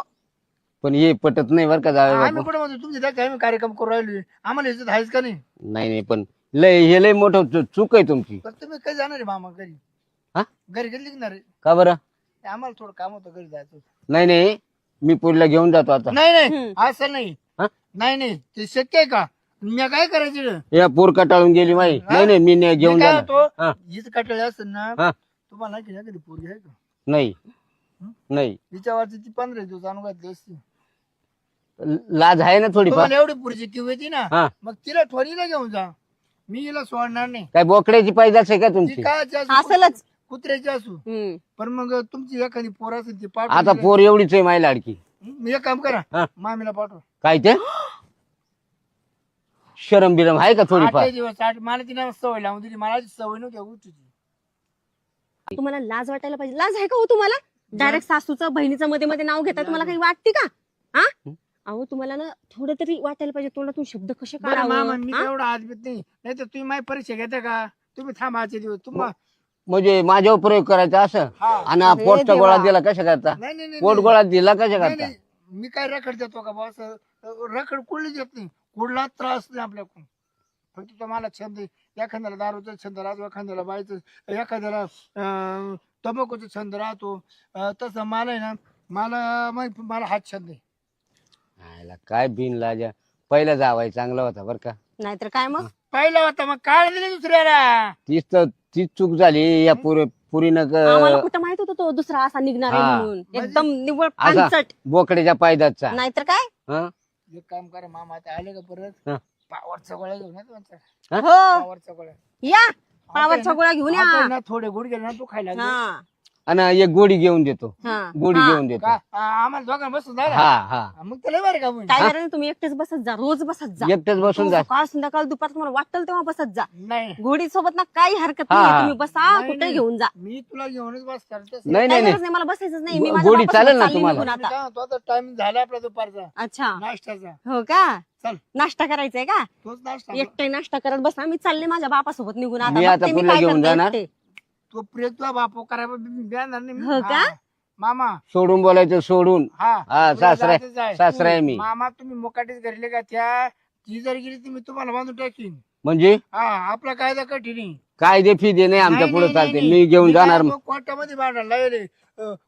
पण हे पटत नाही बरं का जावे आम्ही बापू. कुठं म्हणतो तुमची त्या आम्ही कार्यक्रम करू राहिलो, आम्हाला इज्जत आहेच का नाही? नाही नाही, पण हे लय मोठं चूक आहे तुमची. तर तुम्ही काय जाणार आहे मामा घरी? हा? घरी कधी निघणार आहे? का बरं? आम्हाला थोडं काम होतं, घरी जायचं. नाही नाही, मी पुढला घेऊन जातो आता. नाही नाही असं नाही. हा? नाही नाही, ते शक्य आहे का? मी काय करायचं? या पोर कटाळून गेली माई. नाही नाही, मी नाही घेऊन काय जाणार. होतो, हा. हीच कटळे असेल ना, हा. तुम्हाला नाही की कधी पोरगी आहे का? नाही नाही, हिच्यावरची ती 15 दिवस आणून घातली असती. लाज आहे ना थोडीफार. तुम्हाला एवढी पुरीची किव येते ना, हा. मग तिला थोडीला घेऊन जा, मी हिला सोडणार नाही. काय बोकड्याची पैदास आहे का ती तुमची? काय असलच. कुत्र्याची असू, पण मग तुमची एखादी पोर असेल ती आता पाठवून पोर एवढीच आहे माई लाडकी. मी एक काम करा, हा. मामीला पाठव. काय ते शरम बिरम आहे का 8 थोडीफार? दिवस मला तिने सवय लावून दिली, मला सवय नव्हती या गोष्टीची. तुम्हाला लाज वाटायला पाहिजे. लाज आहे का हो तुम्हाला? डायरेक्ट सासूचं बहिणीचं मध्ये मध्ये नाव घेता, तुम्हाला काही वाटते का? हा, अहो तुम्हाला ना थोडं तरी वाटायला पाहिजे, तोंडातून शब्द कसे बरं मामा, काढावं. मी हा? एवढा आजबीत नाही तर तुम्ही माझी परीक्षा घेता का? तुम्ही थांबा आजचे दिवस तुम्हाला. म्हणजे माझ्यावर प्रयोग करायचा असं? हा. आणि अरे पोटचा देवा. गोळा दिला कशा करता? नाही नाही नाही, पोट गोळा दिला कशा नाही, करता? नाही. मी काय रखड देतो का बॉस? रखड कुठलीच येत नाही, कुठला त्रास नाही आपल्याकडून. फक्त तो मला छंद आहे. एखाद्याला दारूचा छंद राहतो, एखाद्याला बायचं, एखाद्याला तंबाखूचा छंद राहतो. तसं मला आहे ना, मला हाच छंद आहे. आयला काय बिन लाजा. पहिला जावाय चांगला होता बर का. नाहीतर काय मग? पहिला होता मग काळ दिले दुसऱ्याला. तीच चूक झाली या पुरीनं आम्हाला कुठं माहित होतं तो दुसरा असा निघणार आहे हा. म्हणून. एकदम निव्वळ असा पांचट. बोकड्याच्या पायदाचा. नाहीतर काय? हं? एक काम करा मामा, आता आले का परत हा. पावरचा गोळ्या घेऊन या तुमचा. हो पावरचा गोळ्या या, पावरच्या गोळ्या घेऊन या. आता ना थोडे गुड गेले ना तू खायला लागला. हा आणि एक गोडी घेऊन देतो. हा. गोडी हा. घेऊन देतो. का? आम्हाला दोघांना बसून जा ना. हा हा, मग त्याला बरं का मग? काय करायचं, तुम्ही एकटेच बसत जा, रोज बसत जा. एकटच बसून जा. सकाळ संध्याकाळ दुपार तुम्हाला वाटेल तेव्हा बसत जा. नाही घोडी सोबत ना काही हरकत हा, नाही, हा. तुम्ही बसा नाही, कुठे नाही. घेऊन जा. मी तुला घेऊनच बसणार तसं. नाही काही नाही गरज नाही, मला बसायचंच नाही. मी माझ्या गोडी बापासोबत चालेल ना चालली तुम्हाला? निघून मी आता. काय म्हणतो, आता टाइम झाला आपला दुपारचा अच्छा, नाश्त्याचा. हो का? चल नाश्ता करायचंय का? तोच नाश्ता. एकटे नाश्ता करत बसा, मी चालले माझ्या बापासोबत निघून. मी आता बघते मी पुढला काय घेऊन करते जाणार. एकटे. तो प्रिय तुला बापो करायला देणार नाही मी. हो का? हा. मामा सोडून बोलायचं सोडून. हा हा, तुला सासरा जायचंच आहे. सासरा आहे मी. मामा तुम्ही मोकाटीच घरले का? त्या ती जर गेली ती मी तुम्हाला बांधून टाकीन. म्हणजे हा, आपला कायदा कठीण आहे. काय दे फी दे नाही आमच्या नाही, पुढे नाही, चालते. नाही, मी घेऊन मी जाणार. काय मग कोर्टामध्ये भांडायला लावले,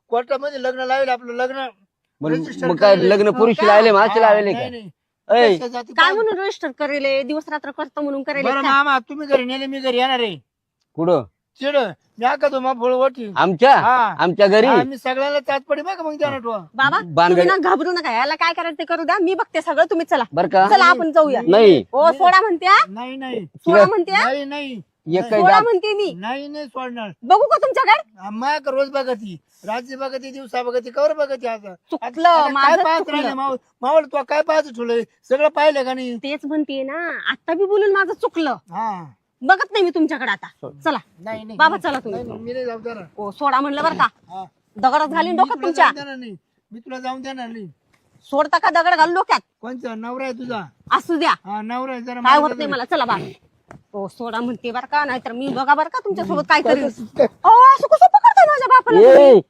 कोर्टामध्ये लग्न लावले, आपलं लग्न register मग काय केलेलं. लग्न हो पुरुषी का? लावले मासे हा, लावले नाही, का? नाही. ऐ, कशा जाती काय काय? म्हणून रजिस्टर करेले, दिवस रात्र करतो म्हणून करेले बरं का? मामा, तुम्ही घरी नेले मी घरी येणार आहे. कुठं? चिड मी आका तो मा फळ ओटी. आमच्या हा. आमच्या घरी मी सगळ्याला त्यात पडी बघ मग जाणार तू. बाबा बानगडी- तुम्ही ना घाबरू नका, याला काय करायचं ते करू द्या, मी बघते सगळं. तुम्ही चला बर का? चला आपण जाऊया. नाही ओ सोडा म्हणत्या, नाही नाही सोडा म्हणत्या. नाही नाही एक काही सोडा जात म्हणते मी. नाही नाही सोडणार. बघू का तुमच्याकडे? माग रोज बघती, रात्री बघती, दिवसा बघती, कवर बघती. आता चुकलं आता काय माझं, पाहत चुकलं. राहिले मावळ तू काय पाहत ठेवलंय सगळं पाहिलं का नाही? तेच म्हणते ना, आता बी बोलून माझं चुकलं. हा बघत नाही मी तुमच्याकडे आता. चला नाही नाही बाबा, चला तुम्ही. नाही, मी नाही जाऊ देणार. ओ सोडा म्हणलं बरं का, हा. दगडात घालीन मी डोक्यात तुला तुमच्या. जाऊन देणार नाही, मी तुला जाऊन देणार नाही. सोडता का दगड घालून डोक्यात? कोणचा नवरा आहे तुझा? असू द्या, हा नवरा आहे, जरा काय मला होत नाही मला. चला बा. ओ सोडा म्हणते बरं का, नाहीतर मी बघा बरं का तुमच्या सोबत काय करेल. असं कसं पकडताय माझ्या बापाला तुम्ही? ए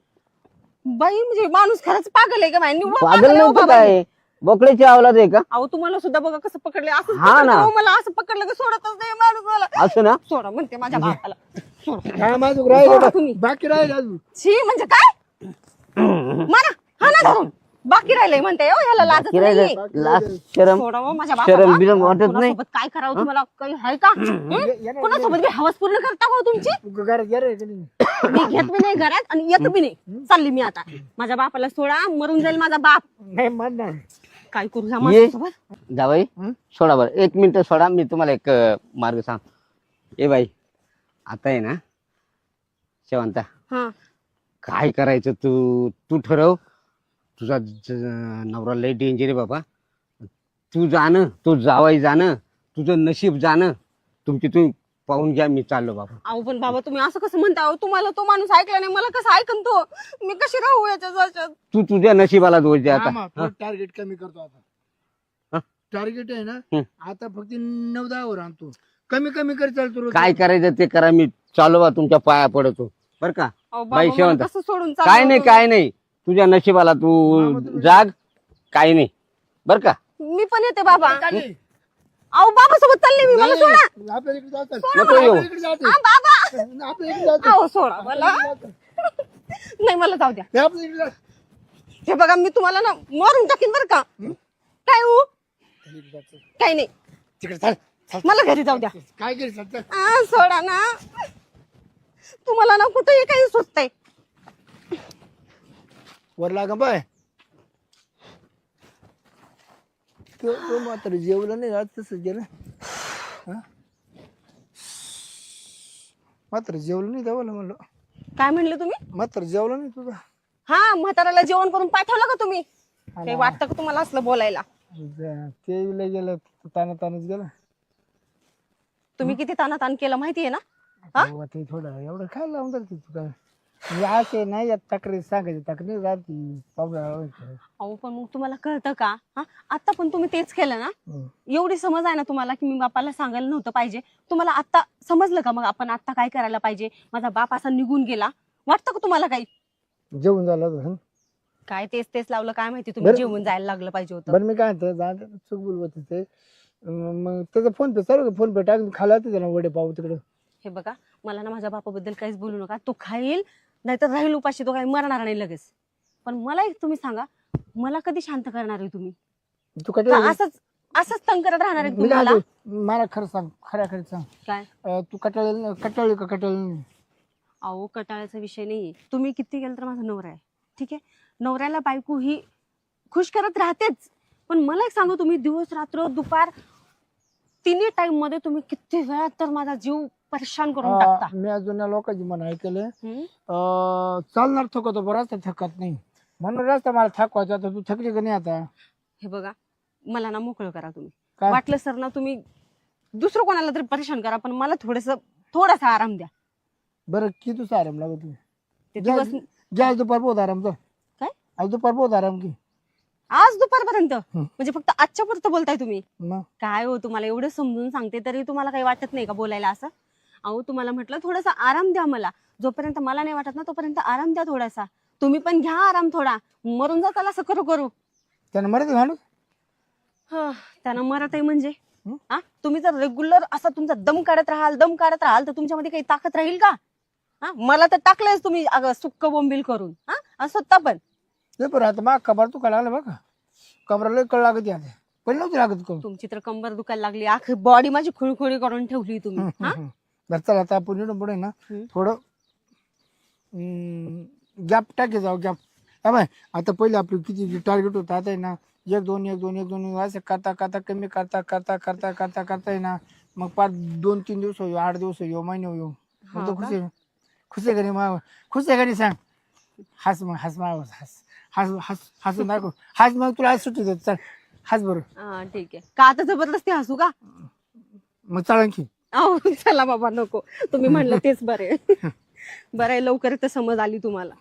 बाई म्हणजे माणूस खरंच पागल आहे का बाई? निव्वळ पागल पागल आहे हो नव्हतं बाबा. काय, बोकड्याची अवलाद आहे का? अहो तुम्हाला सुद्धा बघा कसं पकडले. असं हा ना. मला असं पकडलं की सोडतच नाही माणूस मला. असं ना. सोडा म्हणते माझ्या बापाला. सोडा. काय माझं सोडा राहिलं तुम्ही. बाकी राहिलं अजून. छी म्हणजे काय? मारा हा ना धरून. बाकी राहिलंय म्हणते हो, ह्याला लाजच नाहीये. लाज शरम सोडा हो माझ्या शरम बापाला. बिरम वाटत नाही. कोणासोबत काय करावं तुम्हाला काही आहे का? कोणासोबत बी हवस पूर्ण करता हो तुमची? तू घरात गेलं का नाही? मी घेत बी नाही घरात आणि येत बी नाही. चालली मी आता. माझ्या बापाला सोडा, मरून जाईल माझा बाप. नाही म्हणणार. काय करू ह्या ये माणसासोबत? जावई सोडा बरं, 1 मिनिट सोडा, मी तुम्हाला एक मार्ग सांग. ए बाई, आता आहे ना शेवंता, हा काय करायचं तू तू ठरव. तुझा नवरा लय डेंजर आहे बाबा. तू जाणं, तो जावाई जाणं, तुझं नशीब जाणं, तुमची तुम्ही पाहून घ्या. मी चाललो बाबा. अहो पण बाबा तुम्ही असं कसं म्हणता? अहो तुम्हाला तो माणूस ऐकला नाही, मला कसं ऐकन तो? मी कशी राहू याच्या जवळ? तू तुझ्या नशिबाला दोष दे आता. टार्गेट कमी करतो हा? आता. टार्गेट आहे ना हं. आता फक्त 9-10 वर आणतो. कमी कमी कर चालतो रोज. काय करायचं ते करा, मी चालू बा, तुमच्या पाया पडतो बरं का. अहो बाई बाबा शेवंत, मला कसं सोडून काय चाललो? नाही काय नाही, तुझ्या नशिबाला तू जाग, काय नाही बरं का. मी पण येते बाबा. चालली. अहो बाबा सोबत चालले मी, मला सोडा. आपल्या इकडे जातात. नको येऊ. आपल्या इकडे जातात. हा, बाबा आपल्या इकडे जातात. अहो सोडा मला. नाही मला जाऊ द्या. हे आपल्या इकडे जातात. हे बघा मी तुम्हाला ना मारून टाकीन बरं का. काय हो? काही नाही, तिकडे चाल. मला घरी जाऊ द्या. काय करीत चालतं? सोडा ना. तुम्हाला ना कुठेही काही सुचतंय. वर लागा बाय. तो मात्र जेवलं नाही आज तसं गेलं. हा? मात्र जेवलं नाही देवाला म्हणलं. काय म्हणले तुम्ही? मात्र जेवलं नाही तुझा. हा म्हाताऱ्याला जेवण करून पाठवलं का तुम्ही? काही वाटतं का तुम्हाला असलं बोलायला? ते लय गेलं तानाच गेलं. तुम्ही किती तानातान केलं माहितीये ना? हा? तेव्हा ते थोडं एवढं काय लावून जाते तू काय. मी असे नाही या तक्रारी सांगायची तक्रारी राहती पाहुणा. अहो पण मग तुम्हाला कळतं का? हा आता पण तुम्ही तेच केलं ना. एवढी समज आहे ना तुम्हाला की मी बापाला सांगायला नव्हतं पाहिजे. तुम्हाला आता समजलं का मग आपण आता काय करायला पाहिजे? माझा बाप असा निघून गेला, वाटतं का तुम्हाला काही? जेवण झालं. काय तेच तेच लावलं काय माहिती, तुम्ही जेवून जायला लागलं पाहिजे होतं. बरं मी काय म्हणतो चूक बोलवत ते मग त्याचा फोन पे चालू का? फोन पे टाकून खाला त्याला वडे पाव तिकडं. हे बघा मला ना माझ्या बापाबद्दल काहीच बोलू नका. तो खाईल नाहीतर राहील उपाशी, तो काही मरणार नाही लगेच. पण मला एक तुम्ही सांगा, मला कधी शांत करणार आहे तुम्ही? तू का कटाळ असंच असंच तंग करत राहणार आहे मी काय तुम्हाला? म्हणतो, मला खरं सांग, खऱ्या सांग. काय? तू कटाळली का कटाळली? अहो कटाळ्याचा विषय नाहीये. तुम्ही किती गेलं तर माझा नवरा आहे, ठीक आहे. नवऱ्याला बायको ही खुश करत राहतेच. पण मला एक सांगा, तुम्ही दिवस रात्र दुपार तिन्ही टाइम मध्ये तुम्ही किती वेळा तर माझा जीव परेशान करून टाकता. मी अजून या लोकांची मन ऐकलं. हम्म? चालणार थकतो बरं, रस्ता थकत नाही म्हणून रस्ता मला थकवायचा. आता तू थकली का नाही आता? हे बघा मला ना मोकळं करा तुम्ही. काय? वाटलं सर ना तुम्ही दुसरं कोणाला तरी परेशान करा, पण मला थोडासा आराम द्या. बरं किती आराम लागत ते दिवस घ्या आज दुपार बहुत आराम. काय? आज दुपार बहुत आराम की. आज दुपारपर्यंत म्हणजे फक्त आजच्या पुरतं बोलताय तुम्ही? मग काय हो, तुम्हाला एवढं समजून सांगते तरी तुम्हाला काही वाटत नाही का बोलायला असं? अहो तुम्हाला म्हटलं थोडासा आराम द्या मला. जोपर्यंत मला नाही वाटत ना तोपर्यंत आराम द्या थोडासा. तुम्ही पण घ्या आराम थोडा. मरून जाताल असं करू. त्यानं मरत घालू. त्यानं मरत आहे म्हणजे हा? तुम्ही जर रेग्युलर असा तुमचा दम काढत राहाल तर तुमच्यामध्ये काही ताकद राहील का? हा मला तर टाकलंयच तुम्ही सुक्क बोंबील करून. हा स्वतः पण ते बरं आता मग कबर तू लागला बघा. कबराला कळ लागत आता पण नव्हती लागत करू. तुमची तर कंबर दुखायला लागली, आखी बॉडी माझी खुळखुळी करून ठेवली तुम्ही. हा? बरं चला आता आपण इकडून पुढे ना थोडं गॅप टाके जाऊ. गॅप बाय आता पहिले आपलं किती टार्गेट होतं, आता आहे ना 1-2 असं करता कमी करता आहे ना मग 2-3 दिवस येऊ, 8 दिवस येऊ, महिने येऊ. मग तो खुशी खुशी घरी मग खुशी घरी सांग. हस मग हस मग हस हस हस हसून दाखव. हस मग तुला आज सुट्टी देतो. चल हस बरोबर. हा ठीक आहे. का आता जबरदस्ती हसू का? मग चल आणखी. अहो चला बाबा नको, तुम्ही म्हणलं तेच बरे. बरं आहे, लवकर तर समज आली तुम्हाला.